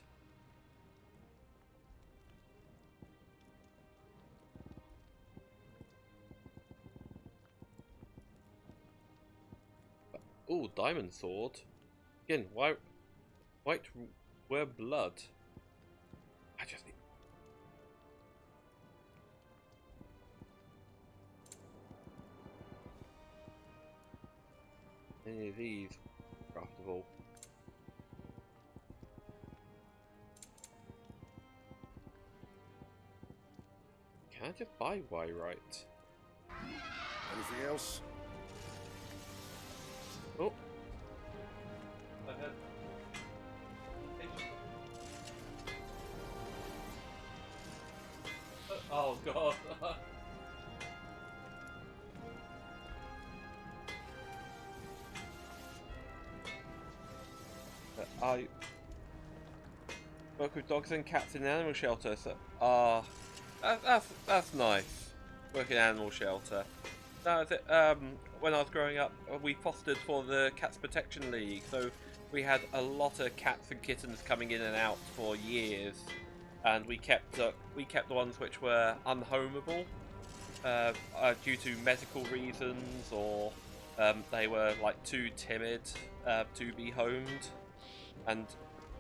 Ooh, diamond sword. Again, white were blood. I just need. Any of these craftable? Can I just buy wyrite? Anything else? Oh. Oh god. I work with dogs and cats in an animal shelter, so that's nice. Work in an animal shelter. That was it. When I was growing up, we fostered for the Cats Protection League, so we had a lot of cats and kittens coming in and out for years, and we kept the ones which were unhomeable due to medical reasons, or they were like too timid to be homed, and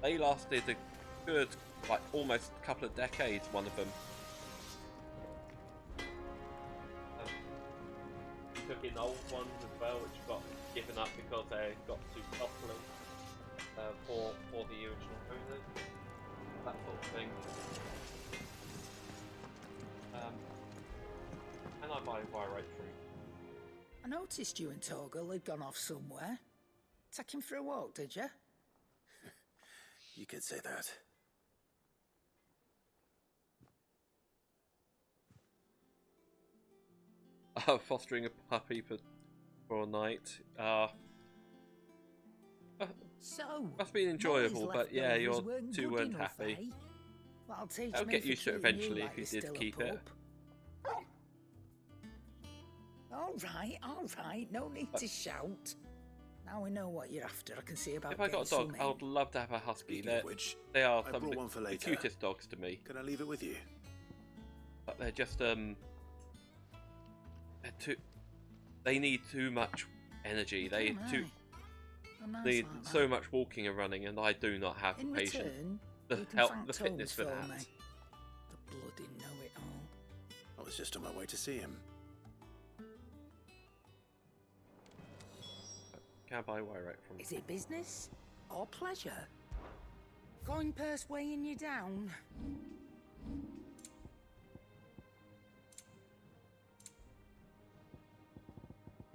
they lasted a good like almost a couple of decades. One of them. Took in old ones as well, which got given up because they got too costly for the original owners, that sort of thing. Can I buy wyrite fruit? I noticed you and Torgal had gone off somewhere. Take him for a walk, did you? You could say that. Fostering a puppy for a night. So, must be enjoyable, but yeah, you're too good weren't enough, happy. eh? That'll teach I'll me get for used to it treating you eventually like if you you're did still a keep it. pup. All right, no need to shout. Now we know what you're after. I can see about If I got a dog, I would love to have a husky. They are some of the cutest dogs to me. Can I leave it with you? But they're just they're too. They need too much energy. They need so much walking and running, and I do not have the patience, the fitness for that. The bloody know-it-all. I was just on my way to see him. Can I buy Wyrite from? Is it business or pleasure? Coin purse weighing you down?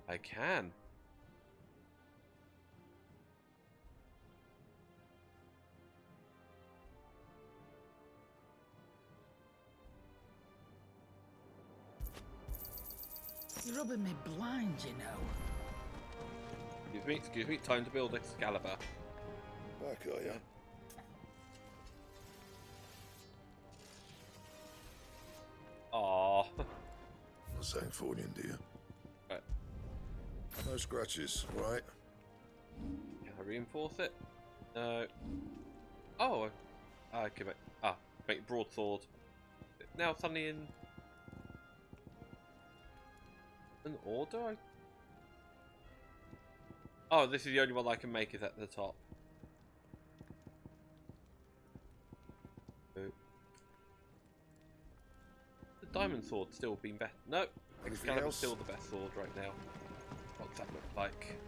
I can. You're rubbing me blind, you know. Excuse me, time to build Excalibur. Back, are ya? Aww. Not saying Fornian, do you? Right. No scratches, right? Can I reinforce it? No. Oh, I can make broadsword. Now suddenly in an order. Oh, this is the only one I can make is at the top. Oh. The diamond sword still being better. No, Excalibur's still the best sword right now. What's that look like?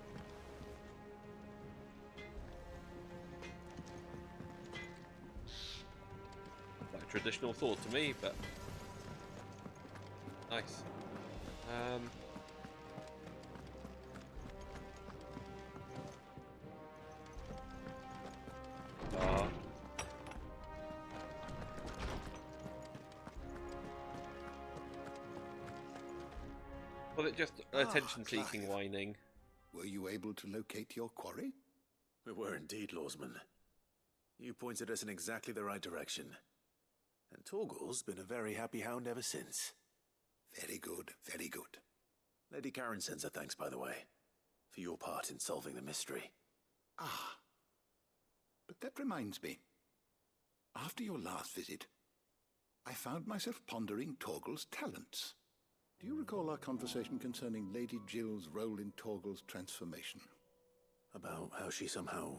Like a traditional sword to me, but nice. Was it just attention-seeking whining? Were you able to locate your quarry? We were indeed, Lawsman. You pointed us in exactly the right direction. And Torgal's been a very happy hound ever since. Very good, very good. Lady Karen sends her thanks, by the way, for your part in solving the mystery. Ah. But that reminds me. After your last visit, I found myself pondering Torgal's talents. Do you recall our conversation concerning Lady Jill's role in Torgal's transformation? About how she somehow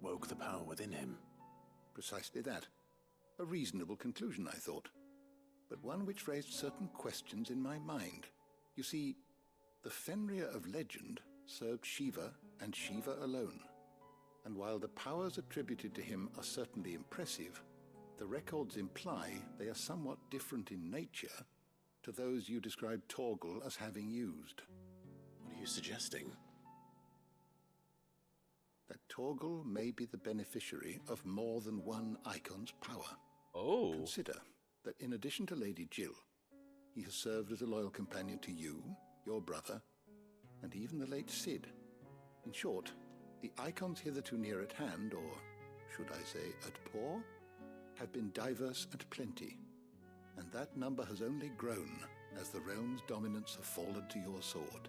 woke the power within him. Precisely that. A reasonable conclusion, I thought, but one which raised certain questions in my mind. You see, the Fenrir of legend served Shiva and Shiva alone. And while the powers attributed to him are certainly impressive, the records imply they are somewhat different in nature to those you described Torgal as having used. What are you suggesting? That Torgal may be the beneficiary of more than one Eikon's power. Oh. Consider that in addition to Lady Jill, he has served as a loyal companion to you, your brother, and even the late Cid. In short, the Eikons hitherto near at hand, or should I say at paw, have been diverse and plenty, and that number has only grown as the realm's dominance have fallen to your sword.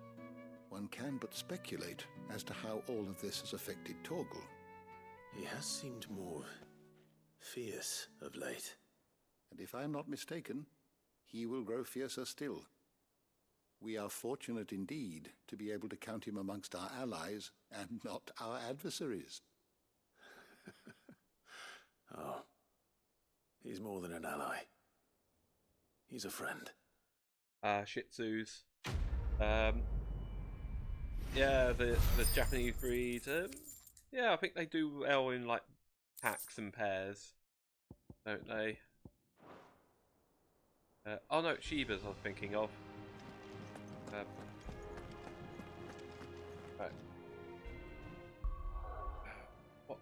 One can but speculate as to how all of this has affected Torgal. He has seemed more fierce of late. And if I am not mistaken, he will grow fiercer still. We are fortunate indeed to be able to count him amongst our allies and not our adversaries. Oh, he's more than an ally. He's a friend. Shih Tzus. Yeah, the Japanese breed. Yeah, I think they do well in like packs and pairs, don't they? Oh no, Shibas I was thinking of. Right.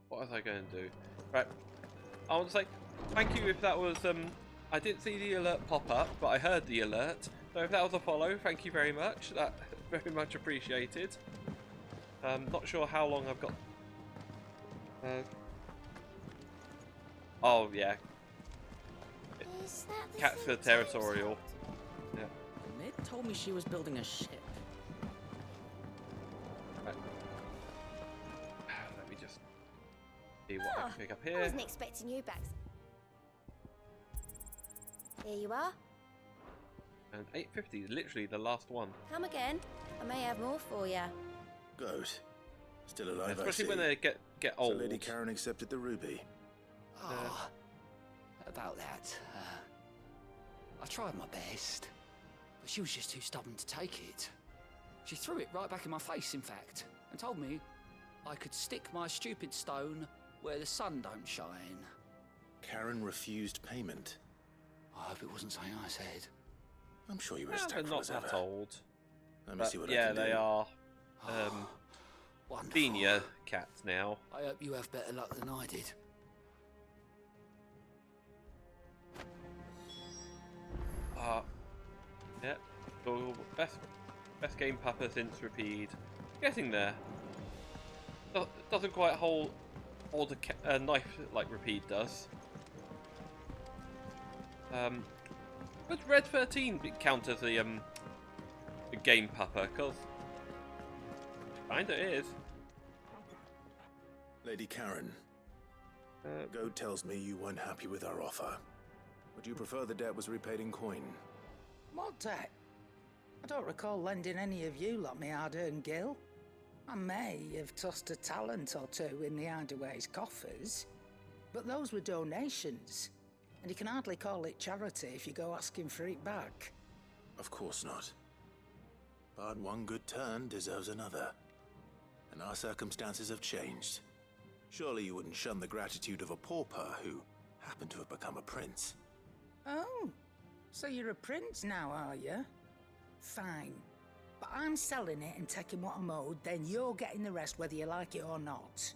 What was I going to do? Right. I want to say thank you if that was I didn't see the alert pop up, but I heard the alert. So if that was a follow, thank you very much. That very much appreciated. Not sure how long I've got. Oh yeah. Cats are territorial. Yeah. Mid told me she was building a ship. Right. Let me just see what I can pick up here. I wasn't expecting you back. Here you are. And 850, literally the last one. Come again. I may have more for you. Good. Still alive, especially I see. when they get old. So Lady Karen accepted the ruby. About that, I tried my best, but she was just too stubborn to take it. She threw it right back in my face, in fact, and told me I could stick my stupid stone where the sun don't shine. Karen refused payment. I hope it wasn't something I said. I'm sure you were as They're tactful not as that ever. old. Let me But see what yeah, I can do. they are senior cats now. I hope you have better luck than I did. Yeah. So best game pupper since Repeat. Getting there. Doesn't quite hold a knife like Repeat does. Would Red 13 count as a game pupper? Cause kinda is. Lady Karen, Goad tells me you weren't happy with our offer. Would you prefer the debt was repaid in coin? What debt? I don't recall lending any of you like me hard-earned gil. I may have tossed a talent or two in the Hideaway's coffers, but those were donations, and you can hardly call it charity if you go asking for it back. Of course not. But one good turn deserves another. And our circumstances have changed. Surely you wouldn't shun the gratitude of a pauper who happened to have become a prince. Oh, so you're a prince now, are you? Fine. But I'm selling it and taking what I'm owed, then you're getting the rest whether you like it or not.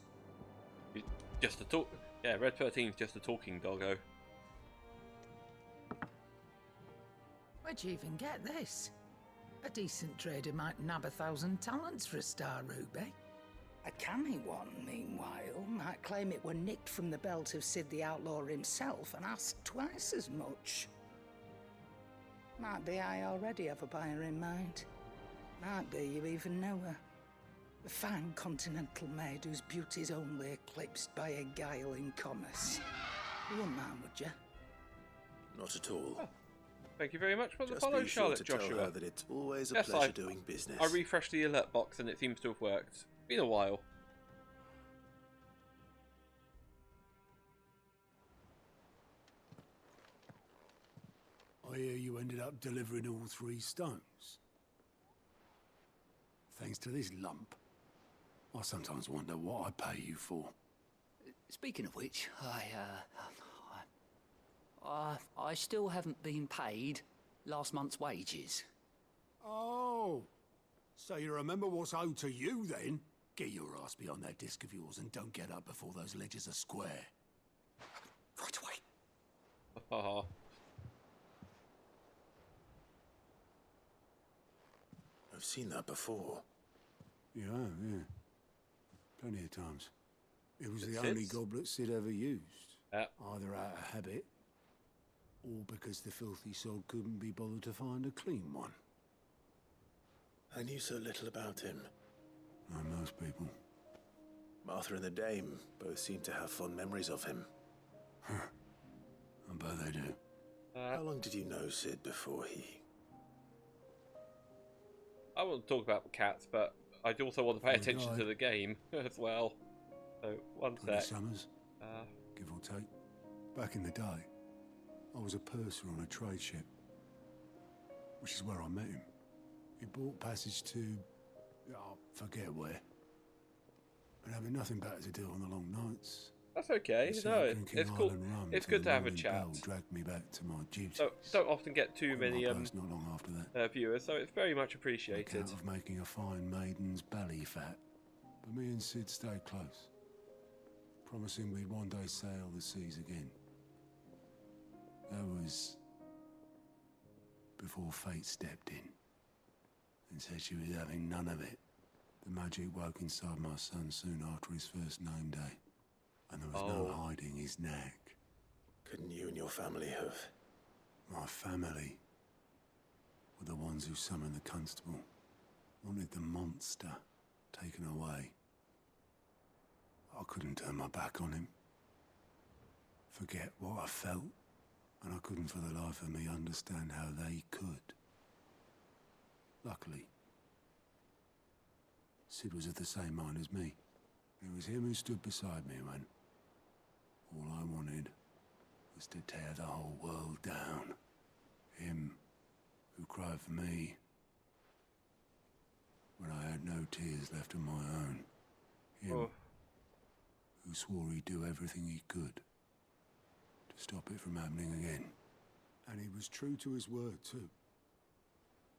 Just a talk. Yeah, Red 13's just a talking doggo. Where'd you even get this? A decent trader might nab 1,000 talents for a star ruby. A canny one, meanwhile, might claim it were nicked from the belt of Sid the Outlaw himself and ask twice as much. Might be I already have a buyer in mind. Might be you even know her. A fine continental maid whose beauty's only eclipsed by a guile in commerce. You wouldn't mind, would you? Not at all. Oh, thank you very much for the Just follow, be sure Charlotte to Joshua. tell her that it's always a Yes, pleasure doing business. I refreshed the alert box and it seems to have worked. Been a while. I hear you ended up delivering all 3 stones. Thanks to this lump. I sometimes wonder what I pay you for. Speaking of which, I still haven't been paid last month's wages. Oh, so you remember what's owed to you then? Get your ass behind that disc of yours and don't get up before those ledgers are square. Right away. I've seen that before. Yeah. Plenty of times. It was It the only fits. goblet Sid ever used. Yeah. Either out of habit, or because the filthy sod couldn't be bothered to find a clean one. I knew so little about him. Like most people. Martha and the Dame both seem to have fond memories of him. I bet they do. How long did you know Sid before he... I want to talk about cats, but I also want to pay attention to the game as well. So, one 20 sec. summers, give or take. Back in the day, I was a purser on a trade ship, which is where I met him. He bought passage to, forget where. But having nothing better to do on the long nights, That's okay. The No, drinking it's cool. Island rum It's till good to the have a morning chat. bell dragged me back to my duties. Don't often get too Quit my many place not long after that. viewers, so it's very much On appreciated. account of making a fine maiden's belly fat. But me and Sid stayed close, promising we'd one day sail the seas again. That was before fate stepped in and said she was having none of it. The magic woke inside my son soon after his first name day, and there was no hiding his knack. Couldn't you and your family have? My family were the ones who summoned the constable, wanted the monster taken away. I couldn't turn my back on him, forget what I felt, and I couldn't for the life of me understand how they could. Luckily, Sid was of the same mind as me. It was him who stood beside me when all I wanted was to tear the whole world down. Him who cried for me when I had no tears left of my own. Him who swore he'd do everything he could to stop it from happening again. And he was true to his word, too.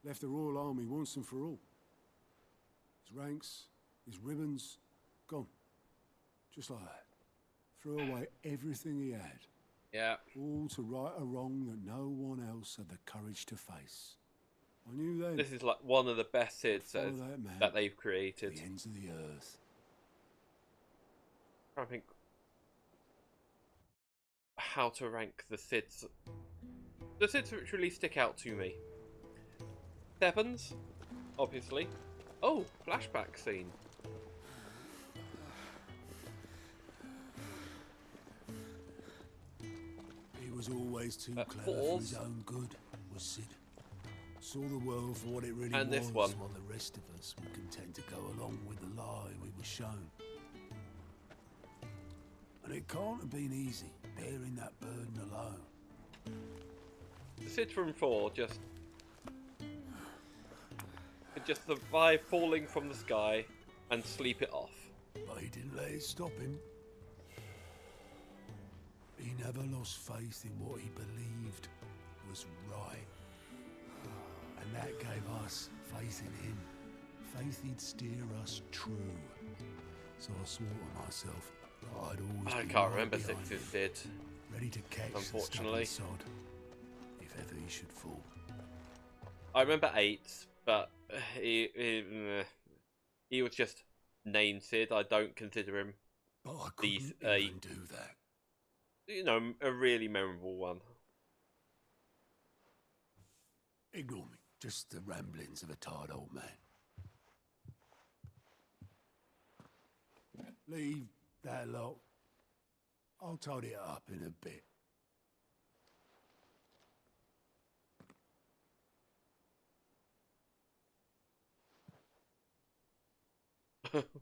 Left the Royal Army once and for all. His ranks, his ribbons, gone. Just like that. Threw away everything he had. Yeah. All to right a wrong that no one else had the courage to face. I knew then. This is like one of the best Sids that they've created. The ends of the earth. I think how to rank the Sids. The Sids which really stick out to me. Sevens, obviously. Oh, flashback scene. He was always too clever for his own good, was Sid. Saw the world for what it really and was, this one. while the rest of us were content to go along with the lie we were shown. And it can't have been easy, bearing that burden alone. The Sid from 4 just survive falling from the sky and sleep it off. But he didn't let it stop him. He never lost faith in what he believed was right. And that gave us faith in him. Faith he'd steer us true. So I swore to myself that I'd always I be can't right remember behind 6's him, Sid. ready to catch Unfortunately. the stubborn sod if ever he should fall. I remember 8, but he was just named Sid. I don't consider him But I couldn't even do that. You know, a really memorable one. Ignore me. Just the ramblings of a tired old man. Leave that lot. I'll tidy it up in a bit.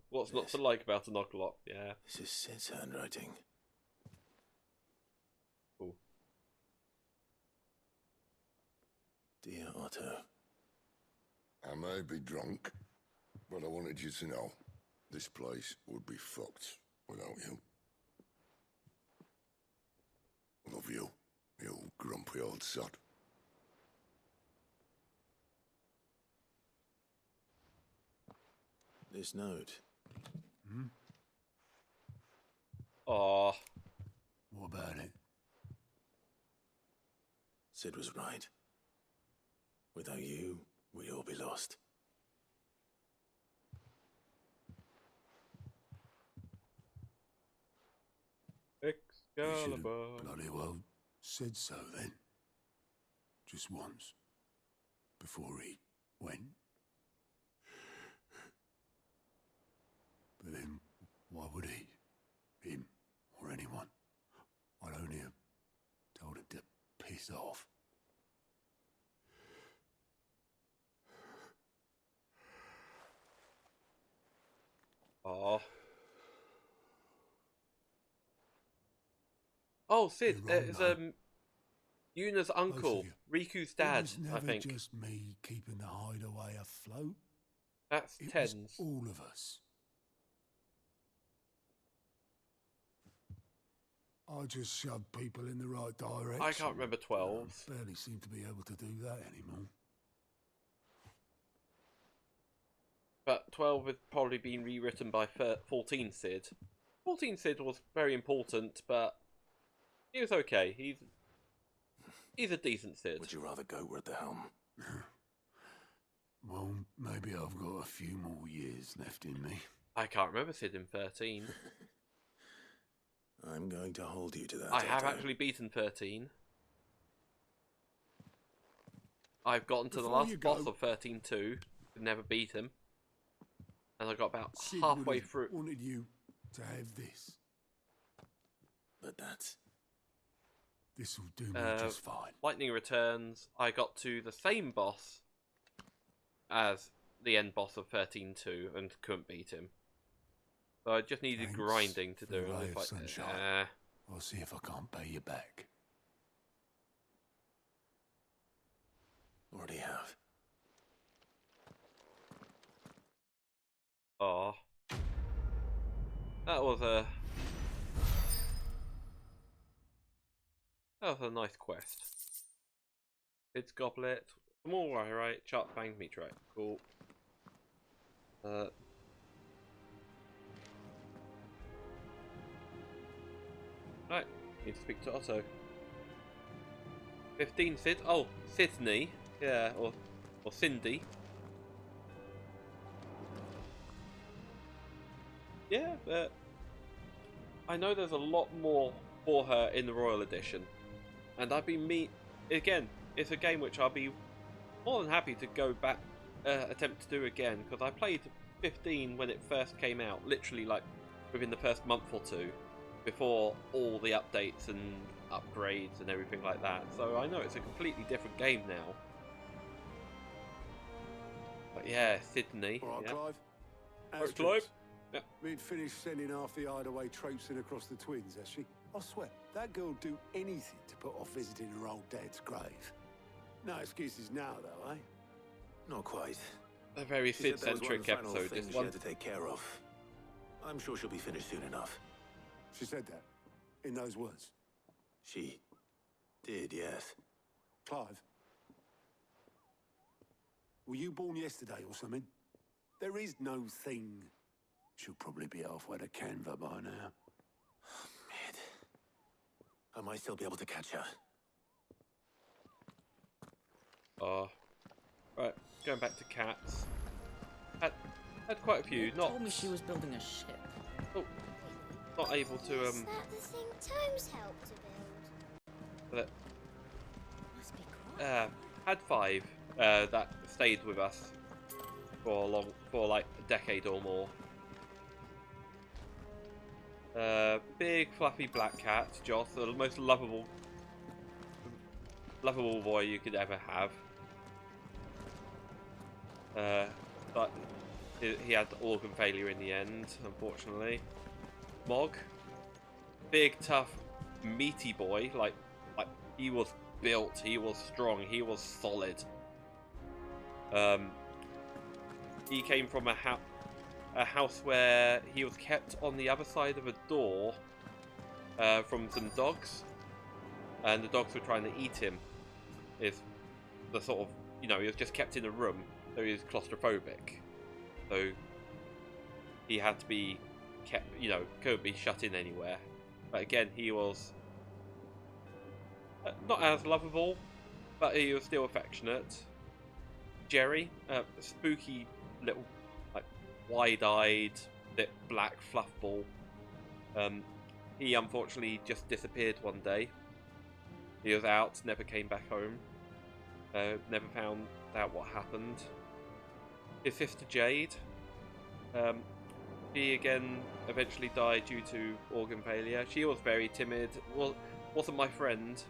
What's not to like about a knock-lock? Yeah. This is Sid's handwriting. Cool. Dear Otto. I may be drunk, but I wanted you to know this place would be fucked without you. Love you, you grumpy old sod. This note. Aww. What about it? Sid was right. Without you, we'd all be lost. Excalibur. Bloody well said so then. Just once. Before he went. But then, why would he? Him, or anyone? I'd only have told him to piss off. Aww. Oh, Sid, it's Yuna's uncle, Riku's dad, It was never I think. just me keeping the hideaway afloat. That's It tens. was all of us. I just shove people in the right direction. I can't remember 12. I barely seem to be able to do that anymore. But 12 has probably been rewritten by 14 Sid. 14 Sid was very important, but he was okay. He's a decent Sid. Would you rather go at the helm? Well, maybe I've got a few more years left in me. I can't remember Sid in 13. I'm going to hold you to that. I have actually beaten 13. I've gotten to the last boss of 13-2. Never beat him. And I got about Sid halfway through. Wanted you to have this. But this'll do me just fine. Lightning Returns. I got to the same boss as the end boss of 13-2 and couldn't beat him. So I just needed grinding to do it. Ray of sunshine. I'll see if I can't pay you back. Already have. Oh, that was a nice quest. It's Goblet. I'm alright. Sharp Fang Meat Right. Cool. Right, need to speak to Otto. 15 Sid. Oh, Sydney. Yeah, or Cindy. Yeah, but I know there's a lot more for her in the Royal Edition, and I've been again. It's a game which I'll be more than happy to go back, attempt to do again, because I played 15 when it first came out, literally like within the first month or two, before all the updates and upgrades and everything like that. So I know it's a completely different game now. But yeah, Sydney. All right, yeah. Clive. Right, Clive. Yep. We'd finished sending half the hideaway traipsing across the twins, has she? I swear, that girl'd do anything to put off visiting her old dad's grave. No excuses now, though, eh? Not quite. A very She said there was Sid-centric one final episode, thing this she one. had to take care of. I'm sure she'll be finished soon enough. She said that, in those words. She did, yes. Clive, were you born yesterday or something? There is no thing. She'll probably be halfway to Canva by now. Mid. I might still be able to catch her. Right, going back to cats. Had quite a few. Told me she was building a ship. Oh, not able to Is that the thing Tomes helped to build? But, Must be quite. had 5 that stayed with us for like a decade or more. Big fluffy black cat, Joss, the most lovable boy you could ever have. But he had organ failure in the end, unfortunately. Mog, big tough meaty boy, like he was built, he was strong, he was solid. He came from a house where he was kept on the other side of a door from some dogs, and the dogs were trying to eat him. Is the sort of, he was just kept in a room, so he was claustrophobic. So he had to be kept, couldn't be shut in anywhere. But again, he was not as lovable, but he was still affectionate. Jerry, spooky little, wide-eyed, bit black fluff ball. He unfortunately just disappeared one day. He was out, never came back home. Never found out what happened. His sister Jade, she again eventually died due to organ failure. She was very timid. Wasn't my friend.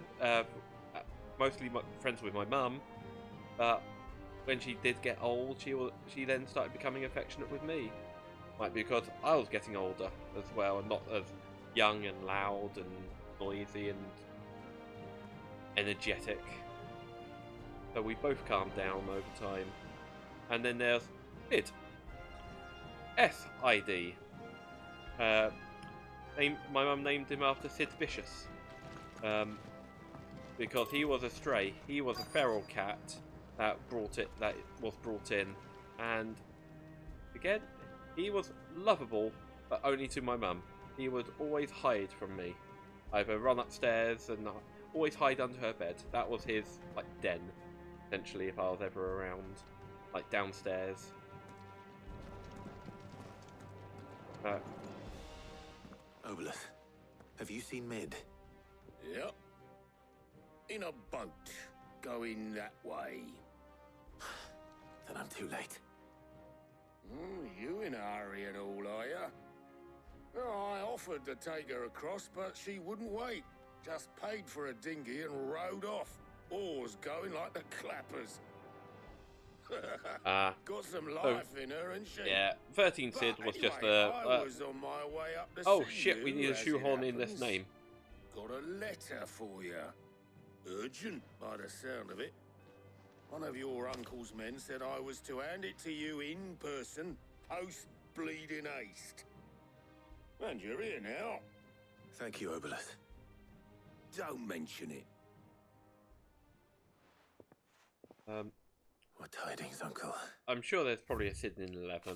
Mostly friends with my mum, but when she did get old, she then started becoming affectionate with me. Might be because I was getting older as well, and not as young and loud and noisy and energetic. So we both calmed down over time. And then there's Sid. S-I-D. my mum named him after Sid Vicious, because he was a stray. He was a feral cat that was brought in, and again, he was lovable, but only to my mum. He would always hide from me, either run upstairs and always hide under her bed. That was his like den, essentially, if I was ever around, like downstairs. Obelus, have you seen Mid? Yep. In a boat, going that way. Then I'm too late. You in a hurry at all, are you? Oh, I offered to take her across, but she wouldn't wait. Just paid for a dinghy and rowed off. Oars going like the clappers. Got some life in her, and she. Yeah, 13 Sid was anyway, just the. I was on my way up to Oh see shit! We you, need to as it shoehorn in this happens. name. Got a letter for you. Urgent, by the sound of it. One of your uncle's men said I was to hand it to you in person, post-bleeding haste. And you're here now. Thank you, Obelus. Don't mention it. What tidings, Uncle? I'm sure there's probably a Sid in 11. I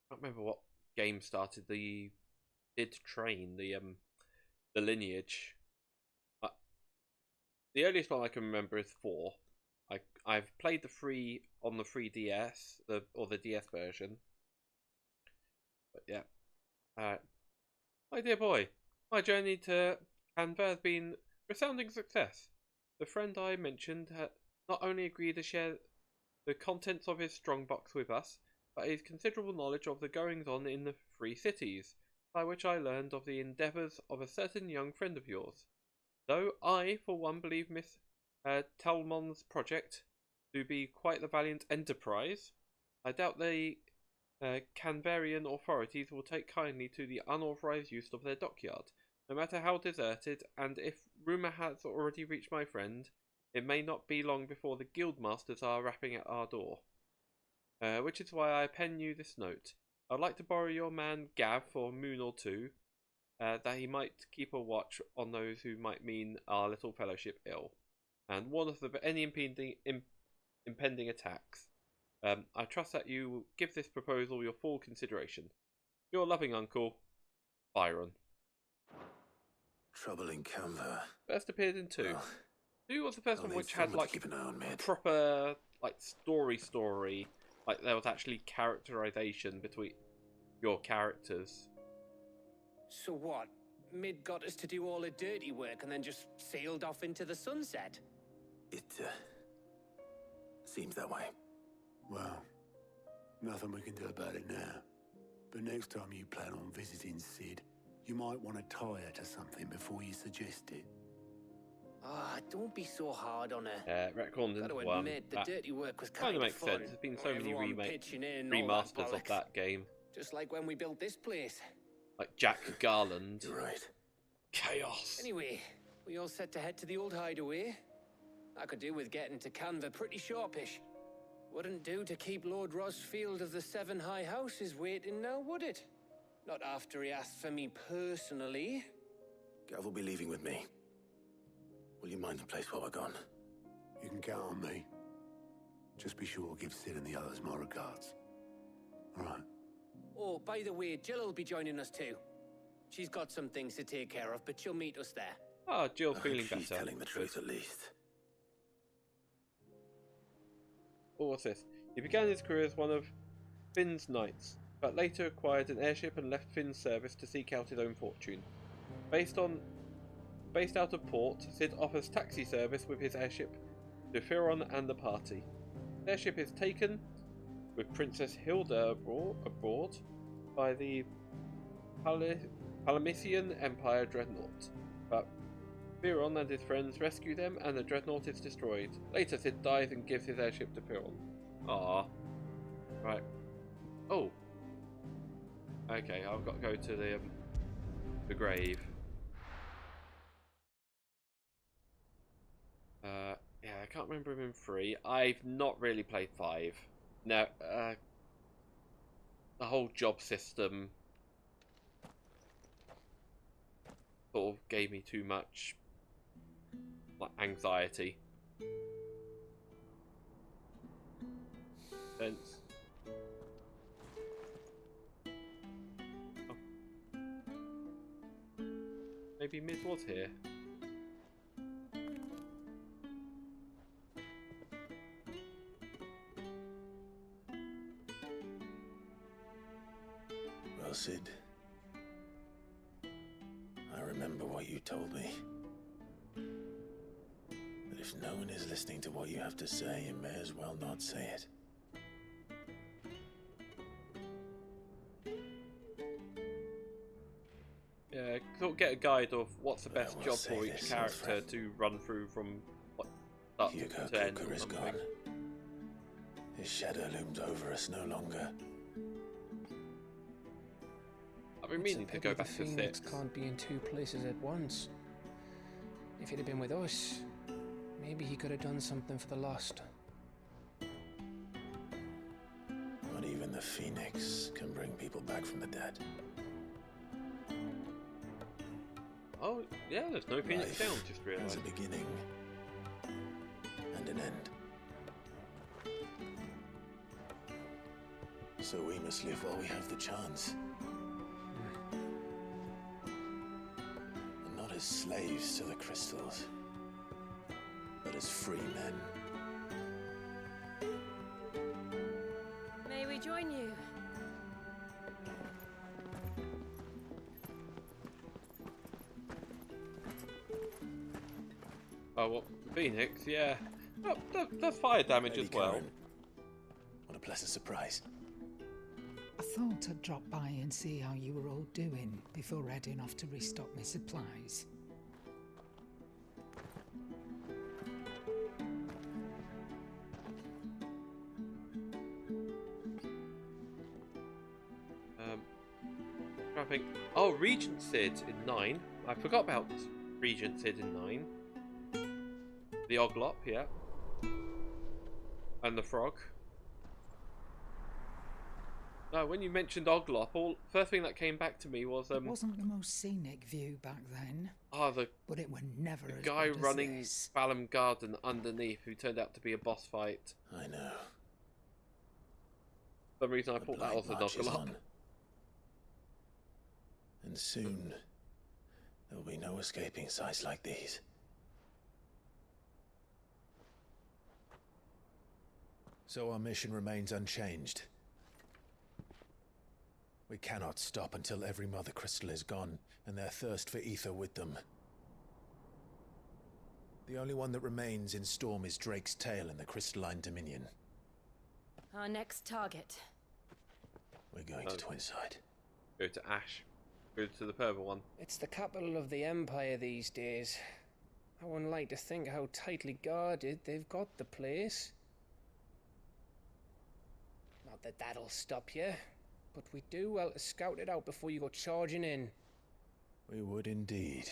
can't remember what game started the train, the lineage. The earliest one I can remember is 4. I've played the 3 on the 3DS, or the DS version. But yeah. My dear boy, my journey to Canva has been a resounding success. The friend I mentioned not only agreed to share the contents of his strongbox with us, but his considerable knowledge of the goings-on in the 3 cities, by which I learned of the endeavours of a certain young friend of yours. Though I, for one, believe Miss Talmon's project to be quite the valiant enterprise, I doubt the Canvarian authorities will take kindly to the unauthorized use of their dockyard, no matter how deserted, and if rumour has already reached my friend, it may not be long before the guildmasters are rapping at our door. Which is why I pen you this note. I'd like to borrow your man Gav for a moon or two, that he might keep a watch on those who might mean our little fellowship ill, and warn us of any impending attacks. I trust that you will give this proposal your full consideration. Your loving uncle, Byron. Trouble in Canva. First appeared in 2. Well, 2 was the first one which had like keep an eye on, mate. proper like story. Like there was actually characterization between your characters. So what? Mid got us to do all the dirty work and then just sailed off into the sunset? It seems that way. Well, nothing we can do about it now. But next time you plan on visiting Sid, you might want to tie her to something before you suggest it. Ah, don't be so hard on her. Retconned Gotta into 1. admit, the That dirty work was kind kind of of makes fun. sense. There's been so many Everyone pitching in, all remasters that of bollocks. that game. Just like when we built this place. Like Jack Garland. You're right. Chaos. Anyway, we all set to head to the old hideaway. I could do with getting to Canva pretty sharpish. Wouldn't do to keep Lord Rosfield of the 7 High Houses waiting now, would it? Not after he asked for me personally. Gav will be leaving with me. Will you mind the place while we're gone? You can count on me. Just be sure to give Sid and the others my regards. All right. Oh, by the way, Jill will be joining us too. She's got some things to take care of, but she'll meet us there. Ah, Jill's I feeling hope she's better. telling the truth at least. Oh, what's this? He began his career as one of Finn's knights, but later acquired an airship and left Finn's service to seek out his own fortune. Based out of port, Sid offers taxi service with his airship to Firon and the party. The airship is taken, with Princess Hilda aboard, by the Palamician Empire dreadnought, but Firon and his friends rescue them and the dreadnought is destroyed. Later Sid dies and gives his airship to Firon. Ah, right. Oh. Okay, I've got to go to the grave. Yeah, I can't remember him in 3. I've not really played 5. No, the whole job system sort of gave me too much like anxiety. Sense. Oh. Maybe Miz was here. Well, Sid, I remember what you told me. But if no one is listening to what you have to say, you may as well not say it. Yeah, sort of get a guide of what's the best will job say for each this, character Alfred. to run through from what start Hugo to end Cooker or is something. gone. His shadow looms over us no longer. I've been It's a meaning to pity go the back to Phoenix 6. can't be in 2 places at once. If he'd have been with us, maybe he could have done something for the Lost. Not even the Phoenix can bring people back from the dead. Oh, yeah, there's no Phoenix Life down, just has realised. a beginning and an end. So we must live while we have the chance. And not as slaves to the crystals, but as free men. May we join you? Oh, well, Phoenix, yeah. Oh, that's fire damage Lady as well. Karen, what a pleasant surprise. I thought I'd drop by and see how you were all doing before heading off to restock my supplies. I think. Oh, Regent Sid in 9. I forgot about Regent Sid in 9. The Oglop, yeah. And the frog. No, when you mentioned Oglop, first thing that came back to me was It wasn't the most scenic view back then. Oh, but it was never the as guy good as running this. Balam Garden underneath, who turned out to be a boss fight. I know. For some reason, I thought that was Blight an marches Oglop. on. And soon, there will be no escaping sights like these. So our mission remains unchanged. We cannot stop until every Mothercrystal is gone, and their thirst for ether with them. The only one that remains in Storm is Drake's Tail in the Crystalline Dominion. Our next target. We're going to Twinside. Go to Ash. Go to the purple one. It's the capital of the Empire these days. I wouldn't like to think how tightly guarded they've got the place. Not that that'll stop you, but we do well to scout it out before you go charging in. We would indeed.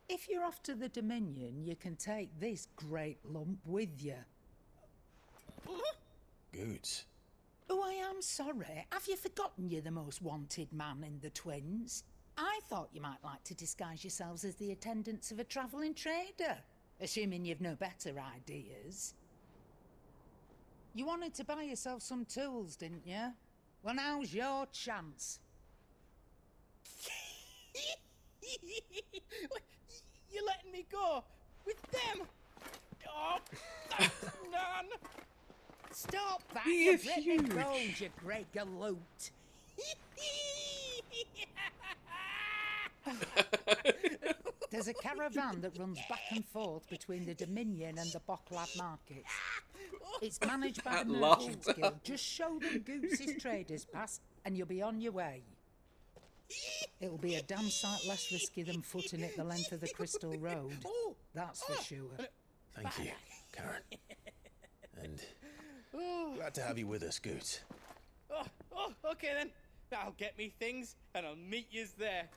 If you're off to the Dominion, you can take this great lump with you. Goods. Oh, I am sorry. Have you forgotten you're the most wanted man in the Twins? I thought you might like to disguise yourselves as the attendants of a travelling trader, assuming you've no better ideas. You wanted to buy yourself some tools, didn't you? Well, now's your chance. You're letting me go with them? Oh, that's none. Stop that, He you is break huge. me bones, you great galoot. There's a caravan that runs back and forth between the Dominion and the Bocklad markets. It's managed by the That Merchants laugh. Guild. Just show them Goose's traders pass and you'll be on your way. It'll be a damn sight less risky than footing it the length of the Crystal Road. That's for sure. Thank you, Karen. And glad to have you with us, Goots. Okay then. I'll get me things and I'll meet yous there.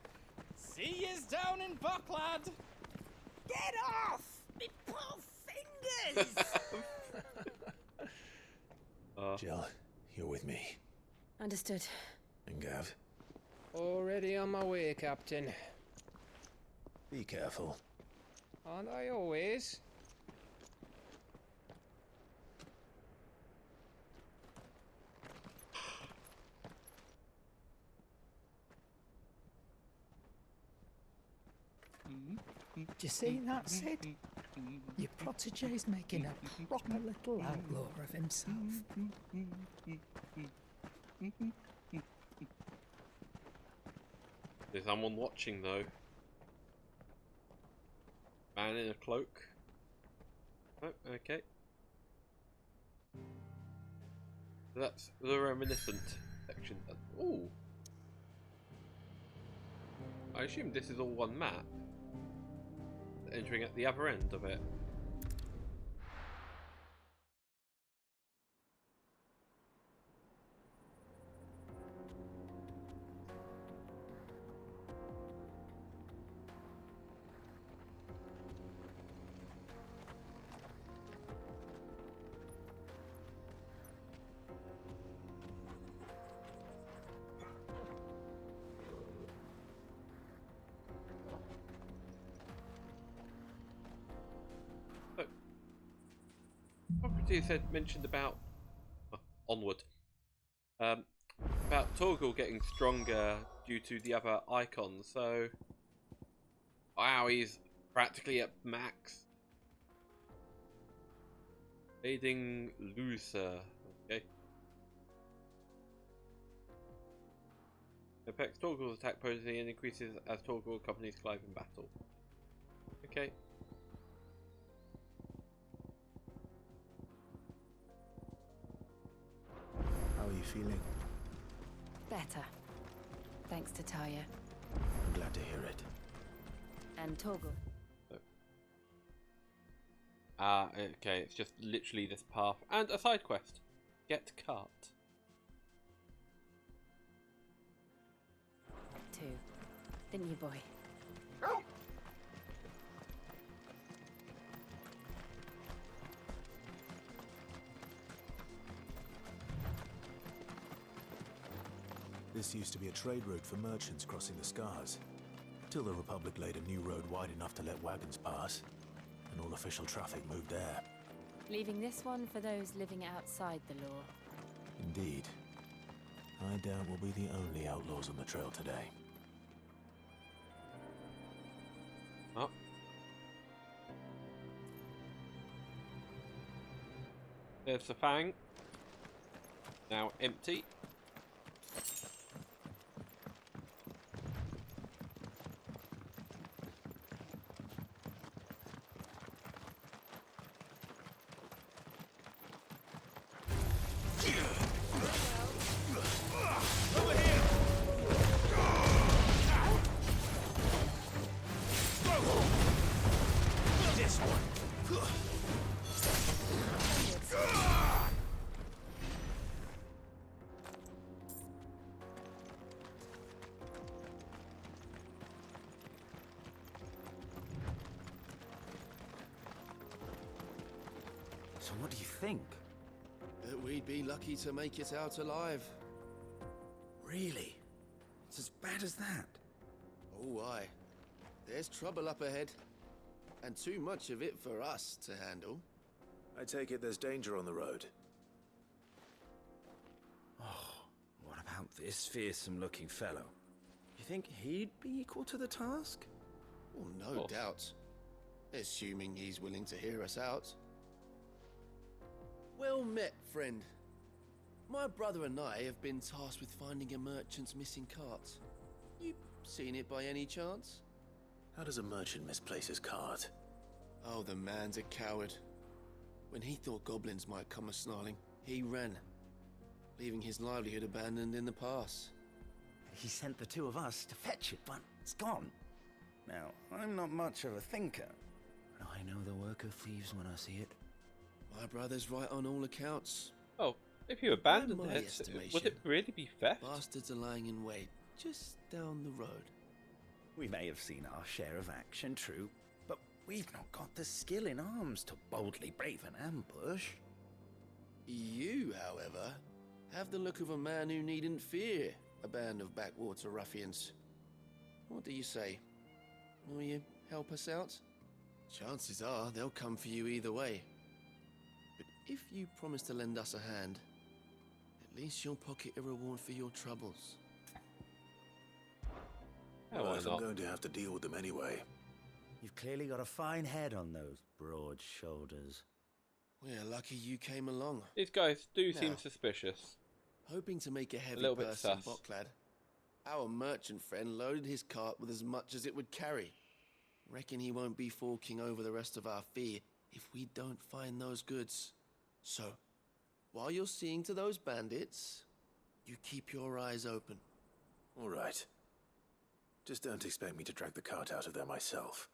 See yous down in Bucklad. Get off! Me poor fingers! Jill, you're with me. Understood. And Gav. Already on my way, Captain. Be careful. Aren't I always? Do you see that, Sid? Your protege's making a proper little outlaw of himself. There's someone watching though. Man in a cloak. Oh, okay. That's the reminiscent section. Ooh. I assume this is all one map. Entering at the other end of it. Socrates had mentioned about onward about Torgal getting stronger due to the other icons. So wow, he's practically at max. Aiding Loser. Okay. Affects Torgal's attack potency and increases as Torgal accompanies Clive in battle. Okay. How are you feeling? Better. Thanks to Taya. I'm glad to hear it. And Torgal. Okay, it's just literally this path. And a side quest. Get cart. 2. Didn't you, boy? This used to be a trade route for merchants crossing the Scars, till the Republic laid a new road wide enough to let wagons pass, and all official traffic moved there. Leaving this one for those living outside the law. Indeed. I doubt we'll be the only outlaws on the trail today. Oh. There's the fang. Now empty. So what do you think? That we'd be lucky to make it out alive. Really? It's as bad as that? Oh, aye. There's trouble up ahead. And too much of it for us to handle. I take it there's danger on the road. Oh, what about this fearsome-looking fellow? You think he'd be equal to the task? Well, no doubt. Assuming he's willing to hear us out. Well met, friend. My brother and I have been tasked with finding a merchant's missing cart. You seen it by any chance? How does a merchant misplace his cart? Oh, the man's a coward. When he thought goblins might come a-snarling, he ran, leaving his livelihood abandoned in the pass. He sent the two of us to fetch it, but it's gone. Now, I'm not much of a thinker, but I know the work of thieves when I see it. My brother's right on all accounts. Oh, if you abandoned By my it, estimation, would it really be theft? Bastards are lying in wait just down the road. We may have seen our share of action, true, but we've not got the skill in arms to boldly brave an ambush. You, however, have the look of a man who needn't fear a band of backwater ruffians. What do you say? Will you help us out? Chances are they'll come for you either way. But if you promise to lend us a hand, at least you'll pocket a reward for your troubles. Well, if I'm going to have to deal with them anyway. You've clearly got a fine head on those broad shoulders. We're lucky you came along. These guys do Now, seem suspicious. Hoping to make a heavy little bit person, sus. Bocklad. Our merchant friend loaded his cart with as much as it would carry. Reckon he won't be forking over the rest of our fee if we don't find those goods. So, while you're seeing to those bandits, you keep your eyes open. All right. Just don't expect me to drag the cart out of there myself.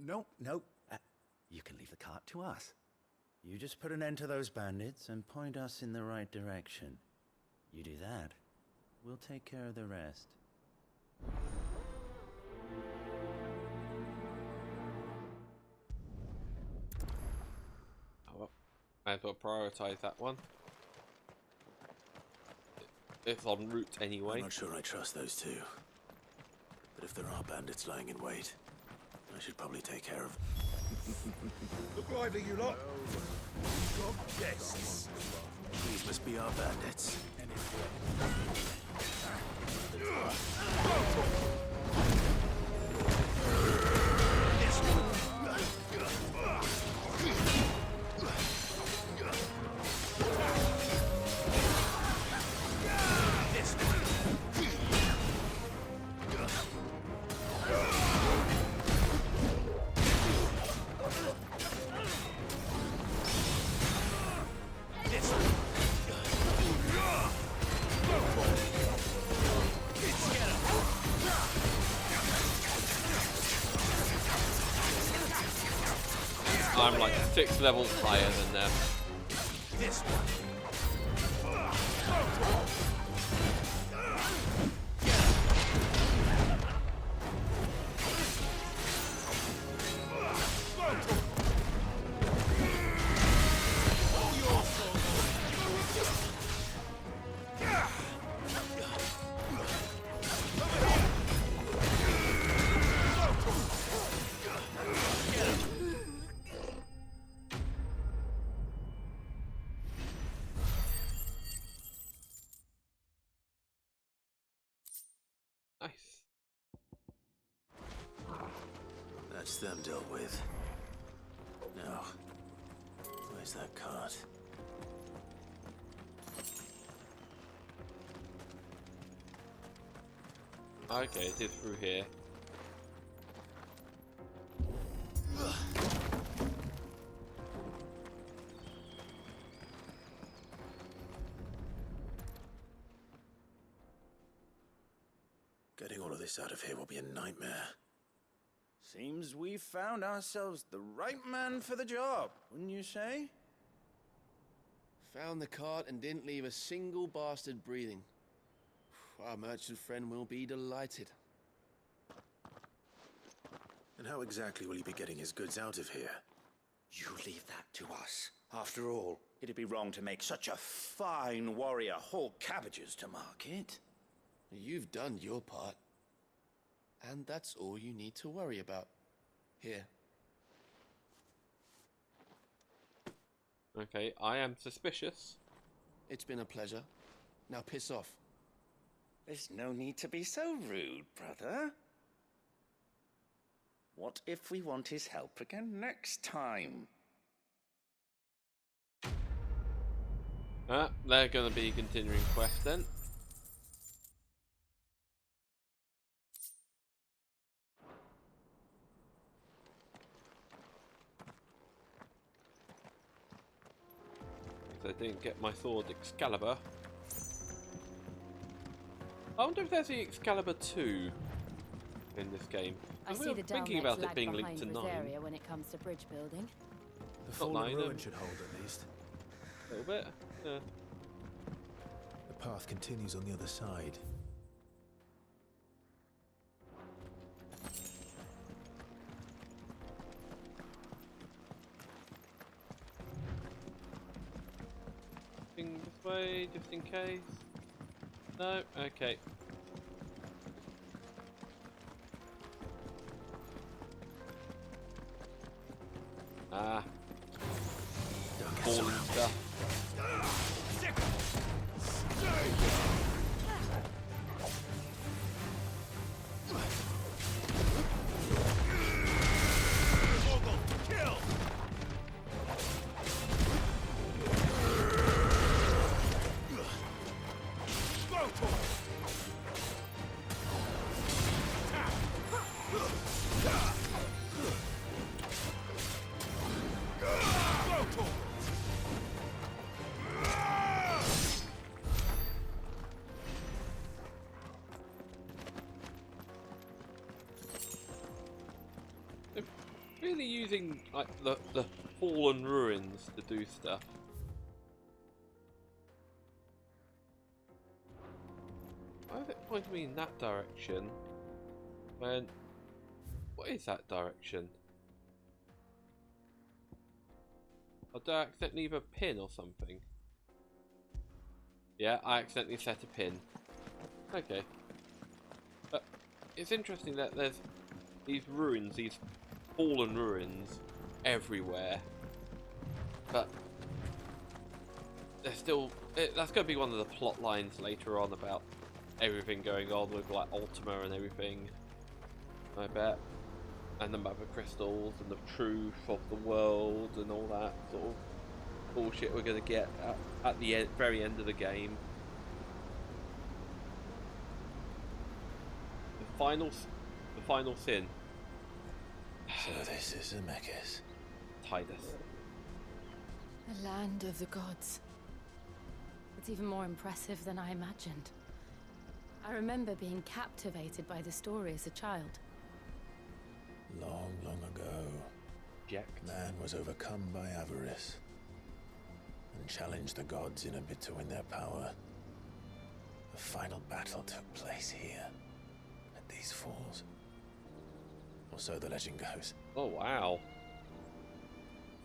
No. You can leave the cart to us. You just put an end to those bandits and point us in the right direction. You do that, we'll take care of the rest. Oh well, might as well prioritise that one. It's en route anyway. I'm not sure I trust those two. But if there are bandits lying in wait, I should probably take care of... Look lively, you lot. We've got guests. These must be our bandits. I'm like 6 levels higher than them. This one. Nice. That's them dealt with. Now, where's that cart? Okay, it is through here. Getting all of this out of here will be a nightmare. Seems we've found ourselves the right man for the job, wouldn't you say? Found the cart and didn't leave a single bastard breathing. Our merchant friend will be delighted. And how exactly will he be getting his goods out of here? You leave that to us. After all, it'd be wrong to make such a fine warrior haul cabbages to market. You've done your part. And that's all you need to worry about. Here. Okay, I am suspicious. It's been a pleasure. Now piss off. There's no need to be so rude, brother. What if we want his help again next time? They're going to be continuing quest then. I didn't get my sword Excalibur. I wonder if there's the Excalibur 2 in this game. I see the thinking about it being linked to 9. Rosaria when it comes to bridge building. The Not fallen 9, ruin should hold at least. A little bit. Yeah. The path continues on the other side. This way, just in case. No? Okay. Ah. Falling stuff. Really using like the fallen ruins to do stuff. Why is it pointing me in that direction? When what is that direction? Oh, did I accidentally leave a pin or something? Yeah, I accidentally set a pin. Okay. But it's interesting that there's these ruins, these fallen ruins everywhere, but there's still that's going to be one of the plot lines later on about everything going on with like Ultima and everything, I bet, and the Mothercrystals and the truth of the world and all that sort of bullshit we're going to get at the very end of the game. The final sin. So this is Zemeckis. Titus. The land of the gods. It's even more impressive than I imagined. I remember being captivated by the story as a child. Long, long ago, man was overcome by avarice and challenged the gods in a bid to win their power. The final battle took place here, at these falls. Or so the legend goes. Oh, wow.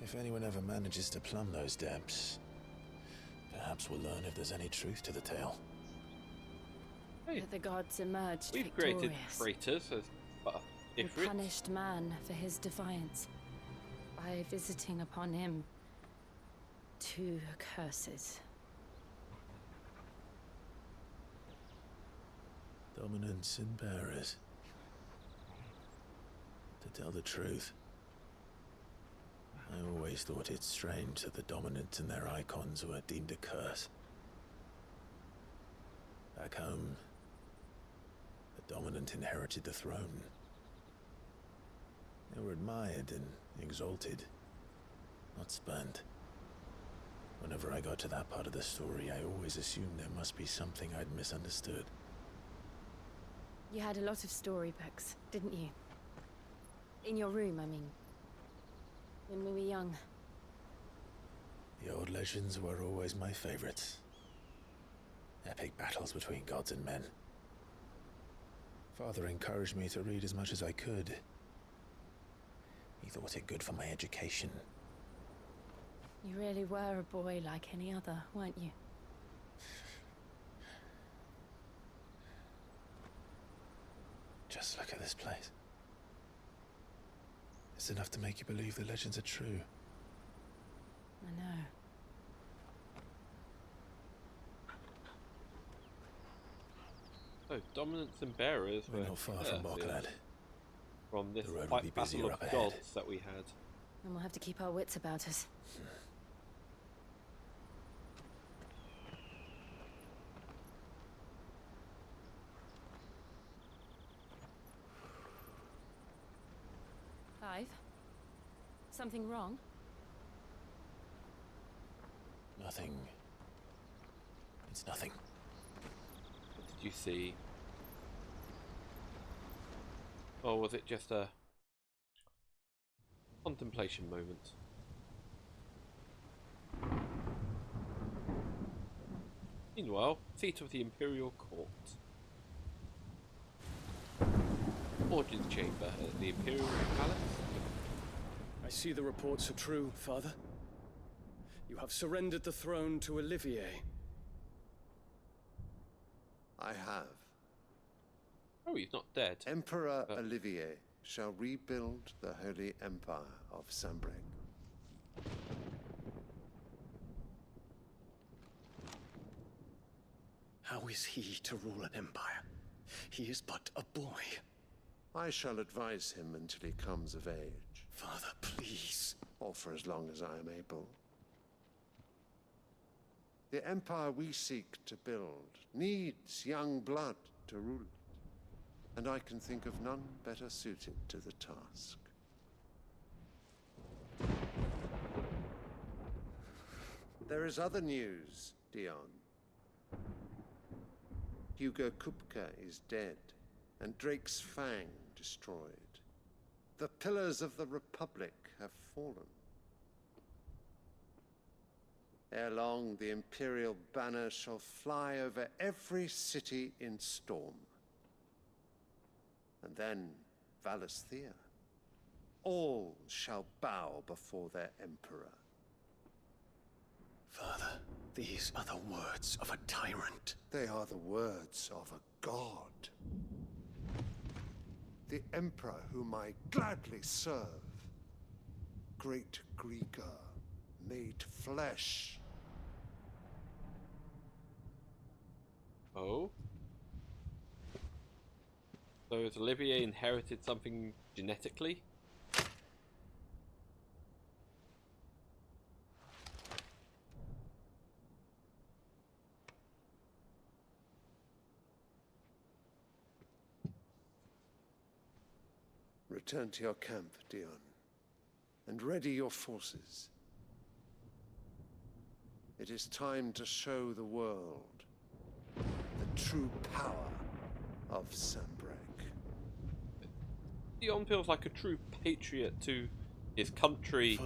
If anyone ever manages to plumb those depths, perhaps we'll learn if there's any truth to the tale. Hey. That the gods emerged We've victorious. created traitors as We punished man for his defiance by visiting upon him 2 curses. Dominants and bearers. To tell the truth, I always thought it strange that the dominants and their Eikons were deemed a curse. Back home, the dominant inherited the throne. They were admired and exalted, not spurned. Whenever I got to that part of the story, I always assumed there must be something I'd misunderstood. You had a lot of storybooks, didn't you? In your room, I mean. When we were young. The old legends were always my favorites. Epic battles between gods and men. Father encouraged me to read as much as I could. He thought it good for my education. You really were a boy like any other, weren't you? Just look at this place. It's enough to make you believe the legends are true. I know. So, dominants and bearers We're not far from Boklad. From this The road will be busier battle up of ahead. gods that we had. And we'll have to keep our wits about us. Clive? Something wrong? Nothing. It's nothing. What did you see? Or was it just a contemplation moment? Meanwhile, seat of the Imperial Court. Audience chamber at the Imperial Palace. I see the reports are true, Father. You have surrendered the throne to Olivier. I have. Oh, he's not dead. Emperor Olivier shall rebuild the Holy Empire of Sanbreque. How is he to rule an empire? He is but a boy. I shall advise him until he comes of age. Father, please. Or for as long as I am able. The empire we seek to build needs young blood to rule it, and I can think of none better suited to the task. There is other news, Dion. Hugo Kupka is dead, and Drake's Fang destroyed. The pillars of the Republic have fallen. Ere long, the Imperial banner shall fly over every city in Storm. And then Valisthea. All shall bow before their Emperor. Father, these are the words of a tyrant. They are the words of a god. The Emperor whom I gladly serve. Great Grieger, made flesh. Oh? So has Olivier inherited something genetically? Return to your camp, Dion, and ready your forces. It is time to show the world the true power of Sanbreque. Dion feels like a true patriot to his country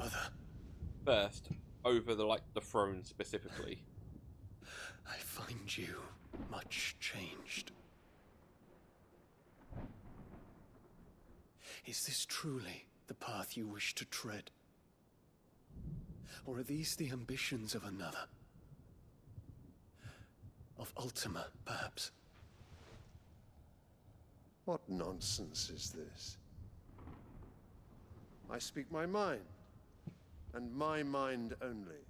first, over the throne specifically. I find you much changed. Is this truly the path you wish to tread? Or are these the ambitions of another? Of Ultima, perhaps? What nonsense is this? I speak my mind, and my mind only.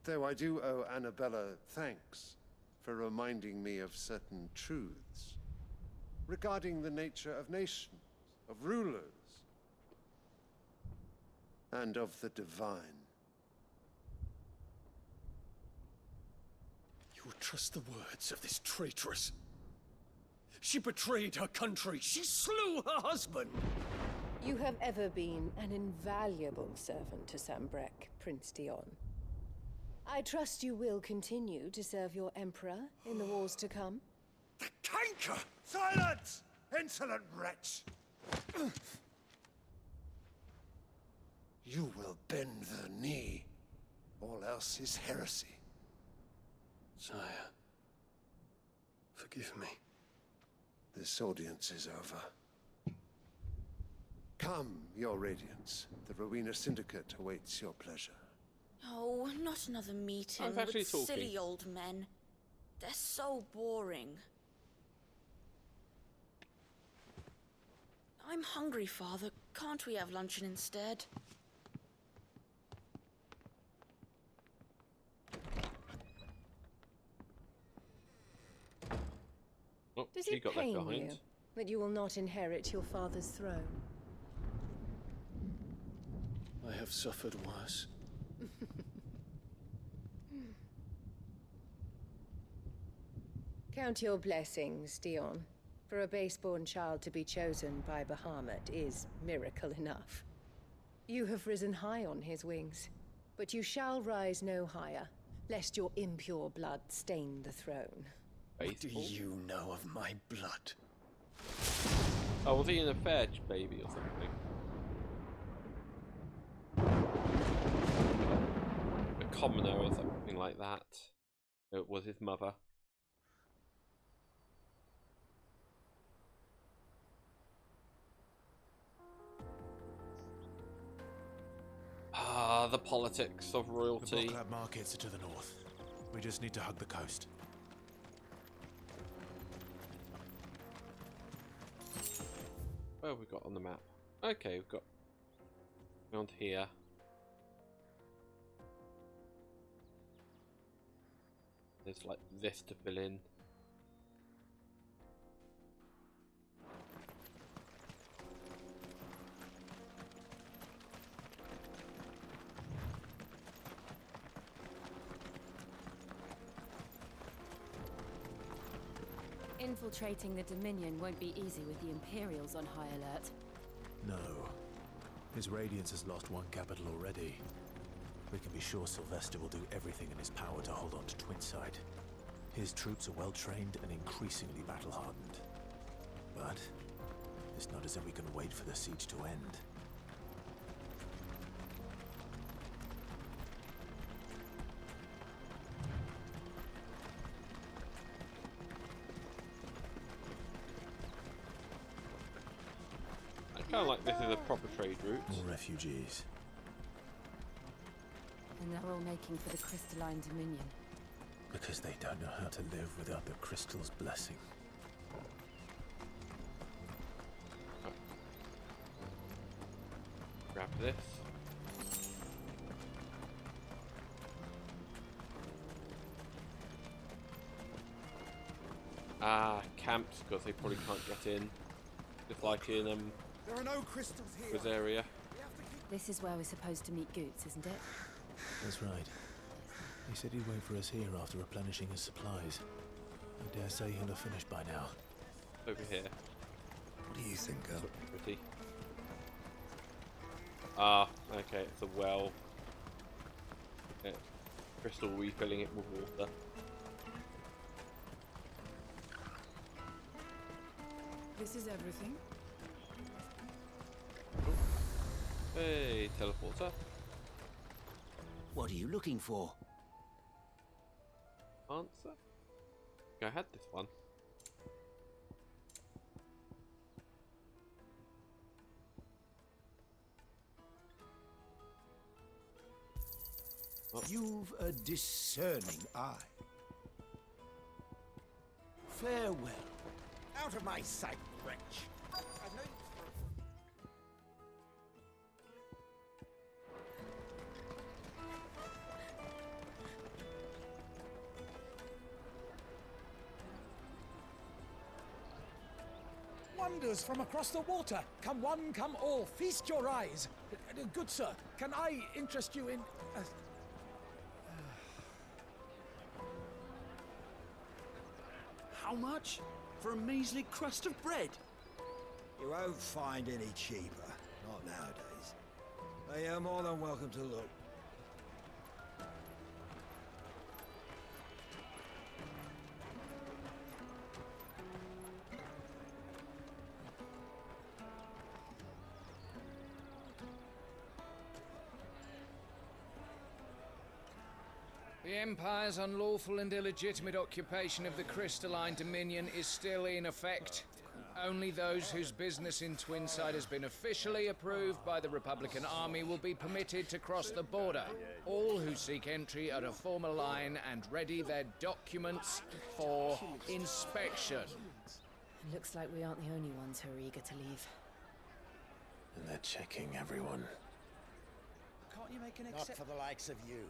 Though I do owe Annabella thanks for reminding me of certain truths regarding the nature of nations, of rulers, and of the divine. You would trust the words of this traitress? She betrayed her country. She slew her husband. You have ever been an invaluable servant to Sanbreque, Prince Dion. I trust you will continue to serve your Emperor in the wars to come. The canker! Silence! Insolent wretch! You will bend the knee. All else is heresy. Sire, forgive me. This audience is over. Come, your Radiance. The Rowena Syndicate awaits your pleasure. Oh, not another meeting I'm actually with talking. silly old men. They're so boring. I'm hungry, Father. Can't we have luncheon instead? Oh, Does she it got left pain behind. you that you will not inherit your father's throne? I have suffered worse. Count your blessings, Dion. For a base-born child to be chosen by Bahamut is miracle enough. You have risen high on his wings, but you shall rise no higher, lest your impure blood stain the throne. What do you know of my blood? Oh, was he in a fetch baby or something? A commoner or something like that. It was his mother. Ah, the politics of royalty. The Boklab markets are to the north. We just need to hug the coast. Where have we got on the map? Okay, we've got around here. There's like this to fill in. Infiltrating the Dominion won't be easy with the Imperials on high alert. No. His Radiance has lost one capital already. We can be sure Sylvester will do everything in his power to hold on to Twinside. His troops are well trained and increasingly battle-hardened. But it's not as if we can wait for the siege to end. I kind of like this is a proper trade route. More refugees. And they're all making for the Crystalline Dominion. Because they don't know how to live without the crystal's blessing. Grab this. Ah, camps, because they probably can't get in. Just like in There are no crystals here. Rosaria. This is where we're supposed to meet Goots, isn't it? That's right. He said he'd wait for us here after replenishing his supplies. I dare say he'll have finished by now. Over here. What do you think, girl? Pretty. Ah, okay, it's a well. Okay. Crystal refilling it with water. This is everything. Hey, teleporter. What are you looking for? Answer? I had this one. Oh. You've a discerning eye. Farewell. Out of my sight, wretch. I've known Wonders from across the water. Come one, come all. Feast your eyes. Good sir, can I interest you in... How much? For a measly crust of bread? You won't find any cheaper. Not nowadays. But you're more than welcome to look. The Empire's unlawful and illegitimate occupation of the Crystalline Dominion is still in effect. Only those whose business in Twinside has been officially approved by the Republican Army will be permitted to cross the border. All who seek entry are to form a line and ready their documents for inspection. It looks like we aren't the only ones who are eager to leave. And they're checking everyone. Can't you make an Not for the likes of you.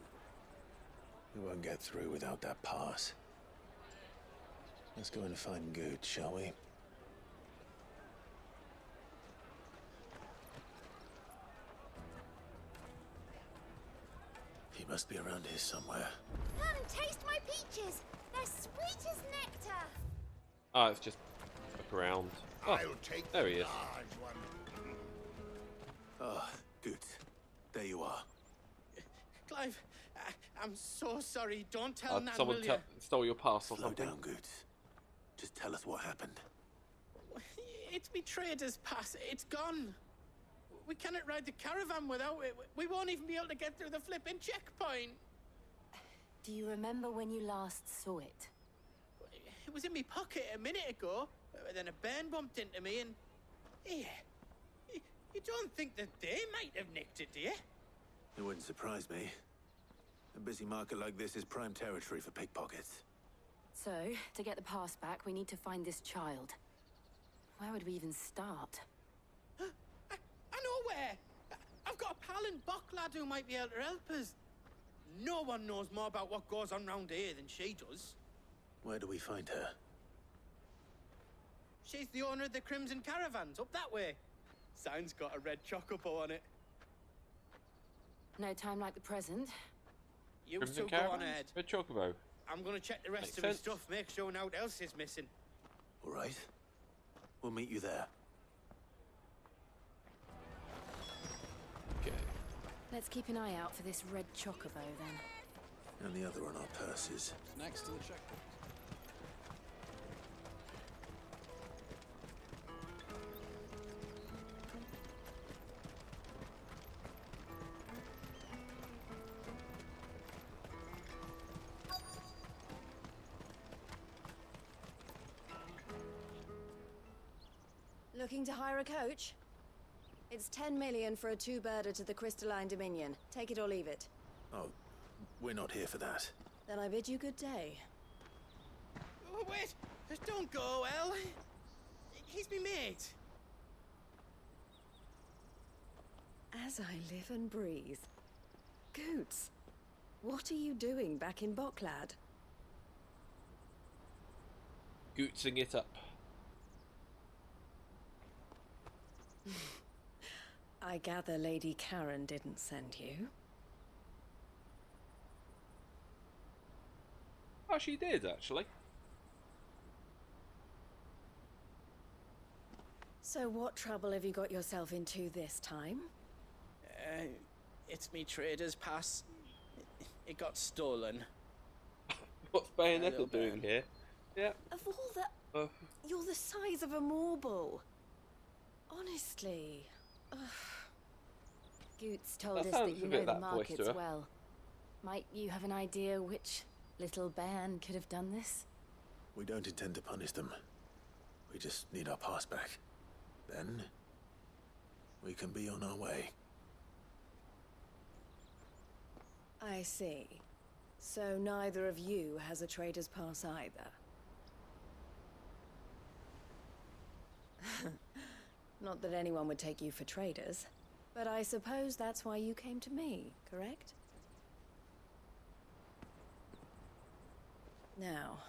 We won't get through without that pass. Let's go and find Good, shall we? He must be around here somewhere. Come and taste my peaches. They're sweet as nectar. Ah, it's just look around. Oh, I'll take there he is. Ah, Good. There you are. Clive, I'm so sorry. Don't tell Nan, Someone will you? stole your pass or Slow something. down, Good. Just tell us what happened. It's me trader's pass. It's gone. We cannot ride the caravan without it. We won't even be able to get through the flipping checkpoint. Do you remember when you last saw it? It was in my pocket a minute ago. Then a bairn bumped into me and... Yeah. You don't think that they might have nicked it, do you? It wouldn't surprise me. A busy market like this is prime territory for pickpockets. So, to get the pass back, we need to find this child. Where would we even start? I know where! I've got a pal in Bocklad who might be able to help us. No one knows more about what goes on round here than she does. Where do we find her? She's the owner of the Crimson Caravans, up that way. Sign's got a red chocobo on it. No time like the present. You Crimson two go on Caravans? ahead. Red Chocobo. I'm gonna check the rest Makes of his sense. stuff, make sure nothing else is missing. All right. We'll meet you there. Okay. Let's keep an eye out for this red chocobo then. And the other on our purses. Next to the checkpoint. Looking to hire a coach? It's 10 million for a two-birder to the Crystalline Dominion. Take it or leave it. Oh, we're not here for that. Then I bid you good day. Oh, wait! Don't go, El. He's me mate. As I live and breathe. Goots, what are you doing back in Bocklad? Gootsing it up. I gather Lady Karen didn't send you. Oh, she did, actually. So what trouble have you got yourself into this time? It's me trader's pass. It got stolen. What's Bayonetta doing here? Yeah. Of all the... You're the size of a marble. Honestly. Ugh. Goots told That us that sounds you a know bit the that markets boisterous. well. Might you have an idea which little band could have done this? We don't intend to punish them. We just need our pass back. Then, we can be on our way. I see. So neither of you has a trader's pass either. Not that anyone would take you for traders, but I suppose that's why you came to me, correct? Now,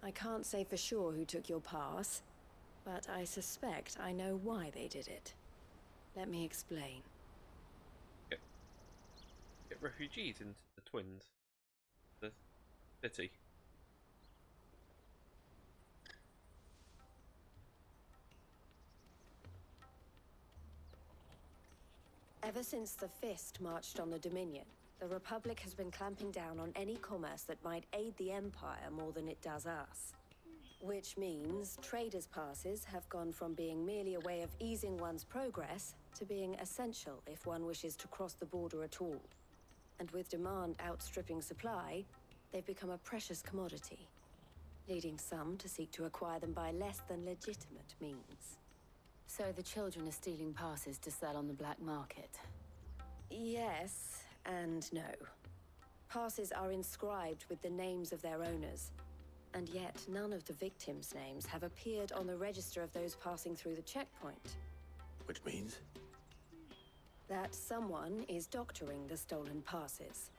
I can't say for sure who took your pass, but I suspect I know why they did it. Let me explain. Get refugees into the twins. The city. Ever since the Fist marched on the Dominion, the Republic has been clamping down on any commerce that might aid the Empire more than it does us. Which means traders' passes have gone from being merely a way of easing one's progress to being essential if one wishes to cross the border at all. And with demand outstripping supply, they've become a precious commodity, leading some to seek to acquire them by less than legitimate means. So the children are stealing passes to sell on the black market? Yes and no. Passes are inscribed with the names of their owners, and yet none of the victims' names have appeared on the register of those passing through the checkpoint. Which means? That someone is doctoring the stolen passes.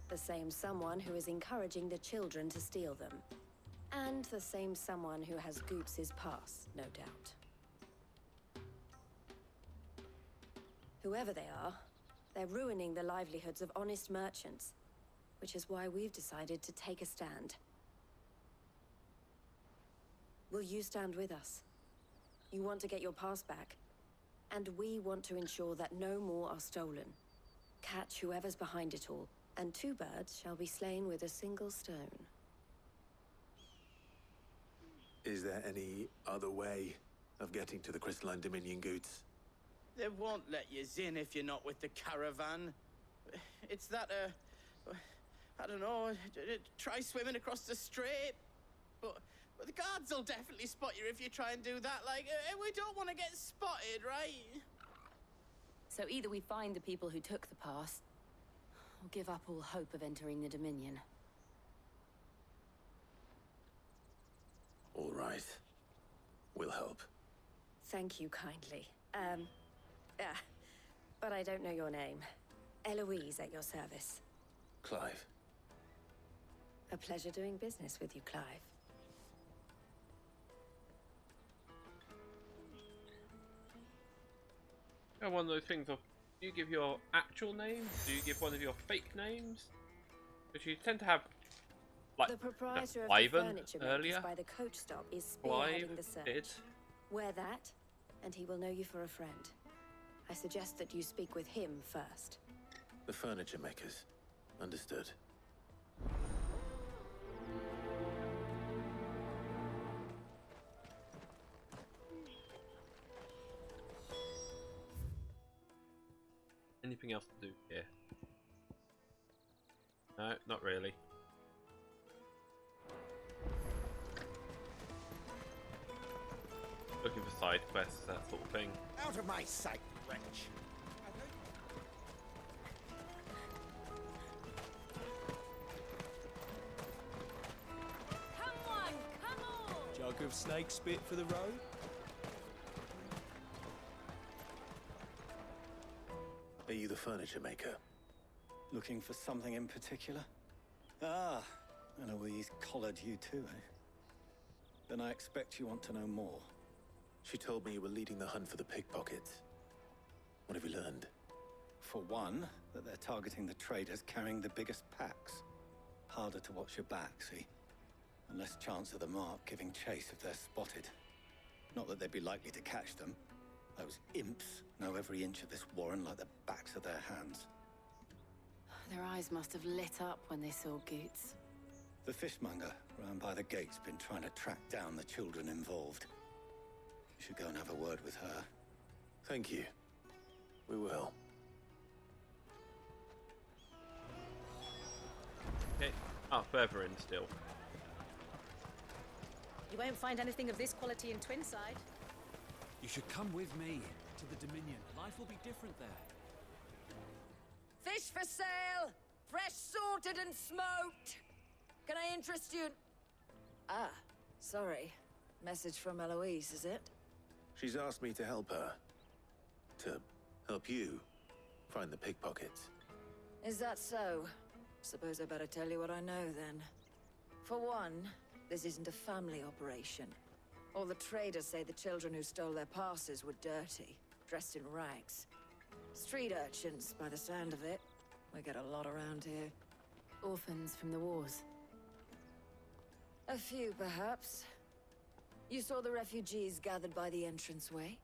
The same someone who is encouraging the children to steal them. And the same someone who has Goots' pass, no doubt. Whoever they are, they're ruining the livelihoods of honest merchants, which is why we've decided to take a stand. Will you stand with us? You want to get your pass back, and we want to ensure that no more are stolen. Catch whoever's behind it all, and two birds shall be slain with a single stone. Is there any other way of getting to the Crystalline Dominion, Goots? They won't let you in if you're not with the caravan. It's that, I don't know, try swimming across the strait. But the guards will definitely spot you if you try and do that. Like, we don't want to get spotted, right? So either we find the people who took the pass, or give up all hope of entering the Dominion. All right. We'll help. Thank you kindly. But I don't know your name. Eloise at your service. Clive. A pleasure doing business with you, Clive. One of those things of, do you give your actual name? Do you give one of your fake names? Because you tend to have, like, the proprietor of the Ivan furniture earlier. makers by the coach stop is Clive spearheading the search. did. Wear that, and he will know you for a friend. I suggest that you speak with him first. The furniture makers. Understood. Anything else to do here? No, not really. Looking for side quests, that sort of thing. Out of my sight, wretch! Come on, come on! Jug of snake spit for the road? Are you the furniture maker? Looking for something in particular? Ah, Eloise collared you too, eh? Then I expect you want to know more. She told me you were leading the hunt for the pickpockets. What have you learned? For one, that they're targeting the traders carrying the biggest packs. Harder to watch your back, see? And less chance of the mark giving chase if they're spotted. Not that they'd be likely to catch them. Those imps know every inch of this warren like the backs of their hands. Their eyes must have lit up when they saw Goots. The fishmonger round by the gate's been trying to track down the children involved. You should go and have a word with her. Thank you. We will. Okay. Ah, further in still. You won't find anything of this quality in Twinside. You should come with me to the Dominion. Life will be different there. Fish for sale! Fresh sorted and smoked! Can I interest you in... Ah, sorry. Message from Eloise, is it? She's asked me to help her. To help you find the pickpockets. Is that so? Suppose I better tell you what I know, then. For one, this isn't a family operation. All the traders say the children who stole their passes were dirty, dressed in rags. Street urchins, by the sound of it. We get a lot around here. Orphans from the wars. A few, perhaps. You saw the refugees gathered by the entranceway?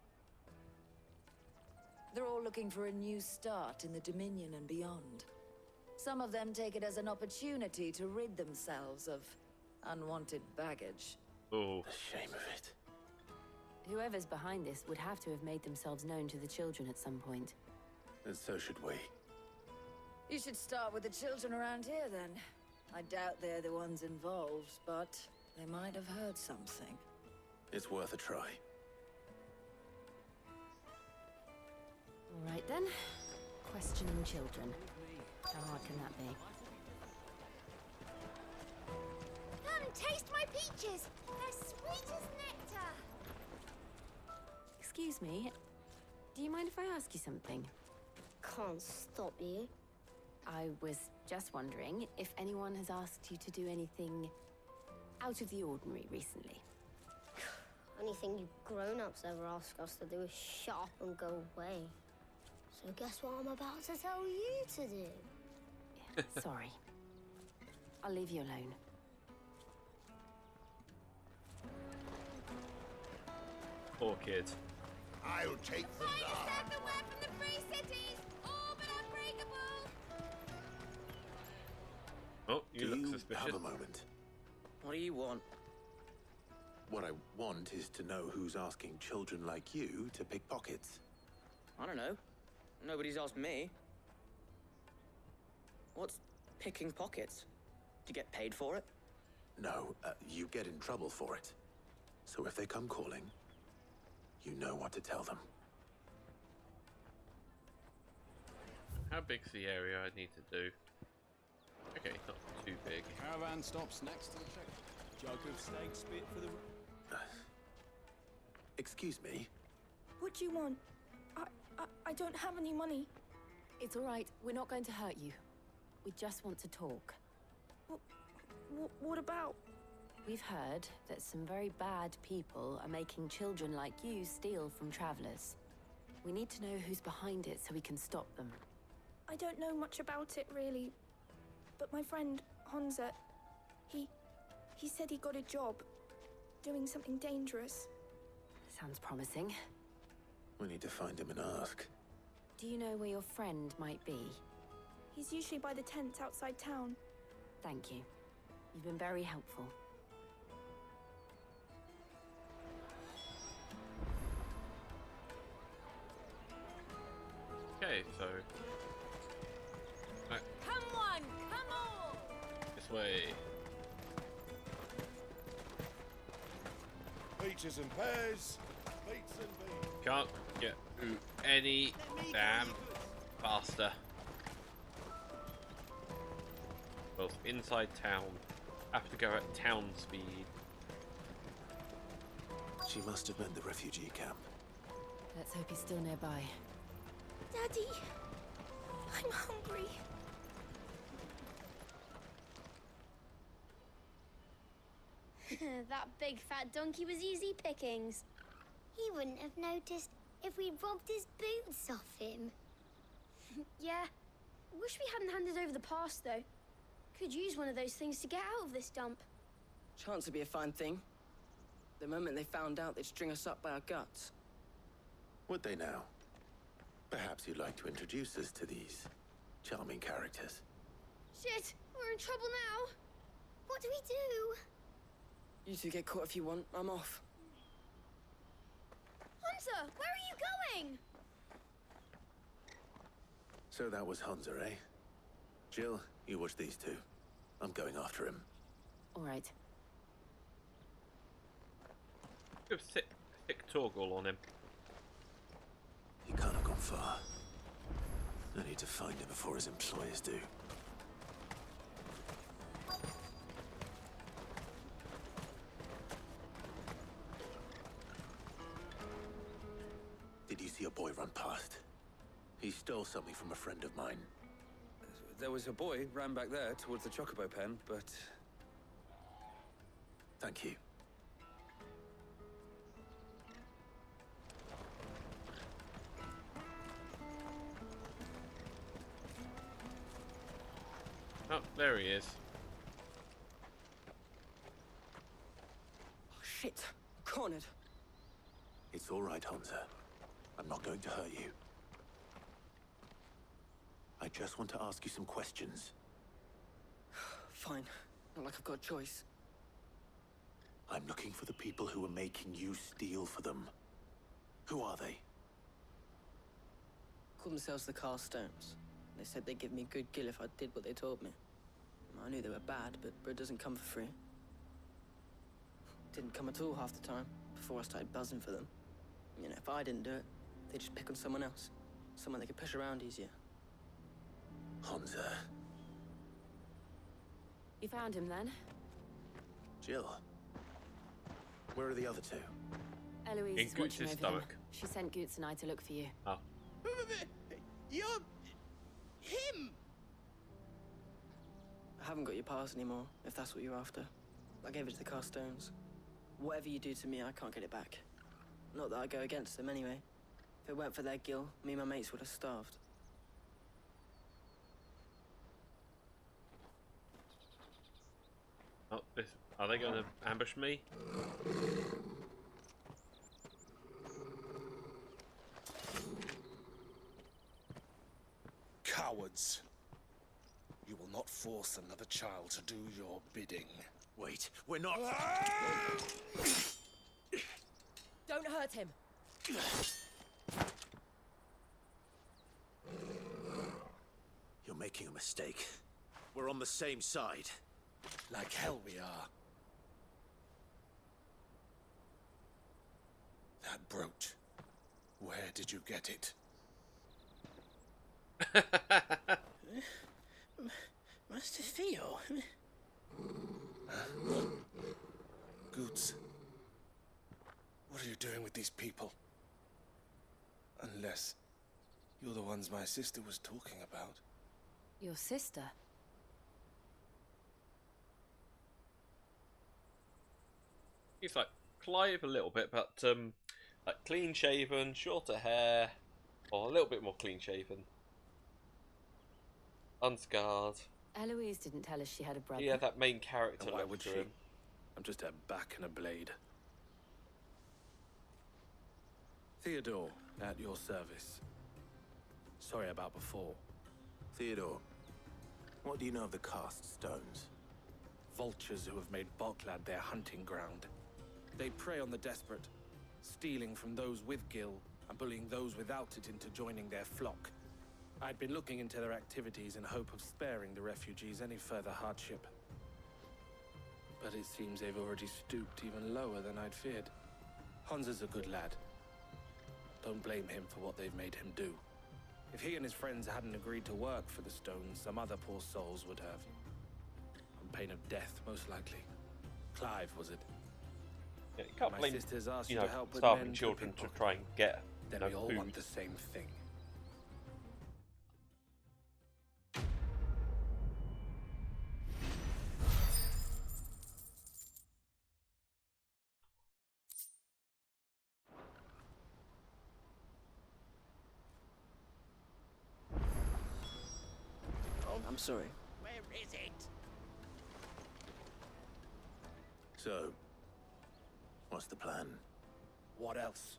They're all looking for a new start in the Dominion and beyond. Some of them take it as an opportunity to rid themselves of unwanted baggage. Oh. The shame of it. Whoever's behind this would have to have made themselves known to the children at some point. And so should we. You should start with the children around here, then. I doubt they're the ones involved, but they might have heard something. It's worth a try. All right, then. Questioning children. How hard can that be? Come and taste my peaches! They're sweet as nectar! Excuse me. Do you mind if I ask you something? Can't stop you. I was just wondering if anyone has asked you to do anything out of the ordinary recently. Anything you grown-ups ever ask us to do is shut up and go away. So guess what I'm about to tell you to do? Sorry. I'll leave you alone. Poor kid. I'll take the Finest earthenware from the Free Cities! All but unbreakable! Oh, you look Do you suspicious. have a moment? What do you want? What I want is to know who's asking children like you to pick pockets. I don't know. Nobody's asked me. What's picking pockets? Do you get paid for it? No, you get in trouble for it. So if they come calling, you know what to tell them. How big's the area I need to do? Okay, not too big. Caravan stops next to the check. Jug of snake spit for the... Excuse me? What do you want? I don't have any money. It's all right. We're not going to hurt you. We just want to talk. What about? We've heard that some very bad people are making children like you steal from travelers. We need to know who's behind it so we can stop them. I don't know much about it, really. But my friend, Honza, he said he got a job doing something dangerous. Sounds promising. We need to find him and ask. Do you know where your friend might be? He's usually by the tents outside town. Thank you. You've been very helpful. Okay, so... Right, Come on! Come on! this way. Peaches and pears. Beets and beans. Can't get through any damn faster. Well, inside town. Have to go at town speed. She must have meant the refugee camp. Let's hope he's still nearby. Daddy, I'm hungry. That big fat donkey was easy pickings. He wouldn't have noticed if we'd robbed his boots off him. Yeah. Wish we hadn't handed over the pass, though. Could use one of those things to get out of this dump. Chance would be a fine thing. The moment they found out, they'd string us up by our guts. Would they now? Perhaps you'd like to introduce us to these charming characters. Shit, we're in trouble now. What do we do? You two get caught if you want. I'm off. Hunter, where are you going? So that was Hunter, eh? Jill, you watch these two. I'm going after him. All right. Go thick toggle on him. He can't have gone far. I need to find him before his employers do. Did you see a boy run past? He stole something from a friend of mine. There was a boy ran back there towards the Chocobo pen, but... Thank you. Oh, there he is. Oh, shit. Cornered. It's all right, Hunter. I'm not going to hurt you. I just want to ask you some questions. Fine. Not like I've got a choice. I'm looking for the people who are making you steal for them. Who are they? Called themselves the Carstones. They said they'd give me a good gill if I did what they told me. I knew they were bad, but bread doesn't come for free. Didn't come at all half the time, before I started buzzing for them. You know, if I didn't do it, they'd just pick on someone else. Someone they could push around easier. Hunter. You found him then? Jill. Where are the other two? Eloise In is watching Goots' over stomach. them. She sent Goots and I to look for you. Oh. You're... him! I haven't got your pass anymore, if that's what you're after. I gave it to the Carstones. Whatever you do to me, I can't get it back. Not that I go against them anyway. If it weren't for their gill, me and my mates would have starved. Oh, are they going to ambush me? Cowards. You will not force another child to do your bidding. Wait, we're not... Don't hurt him. You're making a mistake. We're on the same side. Like hell we are. That brooch. Where did you get it? Master Theo? Goots. What are you doing with these people? Unless you're the ones my sister was talking about. Your sister? He's like Clive a little bit, but like clean shaven, shorter hair, or a little bit more clean shaven, unscarred. Eloise didn't tell us she had a brother. Yeah, that main character. And why look would to she? him. I'm just a back and a blade. Theodore, at your service. Sorry about before. Theodore, what do you know of the cast stones? Vultures who have made Boklad their hunting ground. They prey on the desperate, stealing from those with gil and bullying those without it into joining their flock. I'd been looking into their activities in hope of sparing the refugees any further hardship. But it seems they've already stooped even lower than I'd feared. Hans is a good lad. Don't blame him for what they've made him do. If he and his friends hadn't agreed to work for the stones, some other poor souls would have. On pain of death, most likely. Clive, was it? Yeah, you can't My blame, sisters asked you you know, to help with starving men to children to pickpocket. try and get Then we all want the same thing. Oh, I'm sorry. Where is it? So, what's the plan? What else?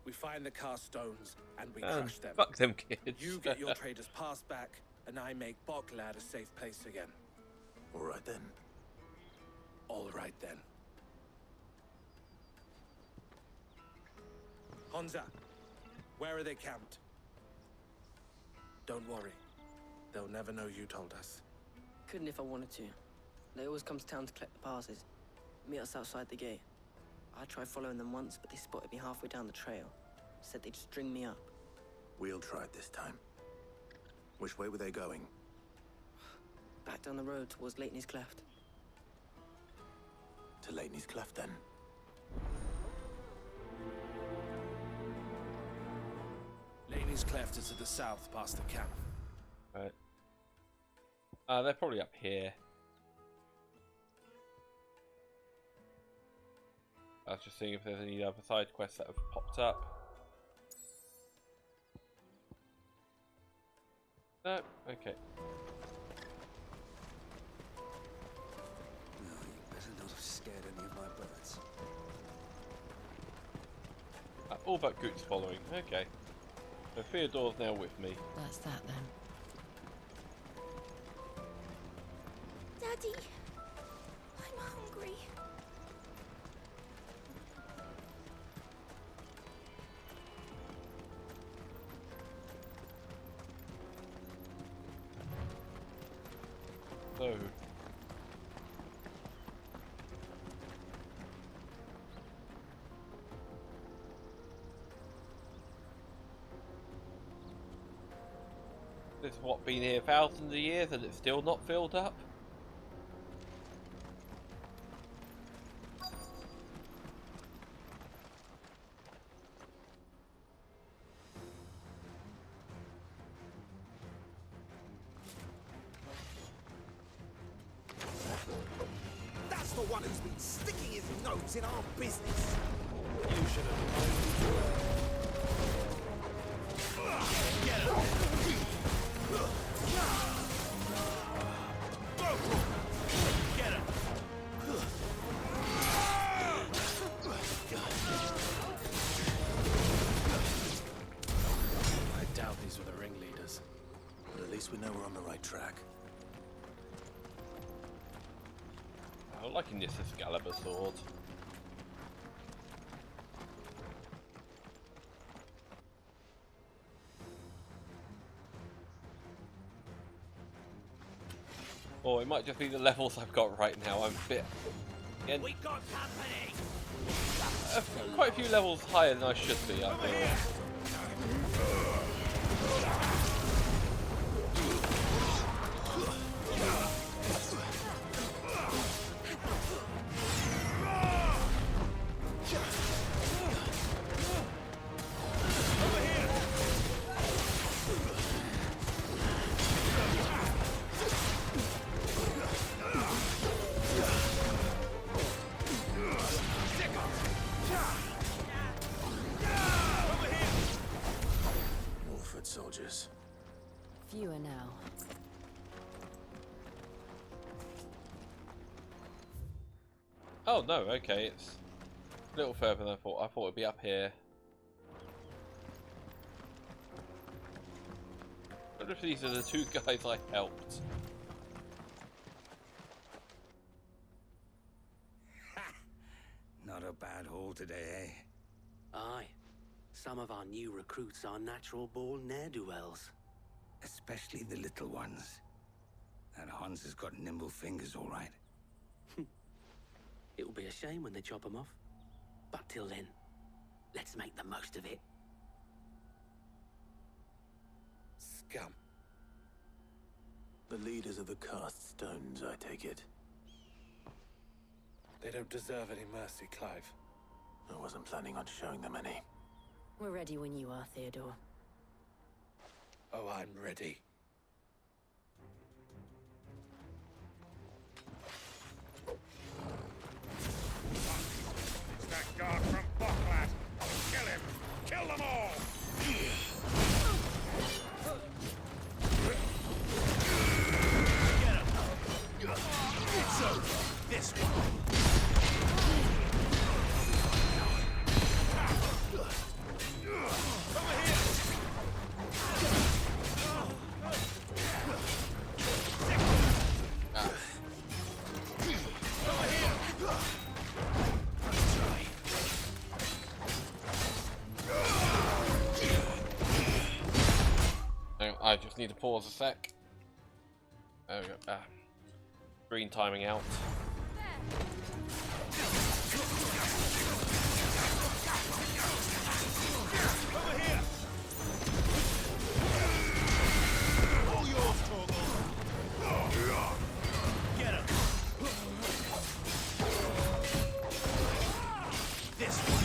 We find the cast stones and we crush them. Fuck them kids. You get your traders' pass back, and I make Boklad a safe place again. All right then. All right then. Honza, where are they camped? Don't worry. They'll never know you told us. Couldn't if I wanted to. They always come to town to collect the passes. Meet us outside the gate. I tried following them once, but they spotted me halfway down the trail. Said they'd string me up. We'll try it this time. Which way were they going? Back down the road towards Leighton's Cleft. To Leighton's Cleft, then. Leighton's Cleft is to the south, past the camp. Right. They're probably up here. I was just seeing if there's any other side quests that have popped up. No? Okay. No, you better not have scared any of my birds. All but Goot's following. Okay. So Theodore's now with me. That's that then. Daddy, I'm hungry. So. This what been here thousands of years and it's still not filled up? That's the one who's been sticking his nose in our business. You should have known. Get him! Get him! I doubt these were the ringleaders. But at least we know we're on the right track. I'm liking this Excalibur sword. Or it might just be the levels I've got right now. I'm a bit... Again, We got company! quite a few levels higher than I should be, I feel. Oh no, okay, it's a little further than I thought. I thought it'd be up here. I wonder if these are the two guys I helped. Not a bad haul today, eh? Aye. Some of our new recruits are natural-born ne'er-do-wells. Especially the little ones. That Hans has got nimble fingers, all right. It'll be a shame when they chop them off. But till then, let's make the most of it. Scum. The leaders of the cast stones, I take it. They don't deserve any mercy, Clive. I wasn't planning on showing them any. We're ready when you are, Theodore. Oh, I'm ready. It's that guard from Bocklad. Kill him! Kill them all! It's over. This one. I just need to pause a sec. There we go. Green timing out. Over here. All yours, Torgal. Get him. This one.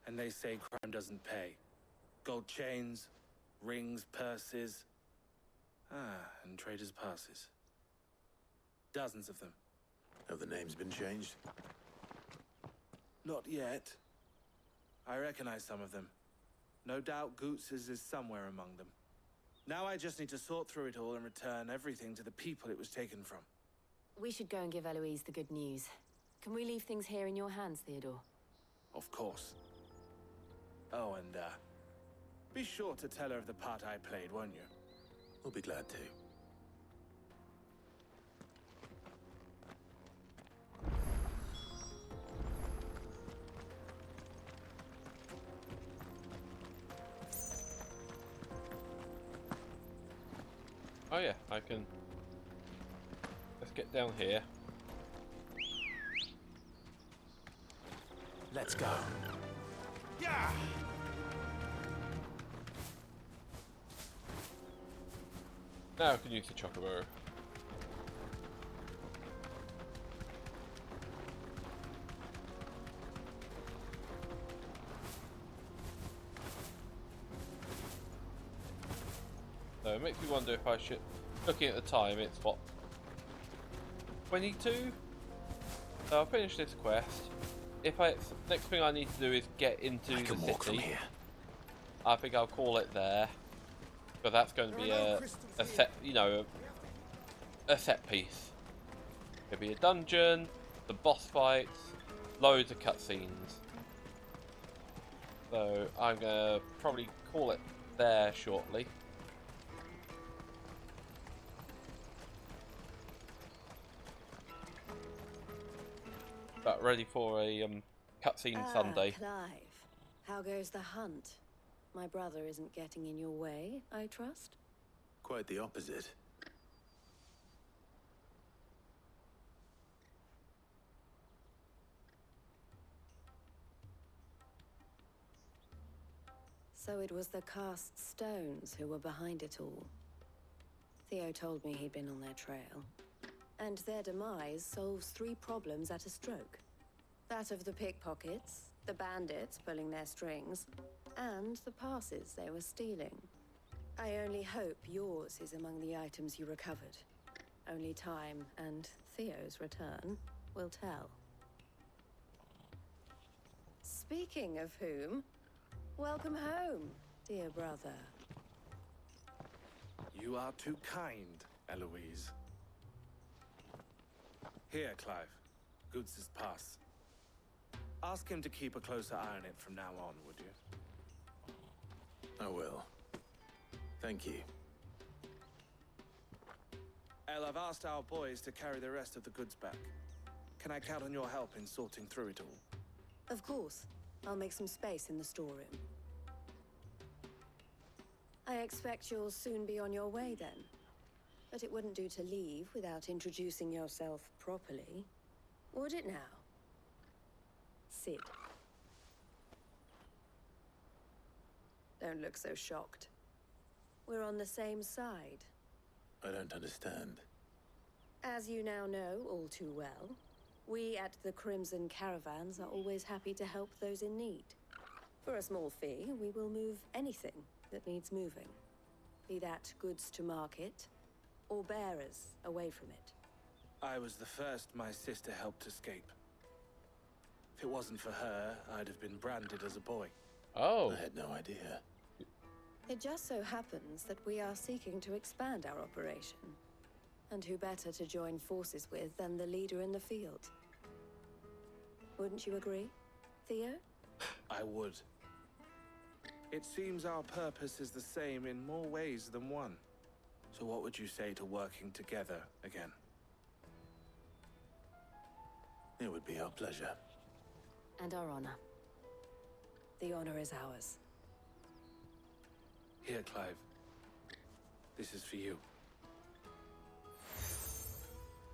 And they say crime doesn't pay. Gold chains, rings, purses. And traders' passes. Dozens of them. Have the names been changed? Not yet. I recognize some of them. No doubt Goots's is somewhere among them. Now I just need to sort through it all and return everything to the people it was taken from. We should go and give Eloise the good news. Can we leave things here in your hands, Theodore? Of course. Oh, and be sure to tell her of the part I played, won't you? We'll be glad to. Oh yeah, I can. Let's get down here. Let's go. Yeah. Now I can use the chocobo. So it makes me wonder if I should. Looking at the time, it's what, 22. So I'll finish this quest. If next thing I need to do is get into the city. I think I'll call it there, but that's going to be a set, you know, a set piece. It'll be a dungeon, the boss fights, loads of cutscenes. So I'm gonna probably call it there shortly. But ready for a cutscene Sunday. Clive, how goes the hunt? My brother isn't getting in your way, I trust? Quite the opposite. So it was the cast stones who were behind it all. Theo told me he'd been on their trail. And their demise solves 3 problems at a stroke. That of the pickpockets, the bandits pulling their strings, and the passes they were stealing. I only hope yours is among the items you recovered. Only time and Theo's return will tell. Speaking of whom, welcome home, dear brother. You are too kind, Eloise. Here, Clive. Goods' pass. Ask him to keep a closer eye on it from now on, would you? I will. Thank you. El, I've asked our boys to carry the rest of the goods back. Can I count on your help in sorting through it all? Of course. I'll make some space in the storeroom. I expect you'll soon be on your way then. But it wouldn't do to leave without introducing yourself properly. Would it now? Sid. Don't look so shocked. We're on the same side. I don't understand. As you now know all too well, we at the Crimson Caravans are always happy to help those in need. For a small fee, we will move anything that needs moving. Be that goods to market, or bearers away from it. I was the first my sister helped escape. If it wasn't for her, I'd have been branded as a boy. Oh. I had no idea. It just so happens that we are seeking to expand our operation. And who better to join forces with than the leader in the field? Wouldn't you agree, Theo? I would. It seems our purpose is the same in more ways than one. So what would you say to working together again? It would be our pleasure. And our honor. The honor is ours. Here, Clive. This is for you.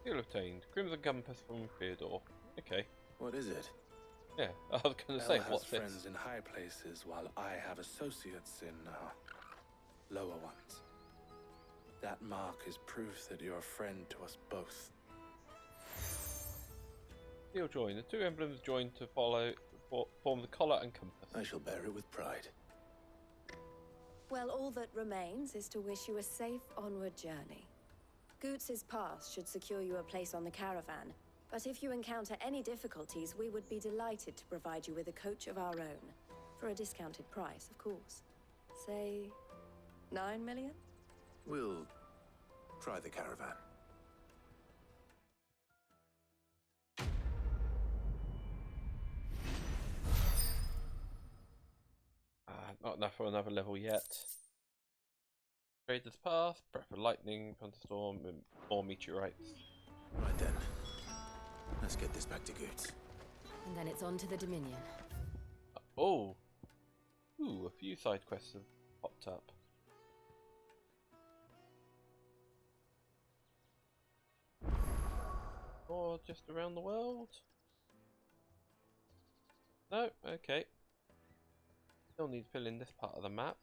Skill obtained. Crimson Compass from Theodore. Okay. What is it? Yeah, I was going to say, has what's friends this? in high places, while I have associates in lower ones. That mark is proof that you're a friend to us both. Steel join. The 2 emblems join to form the collar and compass. I shall bear it with pride. Well, all that remains is to wish you a safe onward journey. Goots' pass should secure you a place on the caravan, but if you encounter any difficulties, we would be delighted to provide you with a coach of our own. For a discounted price, of course. Say, 9 million? We'll try the caravan. Not enough for another level yet. Trader's Path, Breath of Lightning, Thunderstorm, and more meteorites. Right then. Let's get this back to Goots. And then it's on to the Dominion. Oh! Ooh, a few side quests have popped up. Or just around the world? No? Okay. Still need to fill in this part of the map.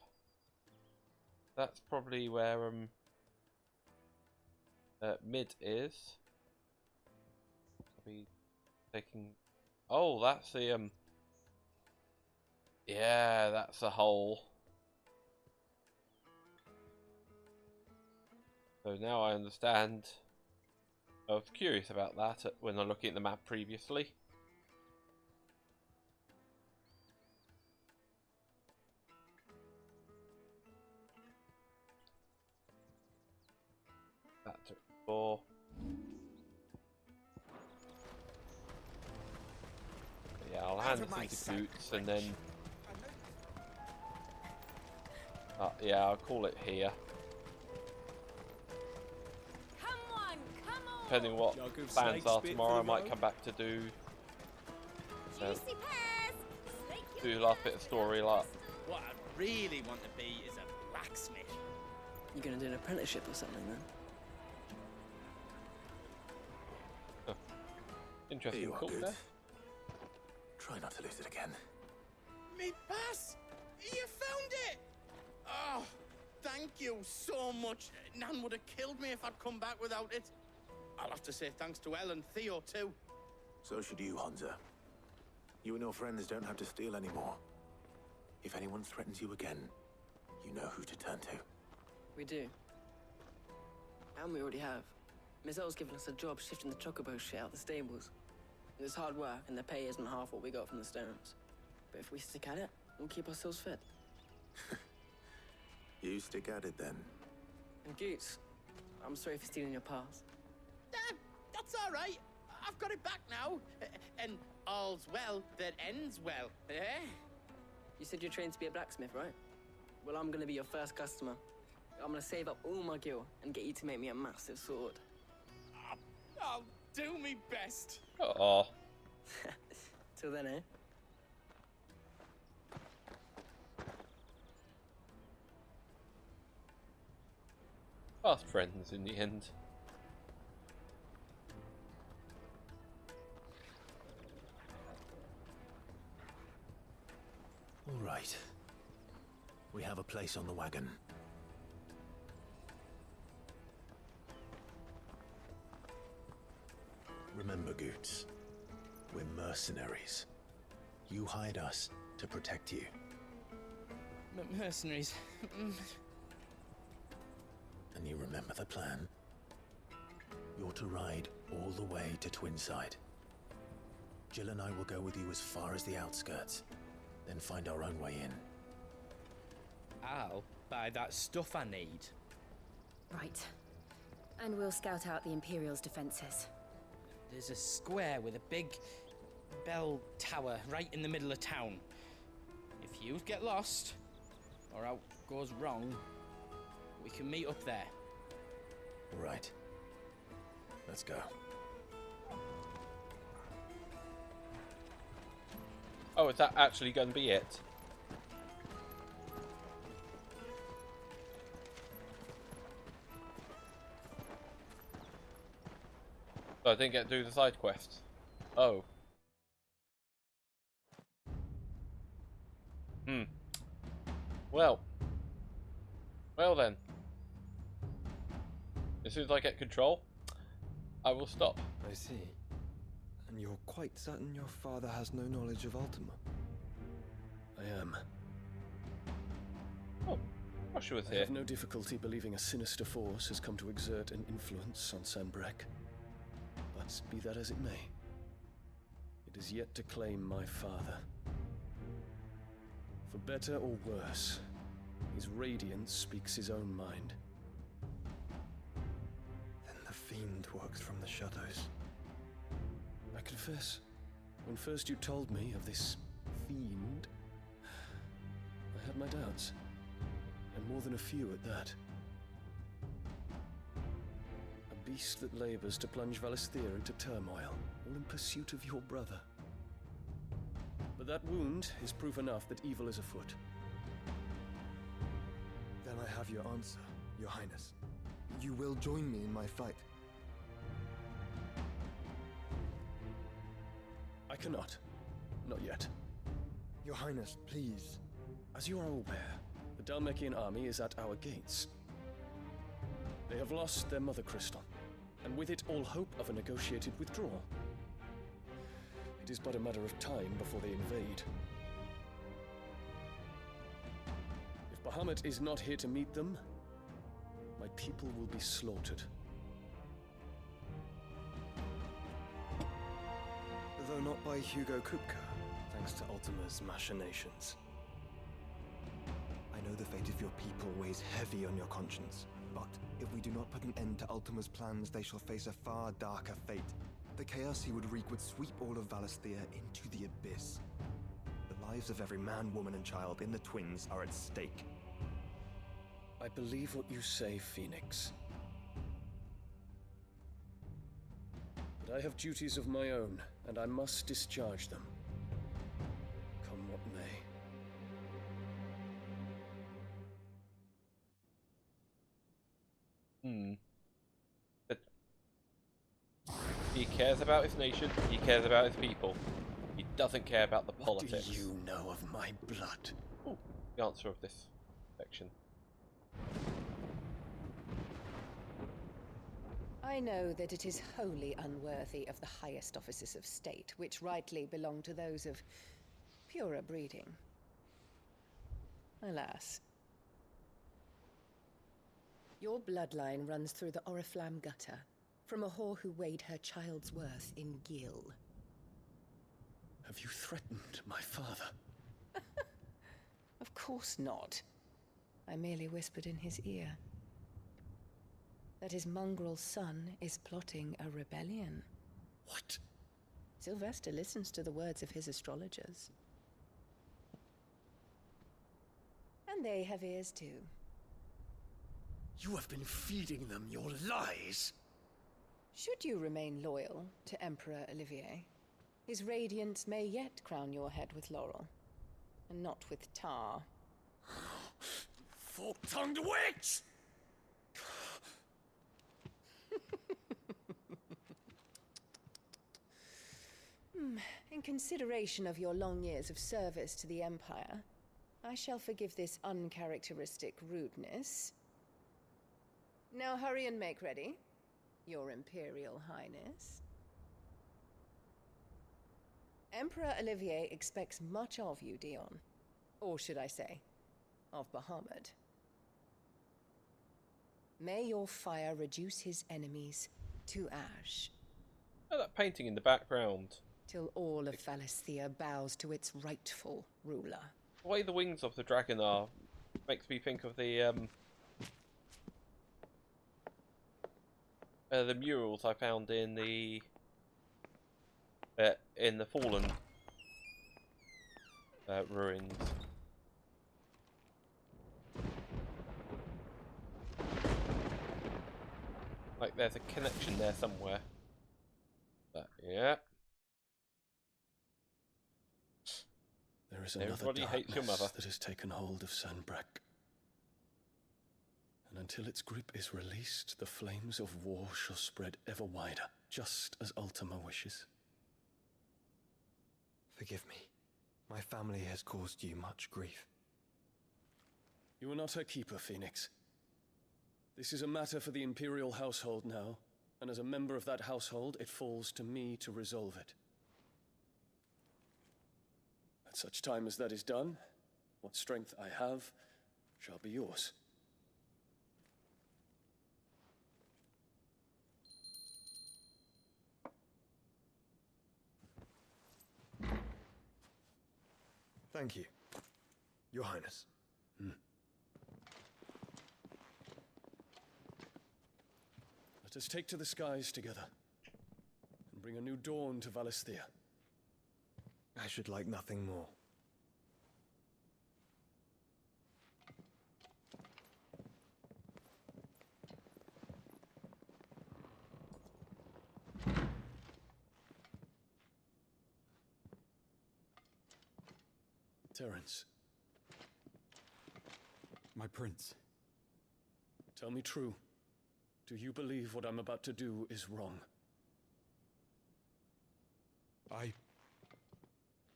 That's probably where mid is. I'll be taking. Oh, that's the yeah, that's a hole. So now I understand. I was curious about that when I was looking at the map previously. That took 4. Yeah, I'll hand it into Goots and then. Yeah, I'll call it here. Depending on what plans are tomorrow, I might come back to do the last bit of story. Like, what I really want to be is a blacksmith. You're gonna do an apprenticeship or something then? Interesting Here thought you are, there. Goots. Try not to lose it again. Me pass! You found it! Oh, thank thank you so much. Nan would have killed me if I'd come back without it. I'll have to say thanks to Elle and Theo, too. So should you, Hansa. You and your friends don't have to steal anymore. If anyone threatens you again, you know who to turn to. We do. And we already have. Miss L's given us a job shifting the chocobo shit out the stables. It's hard work, and the pay isn't half what we got from the stones. But if we stick at it, we'll keep ourselves fit. You stick at it, then. And Goots, I'm sorry for stealing your pass. That's all right. I've got it back now. And all's well that ends well, eh? You said you're trained to be a blacksmith, right? Well, I'm gonna be your first customer. I'm gonna save up all my gil and get you to make me a massive sword. I'll do me best. Oh. Till then, eh? Fast friends in the end. All right. We have a place on the wagon. Remember, Goots, we're mercenaries. You hired us to protect you. Mercenaries. And you remember the plan? You're to ride all the way to Twinside. Jill and I will go with you as far as the outskirts, then find our own way in. I'll buy that stuff I need. Right. And we'll scout out the Imperial's defenses. There's a square with a big bell tower right in the middle of town. If you get lost, or out goes wrong, we can meet up there. All right. Let's go. Oh, is that actually going to be it? So I didn't get to do the side quest. Oh. Well. Well then. As soon as I get control, I will stop. I see. And you're quite certain your father has no knowledge of Ultima? I am. Oh, Russia was I here. have no difficulty believing a sinister force has come to exert an influence on Sanbreque. But be that as it may, it is yet to claim my father. For better or worse, his radiance speaks his own mind. Then the fiend works from the shadows. I confess, when first you told me of this fiend, I had my doubts, and more than a few at that. A beast that labors to plunge Valisthea into turmoil, all in pursuit of your brother. But that wound is proof enough that evil is afoot. Then I have your answer, Your Highness. You will join me in my fight. I cannot. Not yet. Your Highness, please. As you are aware, the Dhalmekian army is at our gates. They have lost their Mothercrystal, and with it all hope of a negotiated withdrawal. It is but a matter of time before they invade. If Bahamut is not here to meet them, my people will be slaughtered. Though not by Hugo Kupka, thanks to Ultima's machinations. I know the fate of your people weighs heavy on your conscience, but if we do not put an end to Ultima's plans, they shall face a far darker fate. The chaos he would wreak would sweep all of Valisthea into the abyss. The lives of every man, woman, and child in the Twins are at stake. I believe what you say, Phoenix. But I have duties of my own, and I must discharge them. Come what may. But he cares about his nation, he cares about his people. He doesn't care about the politics. What do you know of my blood? Ooh, the answer of this section. I know that it is wholly unworthy of the highest offices of state, which rightly belong to those of purer breeding. Alas. Your bloodline runs through the Oriflamme gutter, from a whore who weighed her child's worth in gil. Have you threatened my father? Of course not. I merely whispered in his ear that his mongrel son is plotting a rebellion. What? Sylvester listens to the words of his astrologers. And they have ears too. You have been feeding them your lies! Should you remain loyal to Emperor Olivier, his radiance may yet crown your head with laurel, and not with tar. Fork-tongued witch! In consideration of your long years of service to the Empire, I shall forgive this uncharacteristic rudeness. Now hurry and make ready, Your Imperial Highness. Emperor Olivier expects much of you, Dion. Or should I say, of Bahamut. May your fire reduce his enemies to ash. Oh, that painting in the background. Till all of Valisthea bows to its rightful ruler. The way the wings of the dragon are makes me think of the murals I found in the Fallen ruins. Like there's a connection there somewhere. But yeah. There is another Everybody hates your mother. darkness that has taken hold of Sanbreque. And until its grip is released, the flames of war shall spread ever wider, just as Ultima wishes. Forgive me. My family has caused you much grief. You are not her keeper, Phoenix. This is a matter for the Imperial household now, and as a member of that household, it falls to me to resolve it. At such time as that is done, what strength I have shall be yours. Thank you, Your Highness. Let us take to the skies together, and bring a new dawn to Valisthea. I should like nothing more. Terence. My prince. Tell me true. Do you believe what I'm about to do is wrong?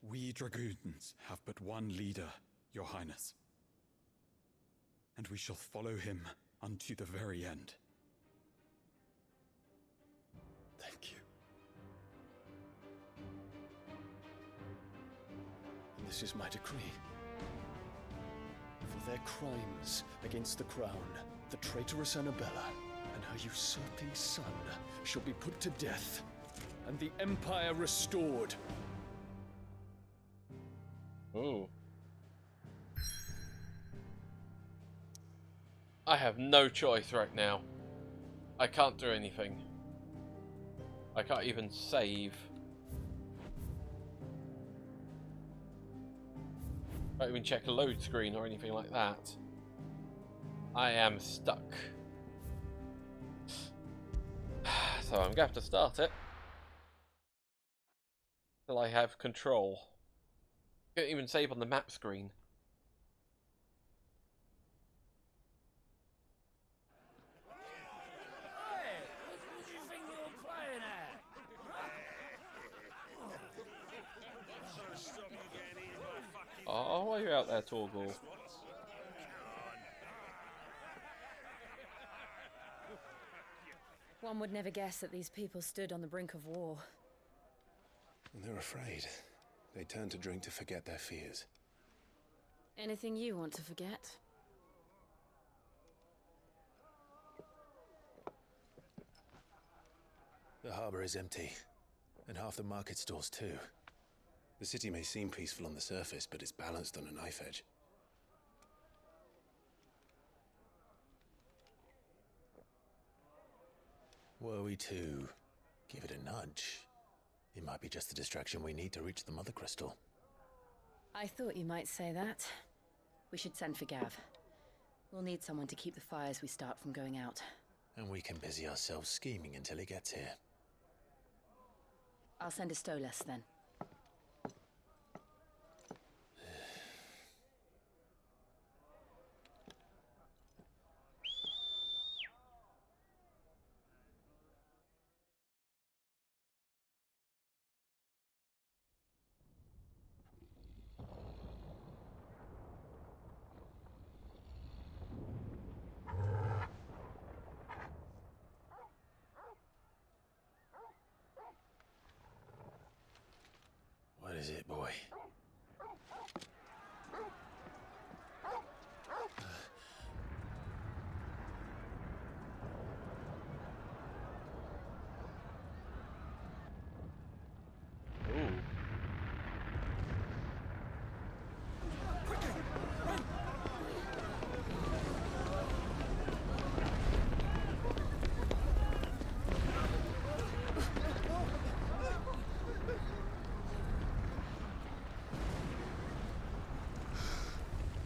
We dragoons have but one leader, Your Highness. And we shall follow him unto the very end. Thank you. And this is my decree. For their crimes against the crown, the traitorous Annabella and her usurping son shall be put to death, and the Empire restored. Ooh. I have no choice right now. I can't do anything. I can't even save. Can't even check a load screen or anything like that. I am stuck. So I'm gonna have to start it till I have control. Can't even save on the map screen. Oh, why are you out there, Torgal? One would never guess that these people stood on the brink of war. And they're afraid. They turn to drink to forget their fears. Anything you want to forget? The harbor is empty, and half the market stalls too. The city may seem peaceful on the surface, but it's balanced on a knife edge. Were we to give it a nudge, it might be just the distraction we need to reach the Mother Crystal. I thought you might say that. We should send for Gav. We'll need someone to keep the fires we start from going out. And we can busy ourselves scheming until he gets here. I'll send a Stolas then. What is it, boy?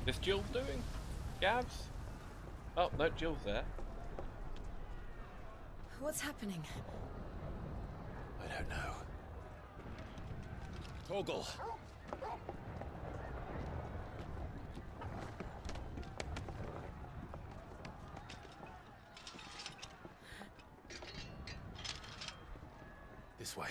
Is Jill doing? Gavs? Oh, no, Jill's there. What's happening? I don't know. Torgal! This way.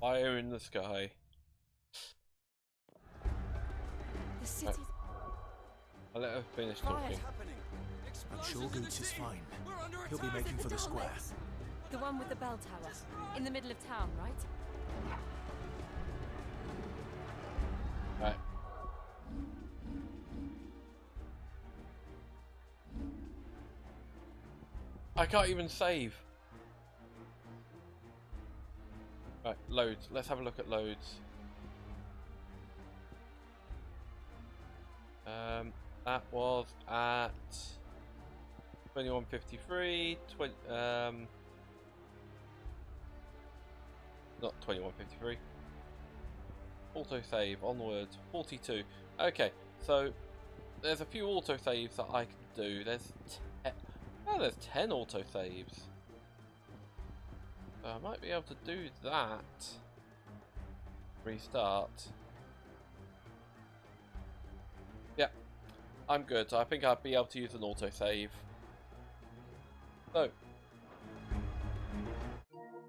Fire in the sky. The city's... I'll let her finish talking. I'm sure Goots is fine. He'll be making for the square. The one with the bell tower. In the middle of town, right? Right. I can't even save. Right, loads. Let's have a look at loads. That was at 2153. Not 2153. Autosave onwards. 42. Okay, so there's a few autosaves that I can do. There's 10 autosaves. So I might be able to do that. Restart. Yeah, I'm good. I think I'd be able to use an autosave. So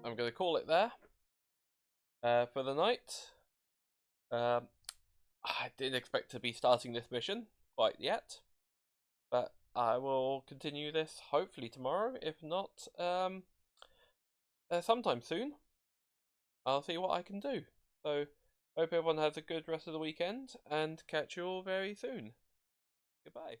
I'm going to call it there for the night. I didn't expect to be starting this mission quite yet, but I will continue this hopefully tomorrow. If not, sometime soon. I'll see what I can do. So, hope everyone has a good rest of the weekend, and catch you all very soon. Goodbye.